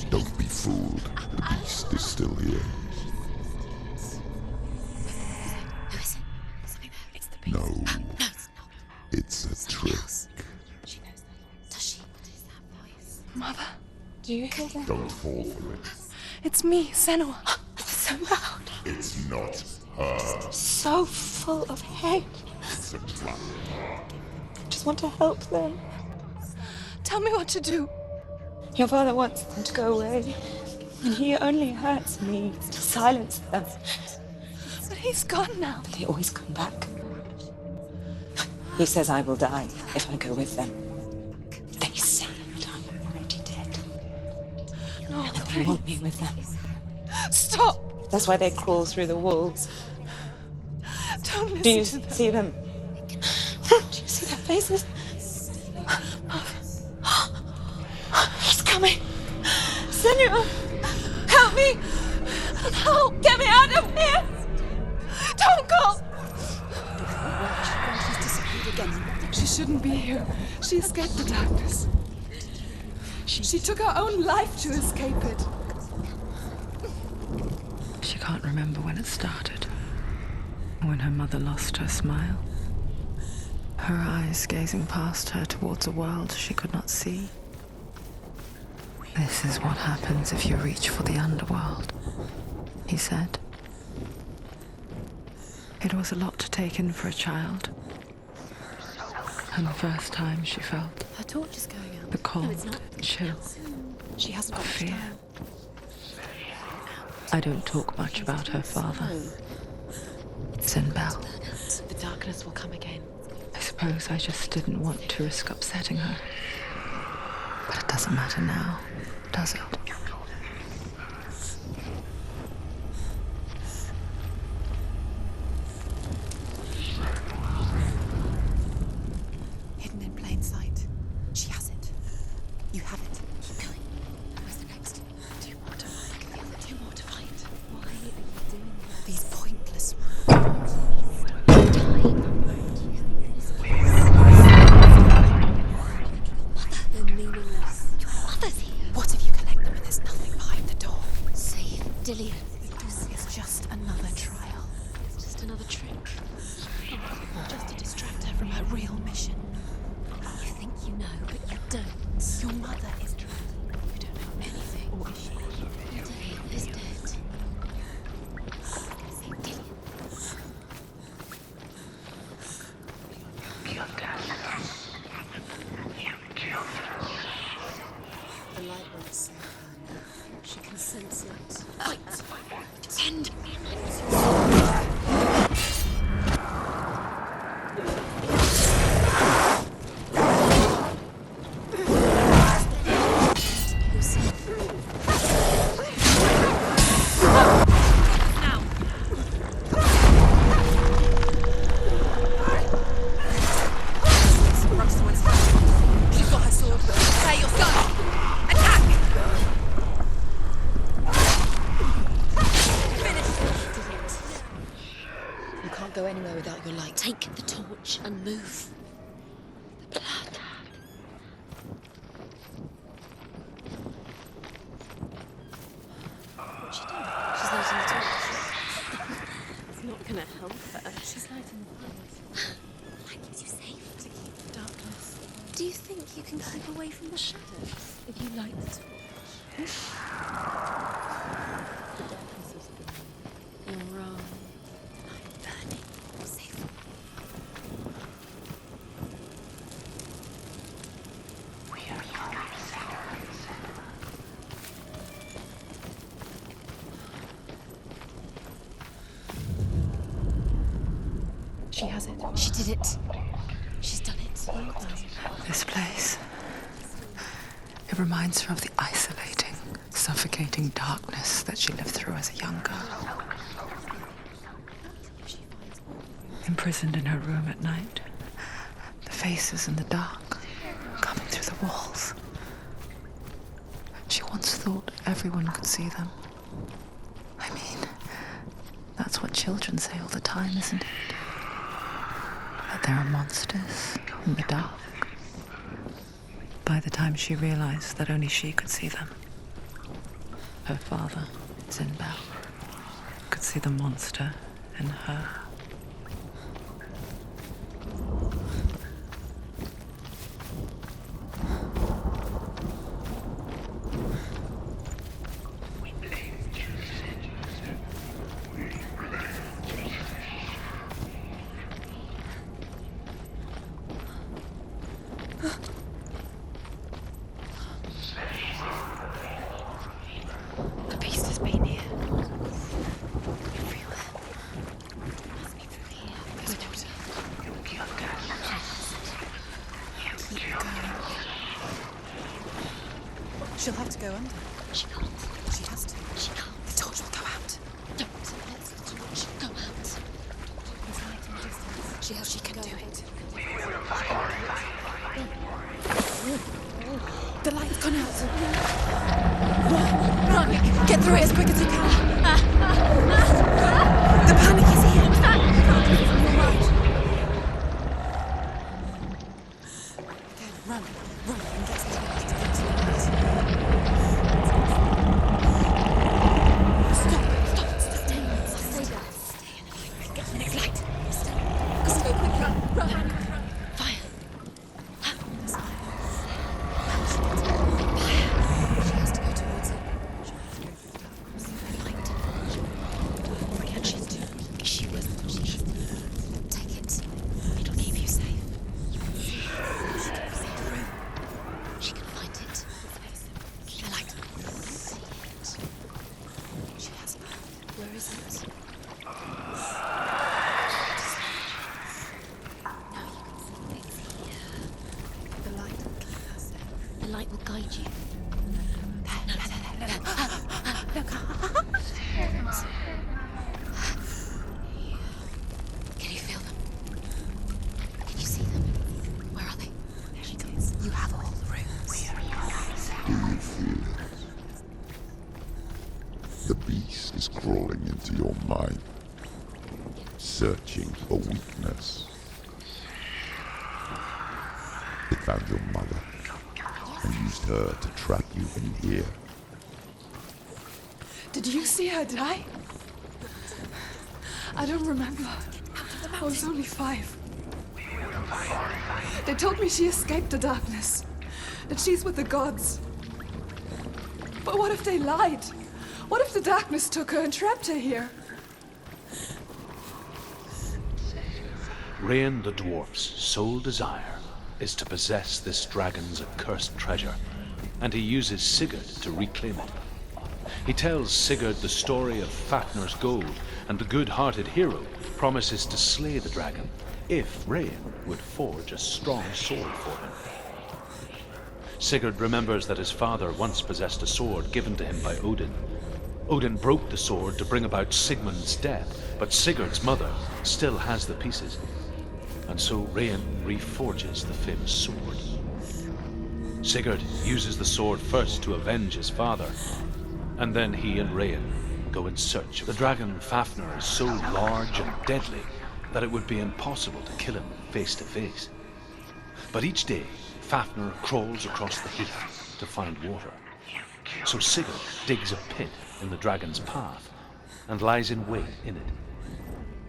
Don't be fooled. The beast is still here. No. No, it's not. It's a trick. She knows that. Does she? What is that voice? Mother, do you hear that? Don't fall for it. It's me, Senua. It's so loud. It's not her. So full of hate. It's a trap. I just want to help them. Tell me what to do. Your father wants them to go away. And he only hurts me to silence them. But he's gone now. They always come back. He says I will die if I go with them. They say that I'm already dead. No, And they want me with them. stop. That's why they crawl through the walls. Don't listen Do you to them. see them? Do you see their faces? He's coming. Senua, help me. Help, get me out of here. Don't go. She shouldn't be here. She escaped the darkness. She took her own life to escape it. She can't remember when it started. When her mother lost her smile. Her eyes gazing past her towards a world she could not see. This is what happens if you reach for the underworld, he said. It was a lot to take in for a child. And the first time she felt Her torch is going out. the cold chill She hasn't of got much fear. time. I don't talk much about her father. Sinbel. The darkness will come again. I suppose I just didn't want to risk upsetting her. But it doesn't matter now, does it? Hidden in plain sight. She has it. You have it. Keep going. Where's the next? Two more to find. Two more to find. Why are you doing these pointless ones? They're meaningless. Your mother's here. What if you collect them and there's nothing behind the door? Save Dillion. It's just another trial. It's just another trick. Just to distract her from her real mission. You think you know, but you don't. Your mother is dead. You don't know anything. Or is she? Dillion is dead. Save Dillion. The light won't save her. She can sense it. Wait. Send. Rush towards her. Take the torch and move. The blood. What's she doing? She's lighting the torch. It's not gonna help her. She's lighting the fire. Light keeps you safe. To keep the darkness. Do you think you can keep away from the shadows if you light the torch? The darkness is burning. You're wrong. I'm burning. Safe. She has it. She did it. She's done it. Well done. This place. It reminds her of the isolating, suffocating darkness that she lived through as a young girl. Imprisoned in her room at night. The faces in the dark, coming through the walls. She once thought everyone could see them. I mean, that's what children say all the time, isn't it? That there are monsters in the dark. By the time she realized that only she could see them, her father, Zinbao, could see the monster in her. The beast has been here. You feel it? Must be through here. There's water. Keep going. She'll have to go under. She can't. She has to. She can't. The torch will go out. Don't let the torch go out. There's light in the distance. She can do it. The light's gone out. Run! Get through it as quick as you can. The panic is here. You're right. Okay, run and get to the light. Stop. Stay there. Stay in the light. Get in the light. Let's go quick. Run. Fire. She has to go towards it. She has to go through the darkness. Light. And she's doing. She will. Take it. It'll keep you safe. You can see it. She can see the room. She can find it. The light. See it. She has it. Where is it? Now you can see it's here. The light will keep her safe. The light will guide you. Can you feel them? Can you see them? Where are they? There she comes. You have all the rooms. Do you feel it? The beast is crawling into your mind, searching for weakness. It found your mother and used her to trap you in here. Did you see her die? I don't remember. I was only 5. They told me she escaped the darkness, that she's with the gods. But what if they lied? What if the darkness took her and trapped her here? Rain the dwarf's sole desire is to possess this dragon's accursed treasure, and he uses Sigurd to reclaim it. He tells Sigurd the story of Fafnir's gold, and the good-hearted hero promises to slay the dragon if Rain would forge a strong sword for him. Sigurd remembers that his father once possessed a sword given to him by Odin. Odin broke the sword to bring about Sigmund's death, but Sigurd's mother still has the pieces. And so Rain reforges the famous sword. Sigurd uses the sword first to avenge his father, and then he and Rain go in search. The dragon Fafnir is so large and deadly that it would be impossible to kill him face to face. But each day, Fafnir crawls across the heath to find water. So Sigurd digs a pit in the dragon's path and lies in wait in it.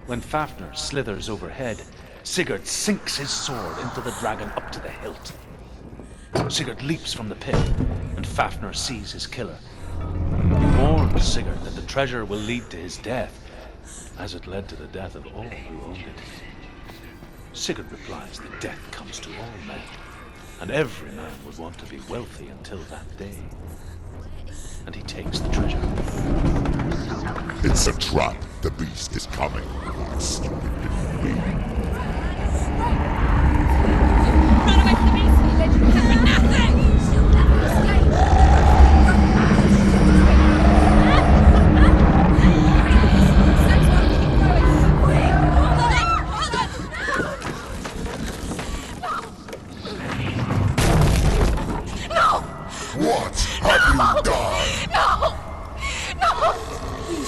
When Fafnir slithers overhead, Sigurd sinks his sword into the dragon up to the hilt. Sigurd leaps from the pit, and Fafnir sees his killer. He warns Sigurd that the treasure will lead to his death, as it led to the death of all who owned it. Sigurd replies that death comes to all men, and every man would want to be wealthy until that day. And he takes the treasure. It's a trap. The beast is coming. Stupid little thing. Run away from the beast! He led you here for nothing! You'll never escape! No! What have you done? No! No!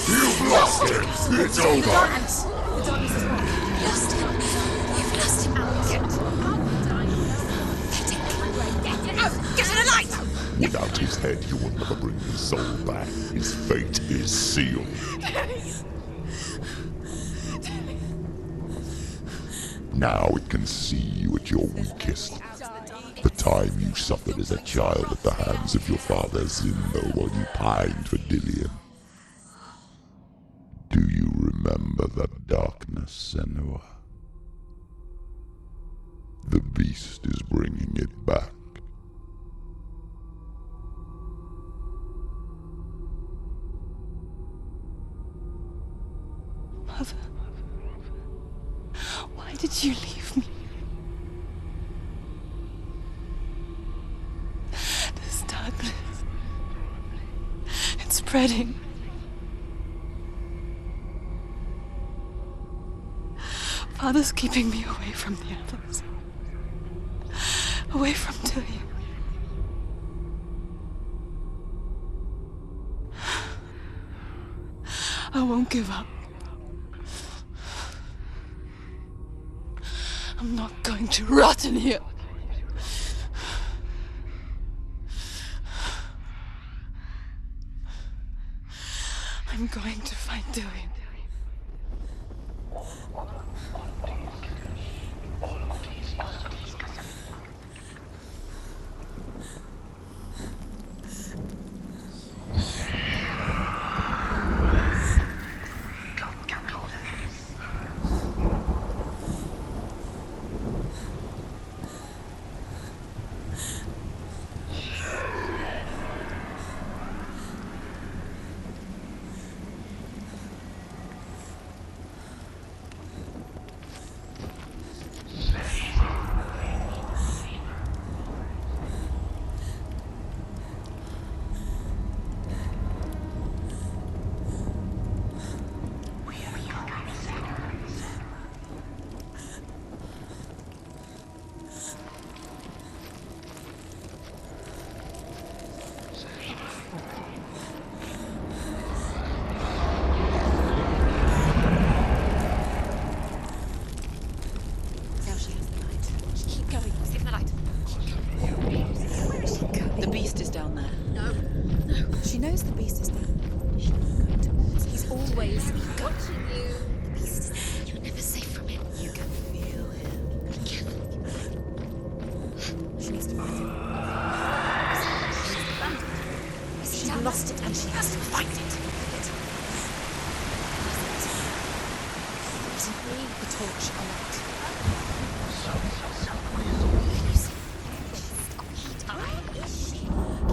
You've lost him. It's over. The darkness is wrong. You've lost him. You've lost him out. Get it out! Get to the light! Without his head, you will never bring his soul back. His fate is sealed. Now it can see you at your weakest. The time you suffered as a child at the hands of your father Zindo while you pined for Dillion. Do you remember that darkness, Senua? The beast is bringing it back. Mother, why did you leave me? This darkness, it's spreading. Father's keeping me away from the others. Away from Dillion. I won't give up. I'm not going to rot in here. I'm going to find Dillion. Lost it and she has to find it. The torch alight.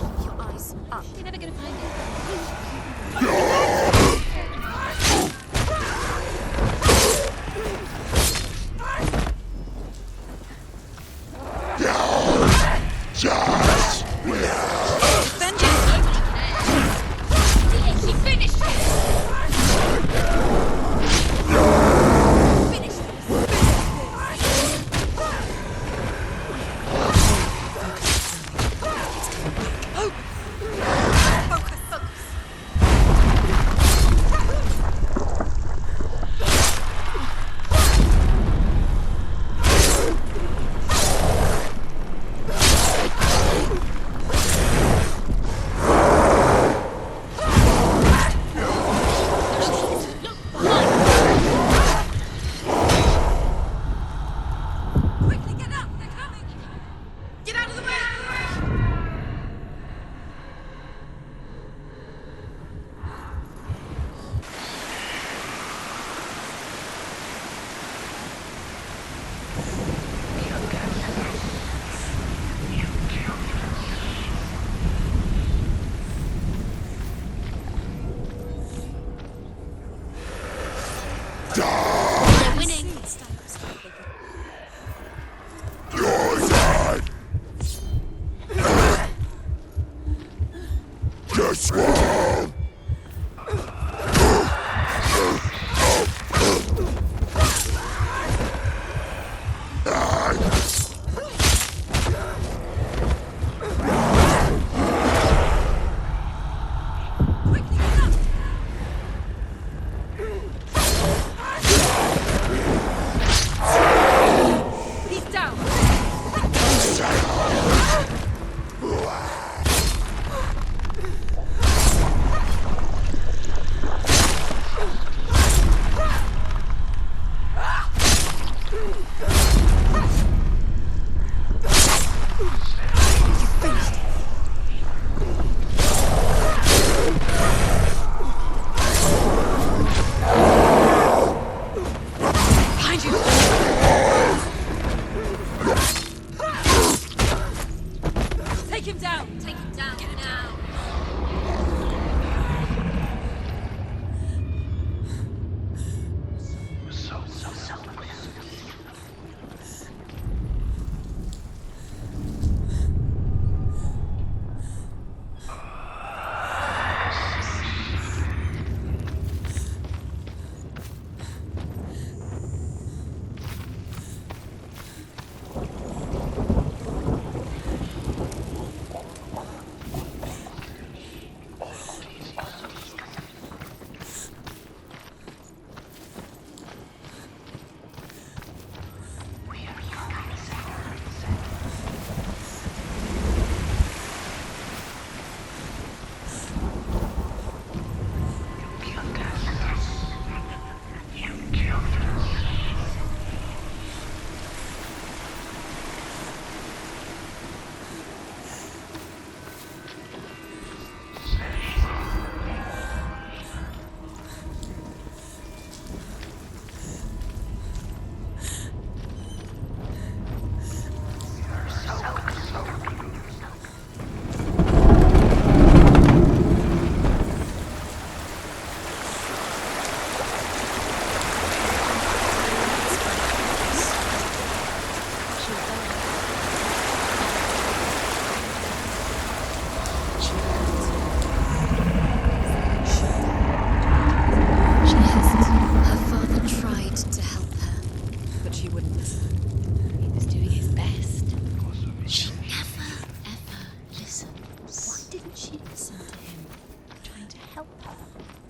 Keep your eyes up. You're never gonna find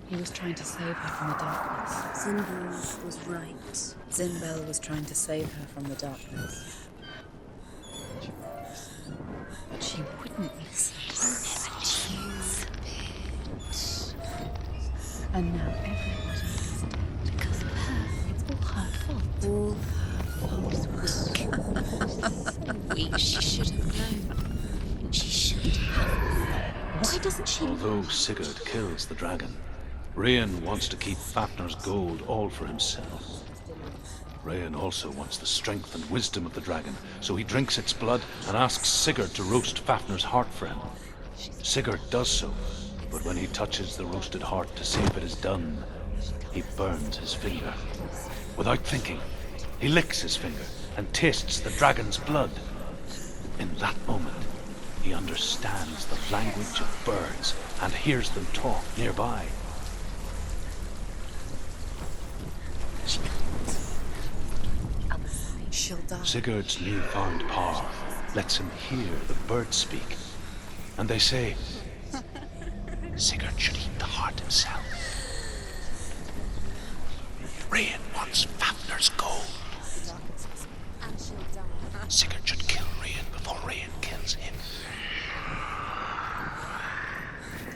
He was trying to save her from the darkness. Zimbel was right. Zimbel was trying to save her from the darkness. But she wouldn't listen. And now everybody is dead. Because of her. It's all her fault. All her fault. So weak. She should have known. She should have. Why doesn't she? Although Sigurd kills the dragon, Rain wants to keep Fafnir's gold all for himself. Rain also wants the strength and wisdom of the dragon, so he drinks its blood and asks Sigurd to roast Fafnir's heart for him. Sigurd does so, but when he touches the roasted heart to see if it is done, he burns his finger. Without thinking, he licks his finger and tastes the dragon's blood. In that moment, he understands the language of birds and hears them talk nearby. She'll die. Sigurd's newfound power lets him hear the birds speak. And they say, Sigurd should eat the heart himself. Rain wants Fafnir's gold. Sigurd should kill Rain before Rain kills him.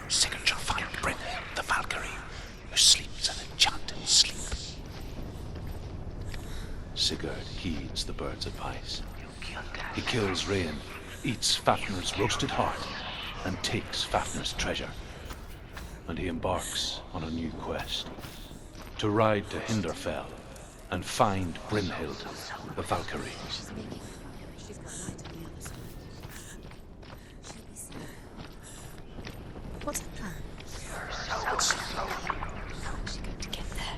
Sigurd shall find Brynhild the Valkyrie, who sleeps an enchanted sleep. Sigurd heeds the bird's advice. He kills Rain, eats Fafnir's roasted heart, and takes Fafnir's treasure. And he embarks on a new quest, to ride to Hinderfell and find Brynhild the Valkyrie. What's the plan? What's she going to get there?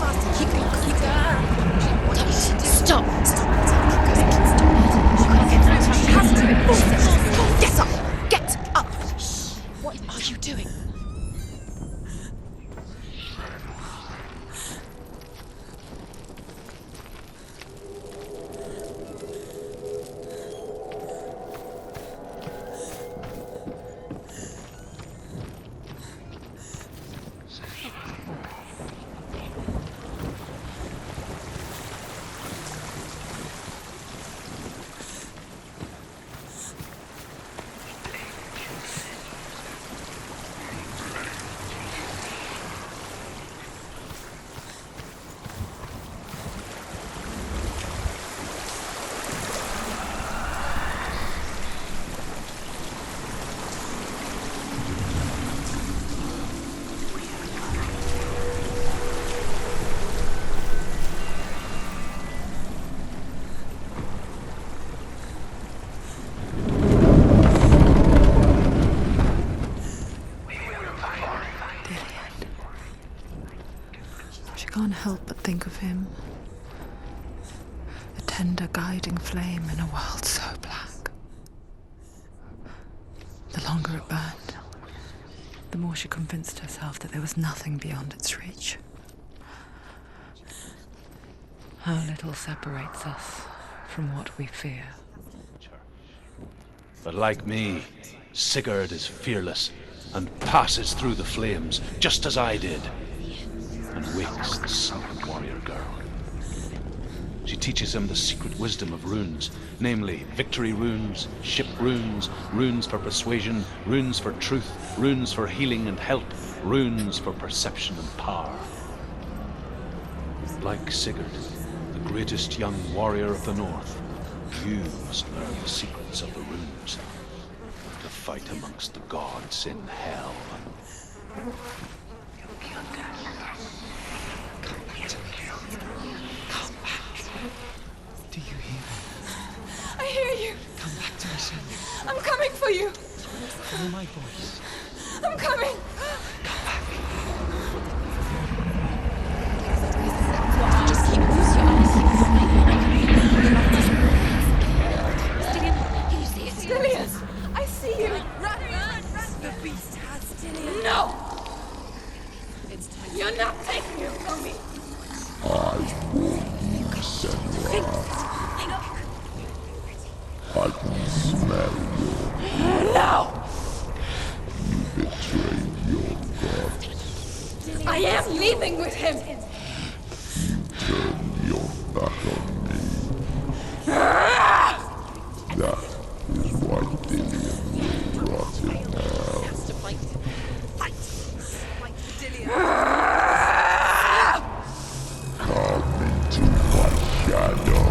faster. Keep going. Keep going. Stop! Stop! She has to. Get up! Get up! What are you doing? She can't help but think of him. A tender guiding flame in a world so black. The longer it burned, the more she convinced herself that there was nothing beyond its reach. How little separates us from what we fear. But like me, Sigurd is fearless and passes through the flames, just as I did, and wakes the sunken warrior girl. She teaches him the secret wisdom of runes, namely victory runes, ship runes, runes for persuasion, runes for truth, runes for healing and help, runes for perception and power. Like Sigurd, the greatest young warrior of the North, you must learn the secrets of the runes to fight amongst the gods in hell. Do you hear me? I hear you. Come back to me, Senua. I'm coming for you. Follow my voice. I'm coming. Just keep close your eyes. Stillian, can you see it? Stillian, I see you. Run! The beast has Stillian. No! You're not taking it from me! I warn you, Senua. I can smell your No! You betrayed your god. I am leaving with him! Turn your back on me. That is why Dillian will rot in hell. Come into my shadow.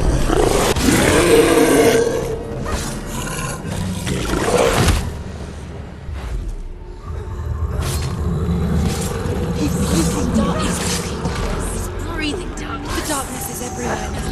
He's darkness. He's breathing darkness. The darkness is everywhere now.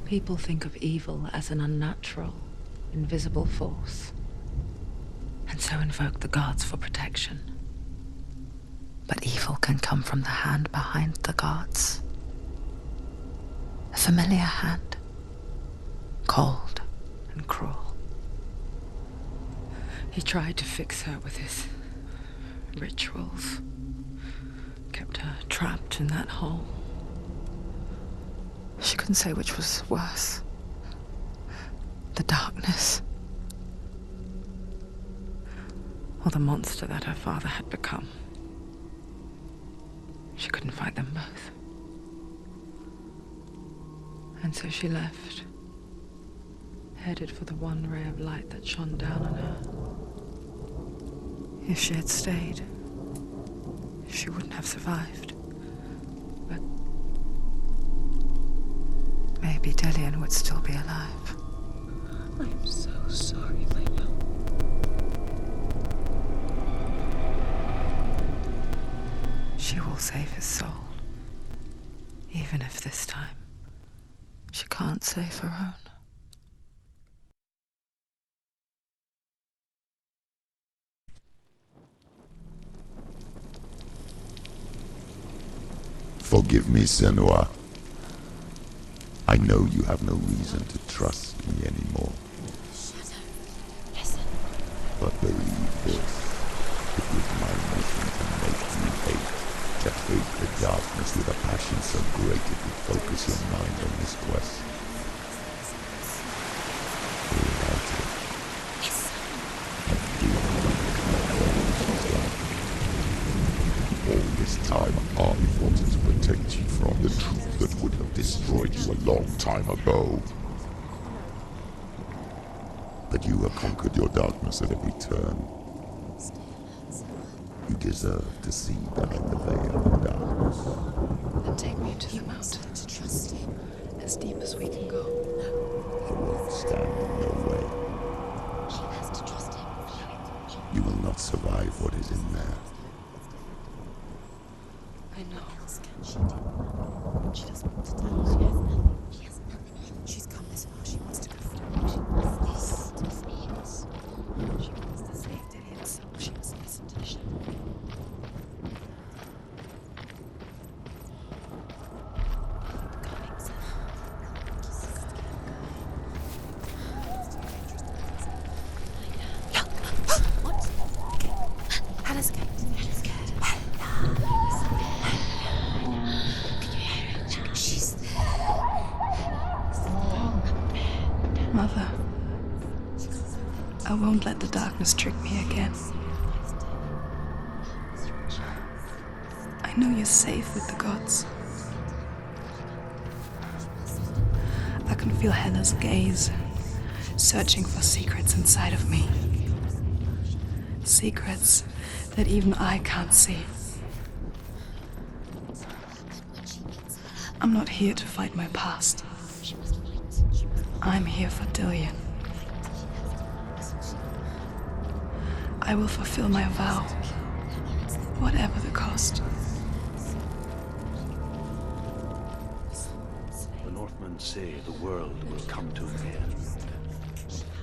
People think of evil as an unnatural, invisible force. And and so invoke the gods for protection. But evil can come from the hand behind the gods. A familiar hand, cold and cruel. He tried to fix her with his rituals, kept her trapped in that hole. She couldn't say which was worse. The darkness, or the monster that her father had become. She couldn't fight them both. And so she left, headed for the one ray of light that shone down on her. If she had stayed, she wouldn't have survived. But maybe Dillian would still be alive. I'm so sorry, Lena. She will save his soul, even if this time she can't save her own. Forgive me, Senua. I know you have no reason to trust me anymore. Listen. But believe this. It was my mission to make you hate. To hate the darkness with a passion so great it would focus your mind on this quest. Without it, all this time I wanted to protect you from the truth that would have destroyed you a long time ago. But you have conquered your darkness at every turn. You deserve to see behind the veil of darkness. And take me to the mountain to trust him, as deep as we can go. I won't stand in your way. She has to trust him. You will not survive what is in there. I know. She doesn't want to tell. She has nothing. She has nothing. She's come this far. She wants to go through. She wants to speak. She wants to save Dillian's soul. She must listen to Shem. Hannah's gate. Hannah's gate. She's Mother, I won't let the darkness trick me again. I know you're safe with the gods. I can feel Hela's gaze, searching for secrets inside of me. Secrets that even I can't see. I'm not here to fight my past. I'm here for Dillian. I will fulfill my vow, whatever the cost. The Northmen say the world will come to an end.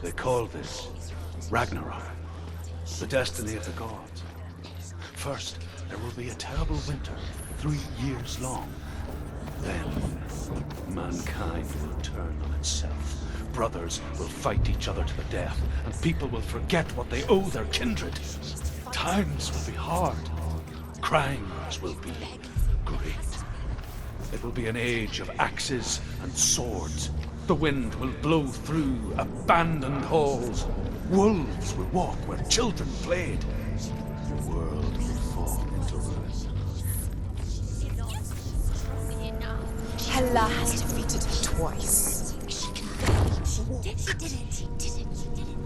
They call this Ragnarok, the destiny of the gods. First, there will be a terrible winter, 3 years long. Then, mankind will turn on itself. Brothers will fight each other to the death, and people will forget what they owe their kindred. Times will be hard. Crimes will be great. It will be an age of axes and swords. The wind will blow through abandoned halls. Wolves will walk where children played. The world will fall into ruin. Hela has defeated him twice. She did it. She did it. She did it. She did it.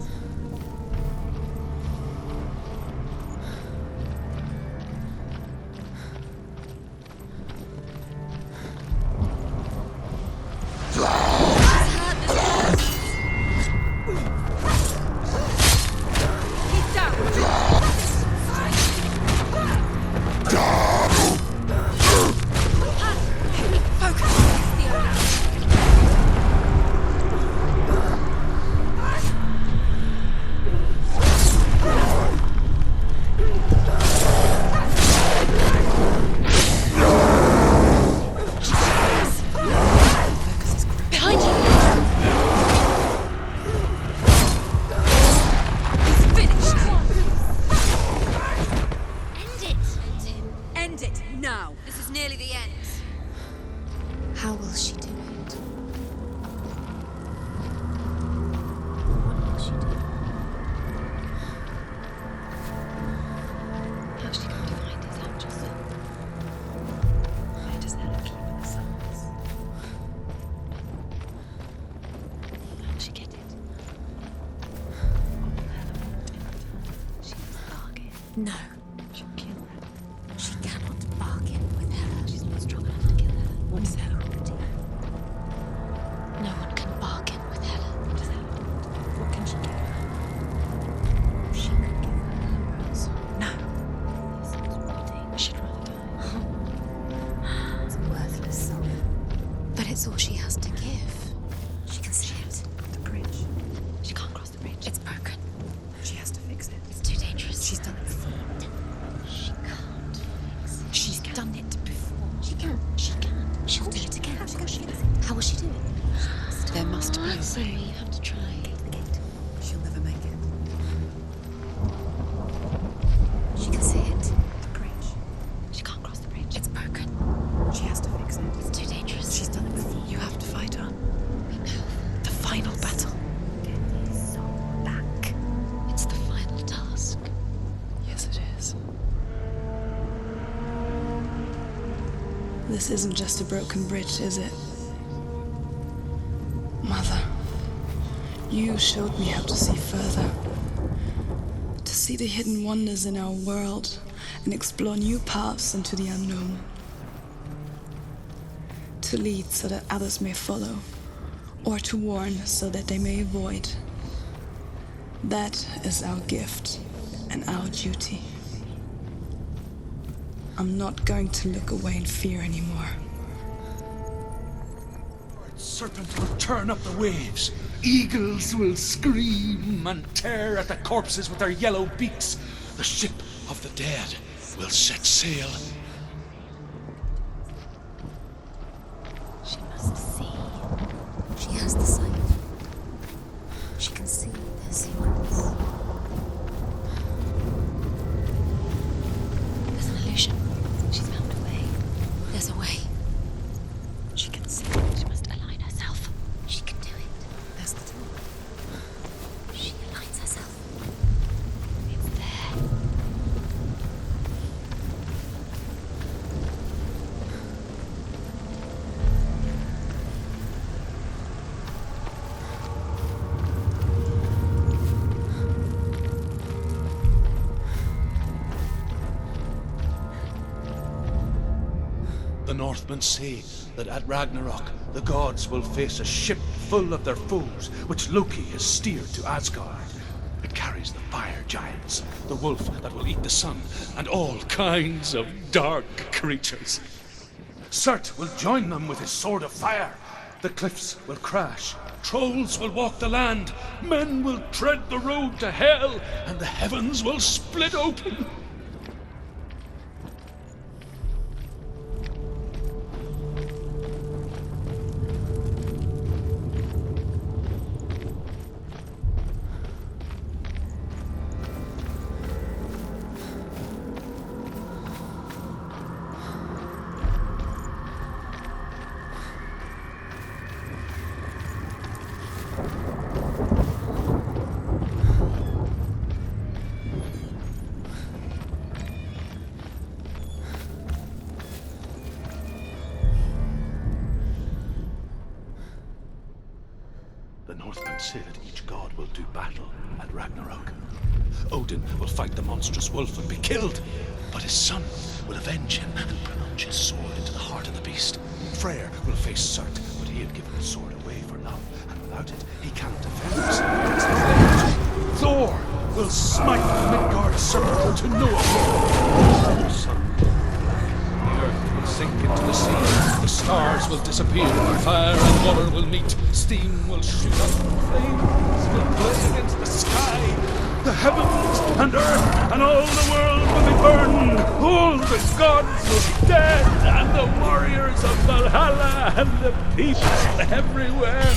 nearly the end. How will she do it? What will she do? How's she going to find his angel son? Where does Hela keep the sons? How will she get it? What will Hela want in return? She must bargain. No. She'll kill her. She cannot bargain with Hela. She's not strong enough to kill her. What does Hela want to do? No one can bargain with Hela. What does Hela want to do? What can she give her? She could give her her pearls. No. This is rotting. I should rather die. It's a worthless soul. But it's all she has to give. She can see it. The bridge. She can't cross the bridge. It's broken. She has to fix it. It's too dangerous. She's done it before. She can't fix it. She's done it before. She can. She can. She'll do it again. How will she do it? There must be a way. Senua, you have to try. The gate. She'll never make it. She can see it. The bridge. She can't cross the bridge. It's broken. She has to fix it. It's too dangerous. She's done it before. You have to fight on. We know. The final battle. Get his soul back. It's the final task. Yes, it is. This isn't just a broken bridge, is it? Mother, you showed me how to see further. To see the hidden wonders in our world and explore new paths into the unknown. To lead so that others may follow, or to warn so that they may avoid. That is our gift and our duty. I'm not going to look away in fear anymore. Serpent will turn up the waves. Eagles will scream and tear at the corpses with their yellow beaks. The ship of the dead will set sail. She must see. She has the sight. She can see their secrets. There's an illusion. She's found a way. There's a way. She can see. She must align herself. She can do it. There's the door. She aligns herself. It's there. The Northmen say that at Ragnarok, the gods will face a ship full of their foes, which Loki has steered to Asgard. It carries the fire giants, the wolf that will eat the sun, and all kinds of dark creatures. Surt will join them with his sword of fire. The cliffs will crash, trolls will walk the land, men will tread the road to hell, and the heavens will split open. The Northmen say that each god will do battle at Ragnarok. Odin will fight the monstrous wolf and be killed, but his son will avenge him and plunge his sword into the heart of the beast. Freyr will face Surt, but he had given his sword away for love, and without it, he cannot defend himself. Thor will smite Midgard's serpent to no avail. The sun, the earth will sink into the sea. The stars will disappear. Fire and water will meet. Steam will shoot up. Flames will blaze against the sky. The heavens and earth and all the world will be burned. All the gods will be dead, and the warriors of Valhalla and the people everywhere.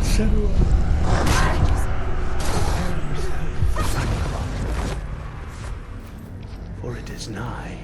Senua, prepare yourself for Ragnarok, for it is nigh.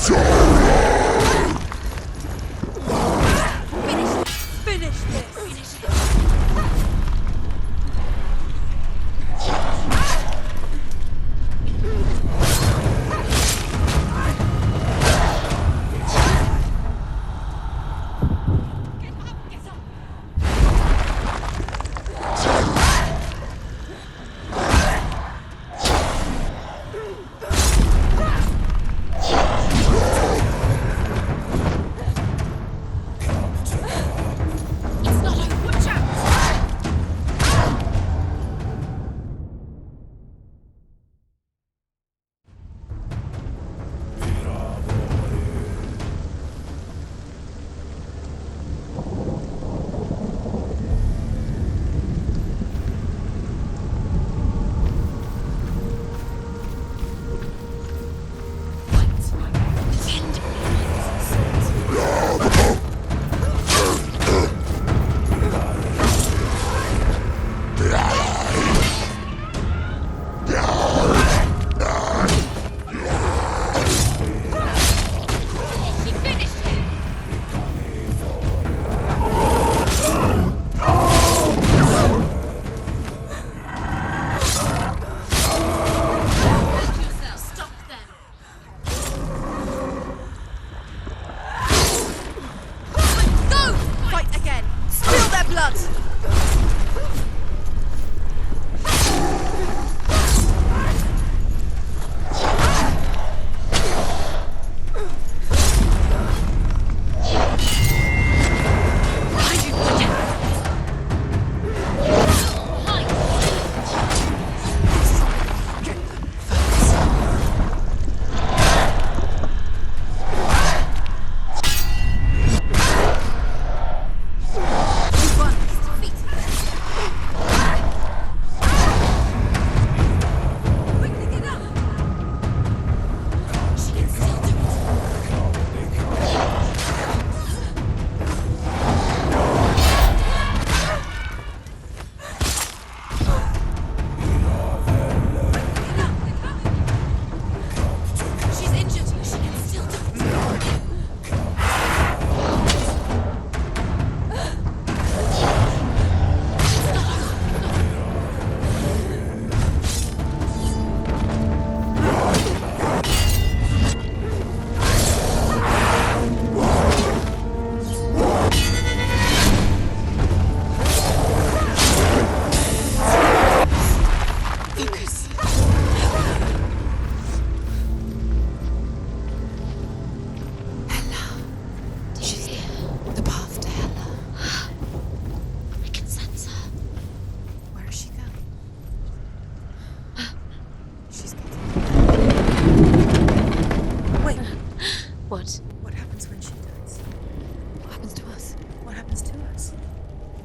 Finish this! Finish it!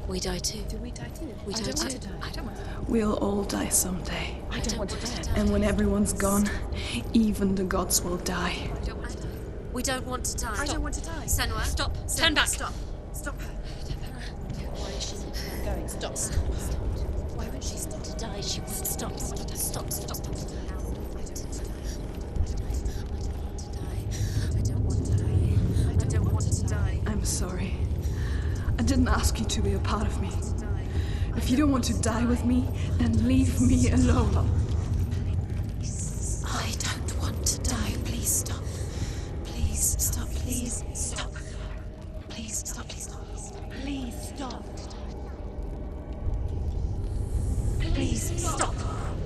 We die too. Do we die too? We die too. I don't want to die. We'll all die someday. I don't want to die. And when everyone's gone, even the gods will die. I don't want to die. We don't want to die. I don't want to die. Senua, Stop. Turn back. Stop. Stop her. Why is she not going? Stop. Why won't she stop to die? She won't stop. Stop. I don't want to die. I'm sorry. I didn't ask you to be a part of me. If you don't want to die with me, then leave me alone. I don't want to die. Please stop. Please stop. Please stop. Please stop. Please stop. Please stop. Please stop.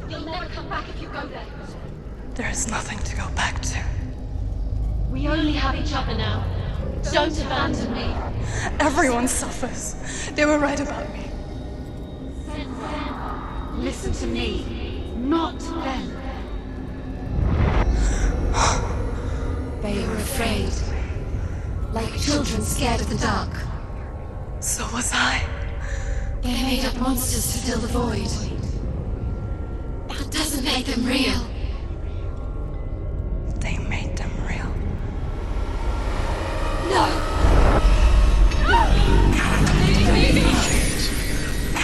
You'll never come back if you go there. There is nothing to go back to. We only have each other now. Don't abandon me. Everyone suffers. They were right about me. Listen to me, not them. They were afraid. Like children scared of the dark. So was I. They made up monsters to fill the void. That doesn't make them real. They made them real. No!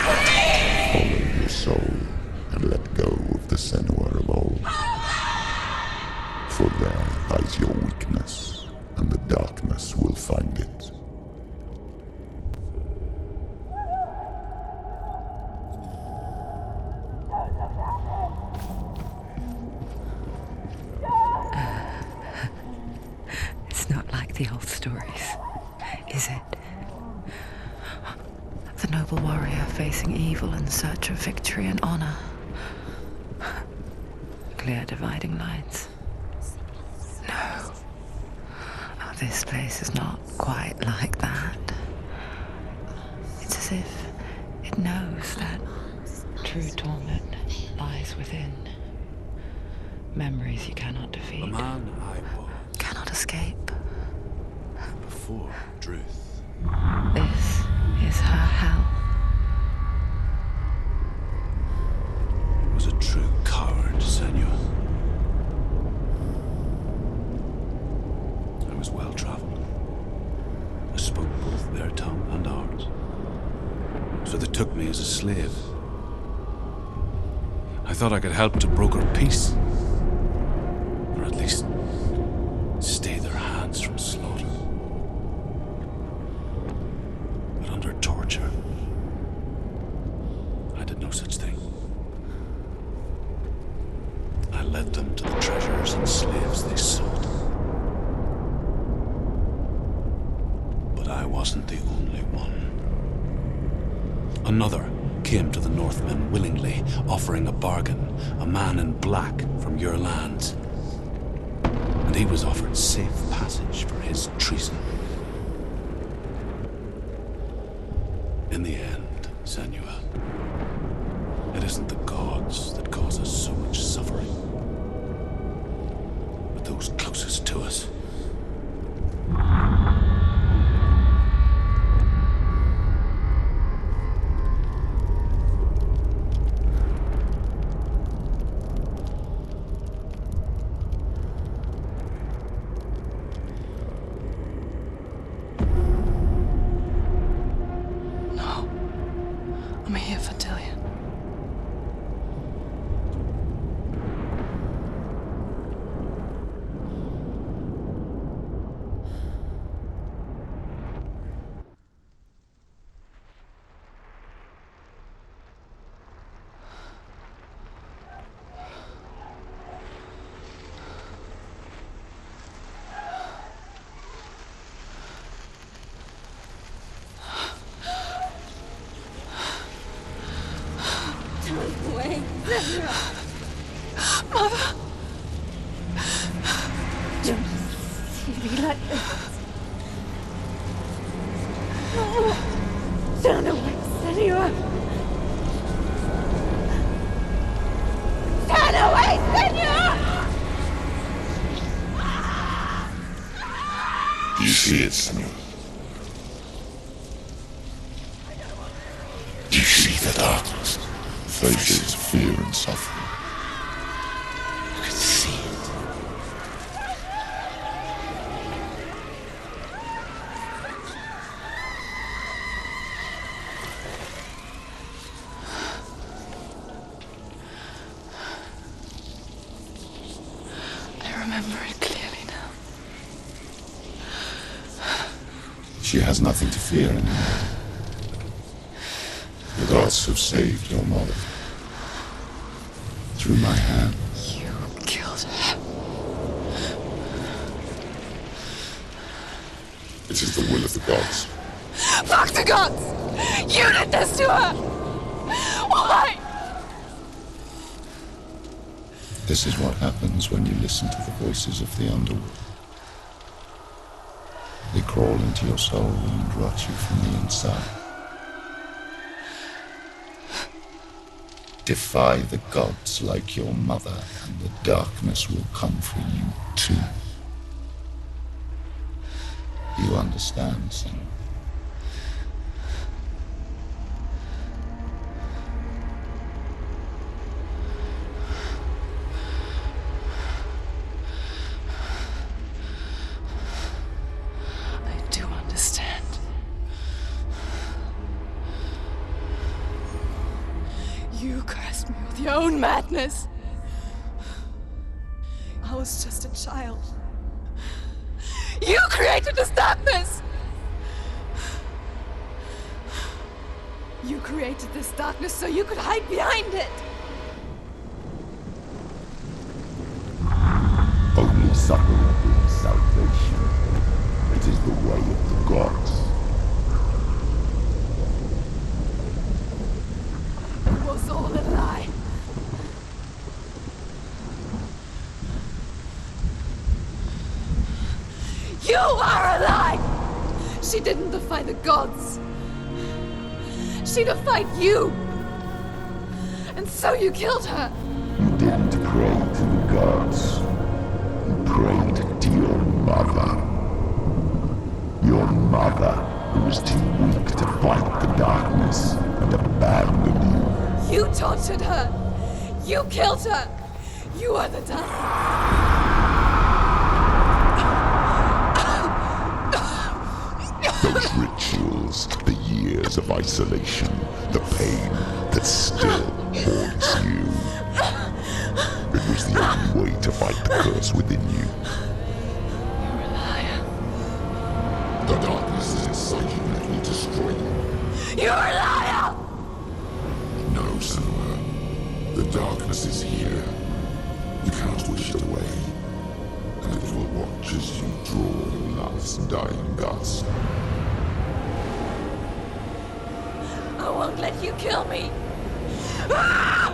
Follow your soul and let go of the Senua of old. For there lies your weakness. not like the old stories, is it? The noble warrior facing evil in search of victory and honor. Clear dividing lines. No. Oh, this place is not quite like that. It's as if it knows that true torment lies within. Memories you cannot defeat. The man I was. Cannot escape. Before Druth. This is her hell. Was a true coward, Senua. I was well traveled. I spoke both their tongue and ours. So they took me as a slave. I thought I could help to broker peace. Or at least stay their hands from slaughter. But under torture, I did no such thing. I led them to the treasures and slaves they sought. But I wasn't the only one. Another came to the Northmen willingly, offering a bargain, a man in black from your lands. And he was offered safe passage for his treason. In the end, Senua, it isn't the gods that cause us so much suffering, but those closest to us. I'm here for Dillian. Wait, Senua. Mother! Don't see me like this. No. Turn away, Senua. Turn away, Senua! Do you see it, Senua? Do you see the darkness? Faces fear and suffering. You can see it. I remember it clearly now. She has nothing to fear anymore. The gods have saved your mother. Through my hand. You killed her. It is the will of the gods. Fuck the gods! You did this to her! Why? This is what happens when you listen to the voices of the underworld. They crawl into your soul and rot you from the inside. Defy the gods like your mother, and the darkness will come for you too. You understand, Senua? I do understand. You cursed me with your own madness. I was just a child. You created this darkness! You created this darkness so you could hide behind it! Only suffering brings salvation. are a lie! She didn't defy the gods. She defied you! And so you killed her! You didn't pray to the gods. You prayed to your mother. Your mother, who was too weak to fight the darkness and abandoned you. You tortured her! You killed her! You are the dark. Those rituals, the years of isolation, the pain that still haunts you. It was the only way to fight the curse within you. You're a liar. The darkness is inside you and it will destroy you. You're a liar! No, Senua. The darkness is here. You cannot wish it away. And it will watch as you draw your last dying gasp. I won't let you kill me! Ah!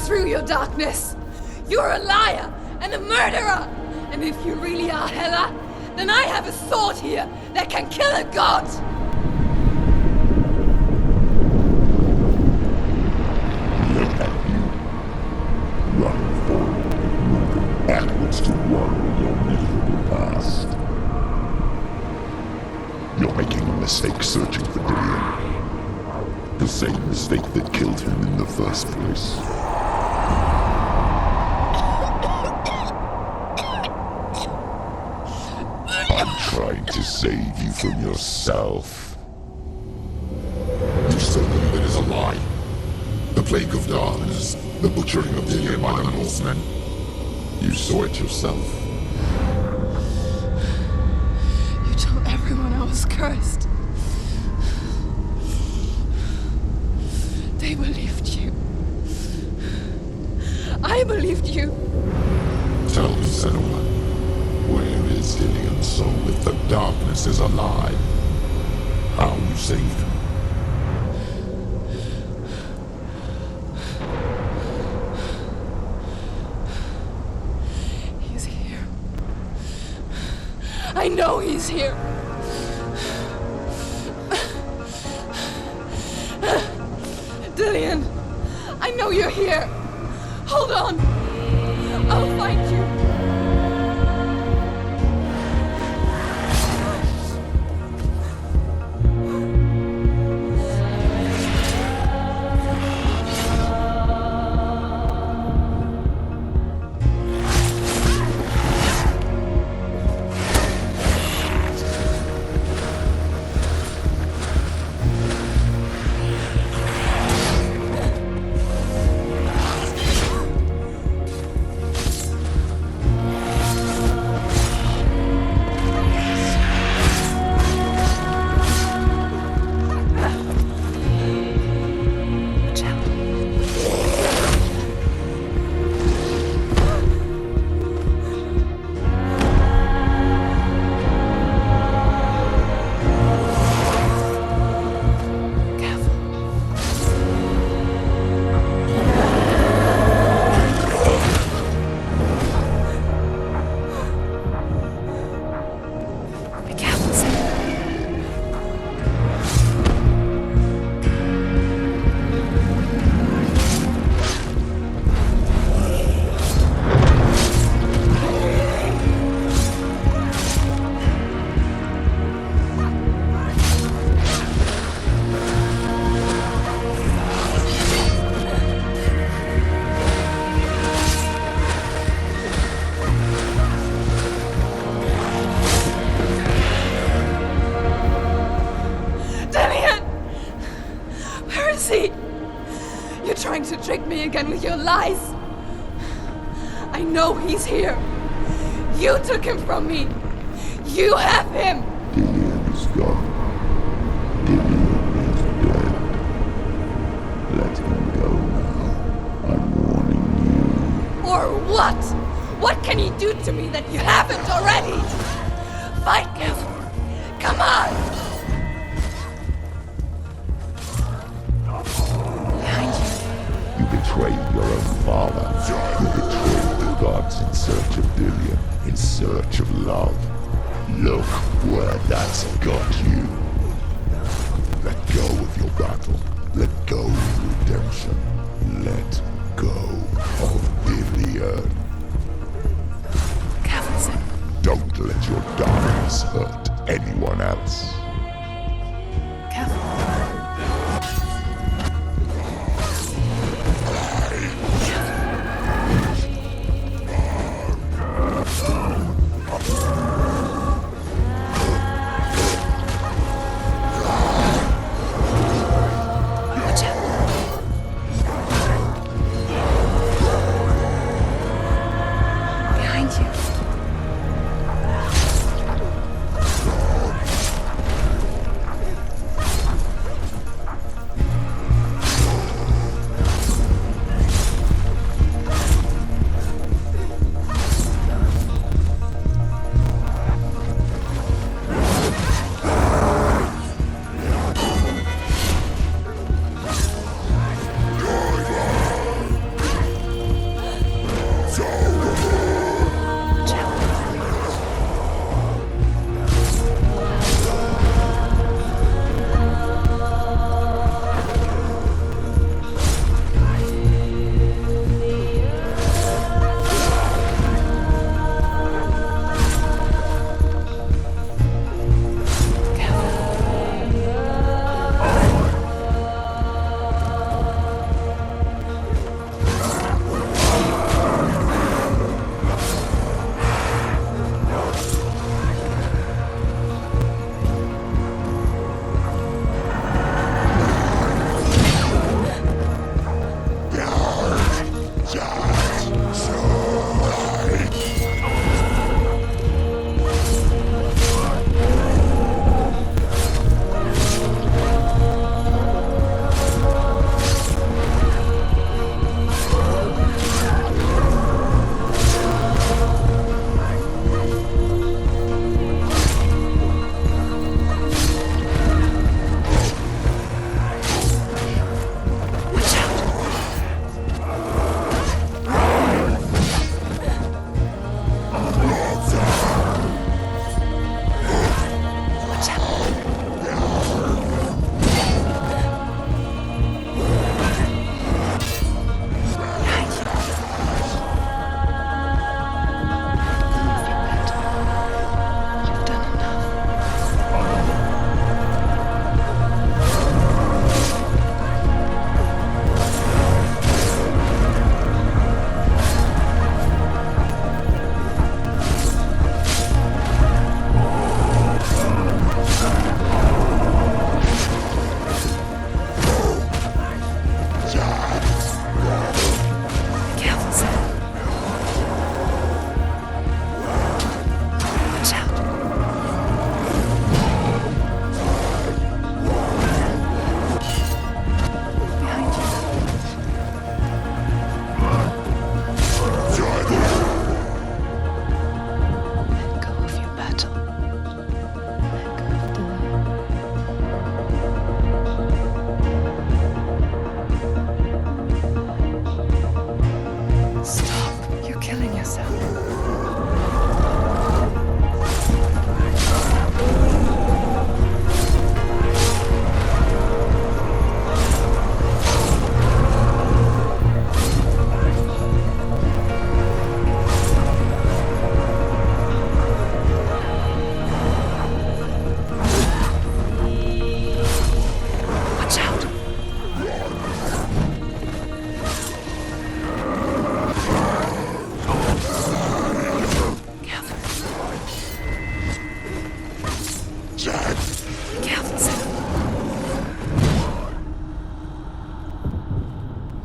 Through your darkness. You're a liar and a murderer. And if you really are Hela, then I have a sword here that can kill a god. Look at you. Running forward, moving backwards to worry your miserable past. You're making a mistake searching for Dillion. The same mistake that killed him in the first place. Trying to save you from yourself. You still believe it is a lie. The plague of darkness, the butchering of Dillion by the Northmen. You saw it yourself. You told everyone I was cursed. They believed you. I believed you. Tell me, Senua. Where is Dillion's soul if the darkness is a lie? How you saved him? He's here. I know he's here. Dillion, I know you're here. Hold on. I'll find you. trick me again with your lies. I know he's here. You took him from me. You have him. Dillion is gone. Dillion is dead. Let him go now. I'm warning you. Or what? What can he do to me that you haven't already? Fight him. Come on. You betrayed your own father. You betrayed the gods in search of Dillion, in search of love. Look where that's got you. Let go of your battle. Let go of redemption. Let go of Dillion. Don't let your darkness hurt anyone else.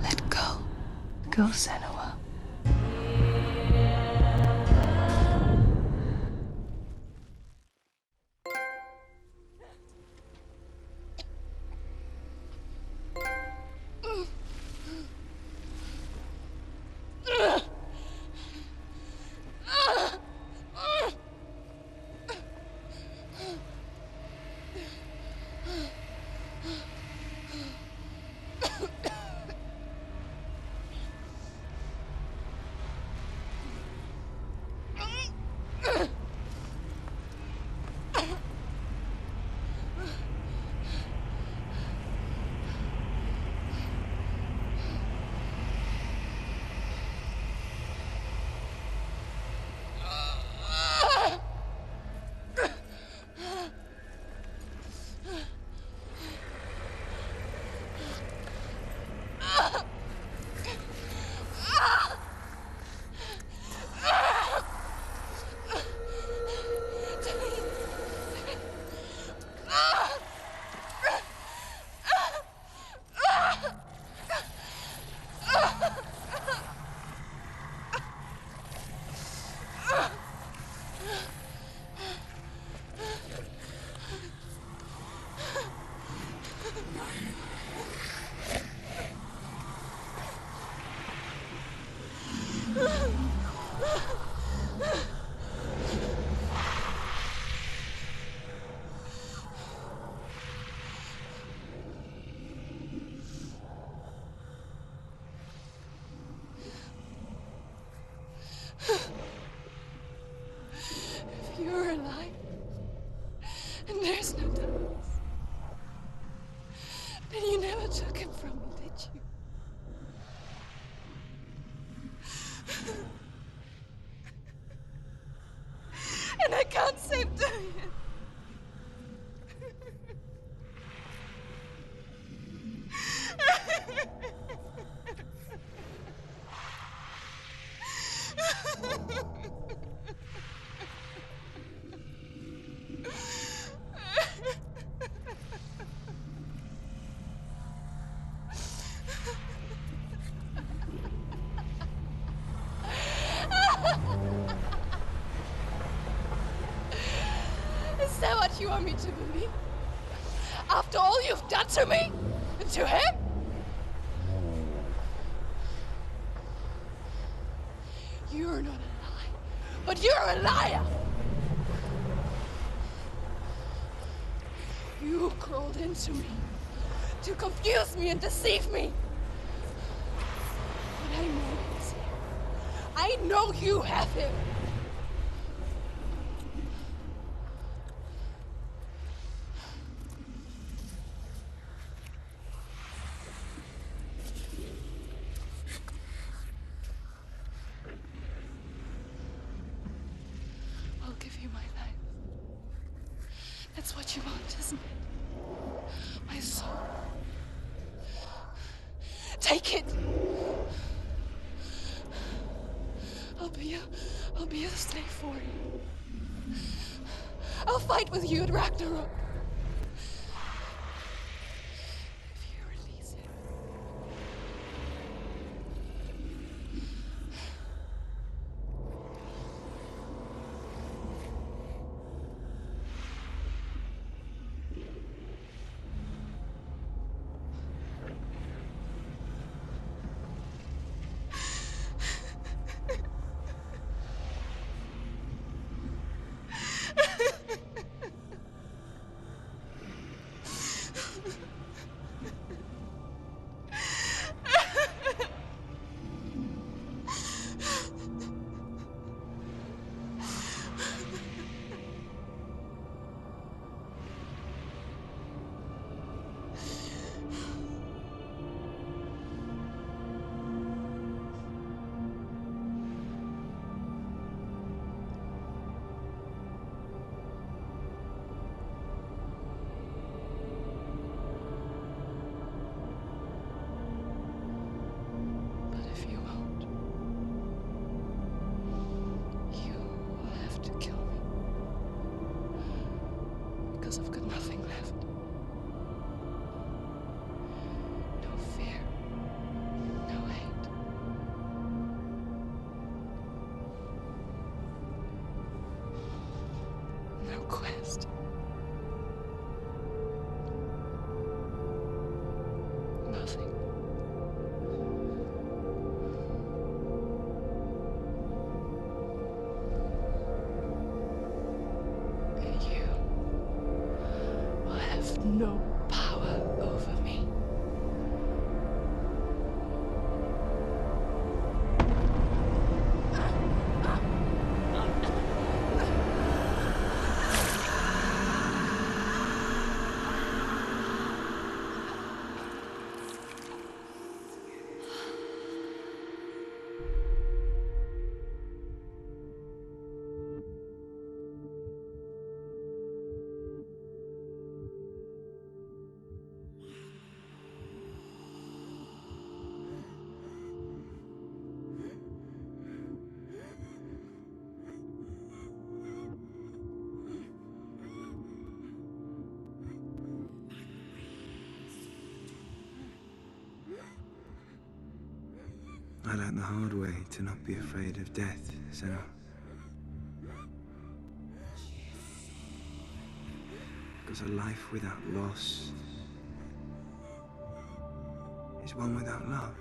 Let go. go, Senua. If you're alive, and there's no darkness, then you never took him from me, did you? And I can't save doing it. Is that what you want me to believe? After all you've done to me? And to him? You're not a liar, but you're a liar! You crawled into me to confuse me and deceive me. But I know he's here. I know you have him. I'll give you my life. That's what you want, isn't it? My soul. Take it. I'll be a slave for you. I'll fight with you at Ragnarok. If you release him. Because I've got nothing left. No fear, no hate, no power over me. I learned the hard way to not be afraid of death, Senua. Because a life without loss is one without love.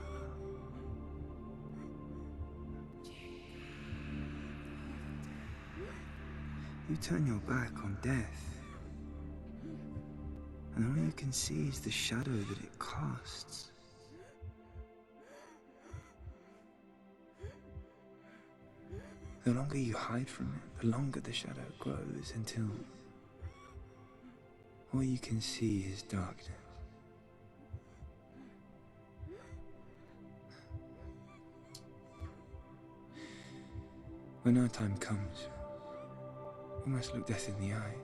You turn your back on death, and all you can see is the shadow that it casts. The longer you hide from it, the longer the shadow grows until all you can see is darkness. When our time comes, we must look death in the eye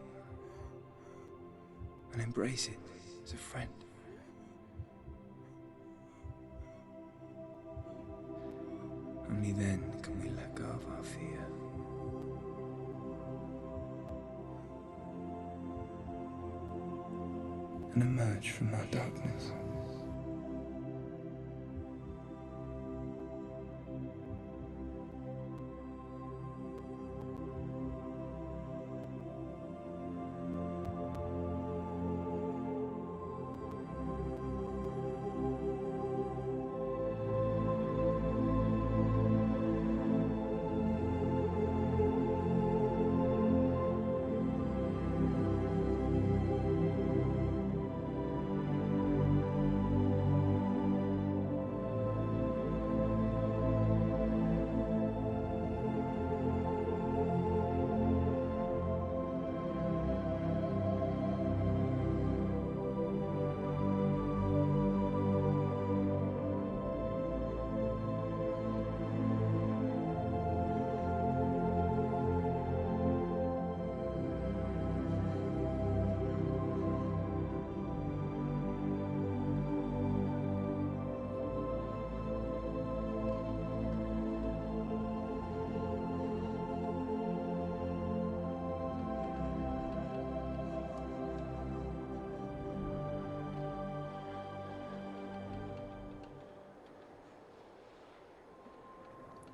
and embrace it as a friend. Only then can we let go of our fear. And emerge from our darkness.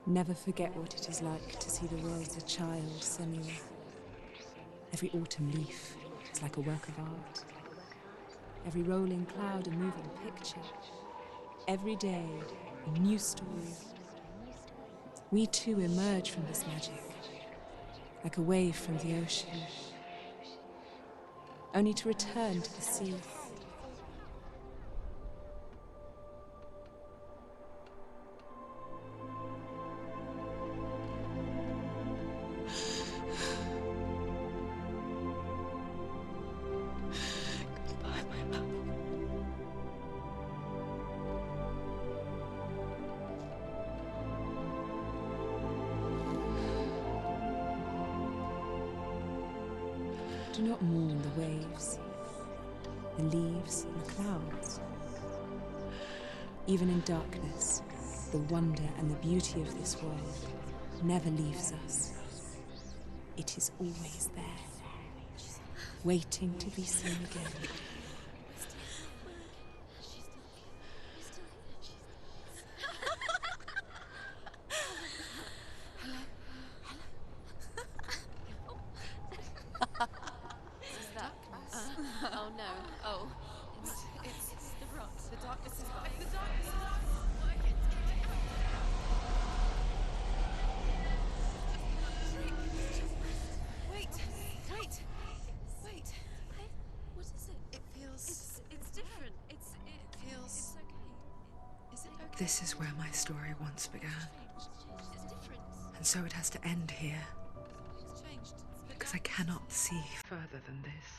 Never forget what it is like to see the world as a child, Senua. Every autumn leaf is like a work of art. Every rolling cloud a moving picture. Every day a new story. We too emerge from this magic, like a wave from the ocean, only to return to the sea. Do not mourn the waves, the leaves, and the clouds. Even in darkness, the wonder and the beauty of this world never leaves us. It is always there, waiting to be seen again. Oh no. Oh. It's the rot. The darkness is back. The darkness is Wait. What is it? It feels This is where my story once began. And so it has to end here. Because I cannot see further than this.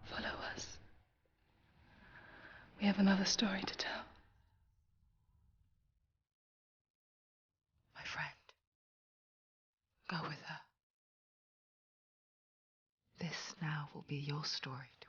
Follow us. We have another story to tell. My friend, go with her. This now will be your story to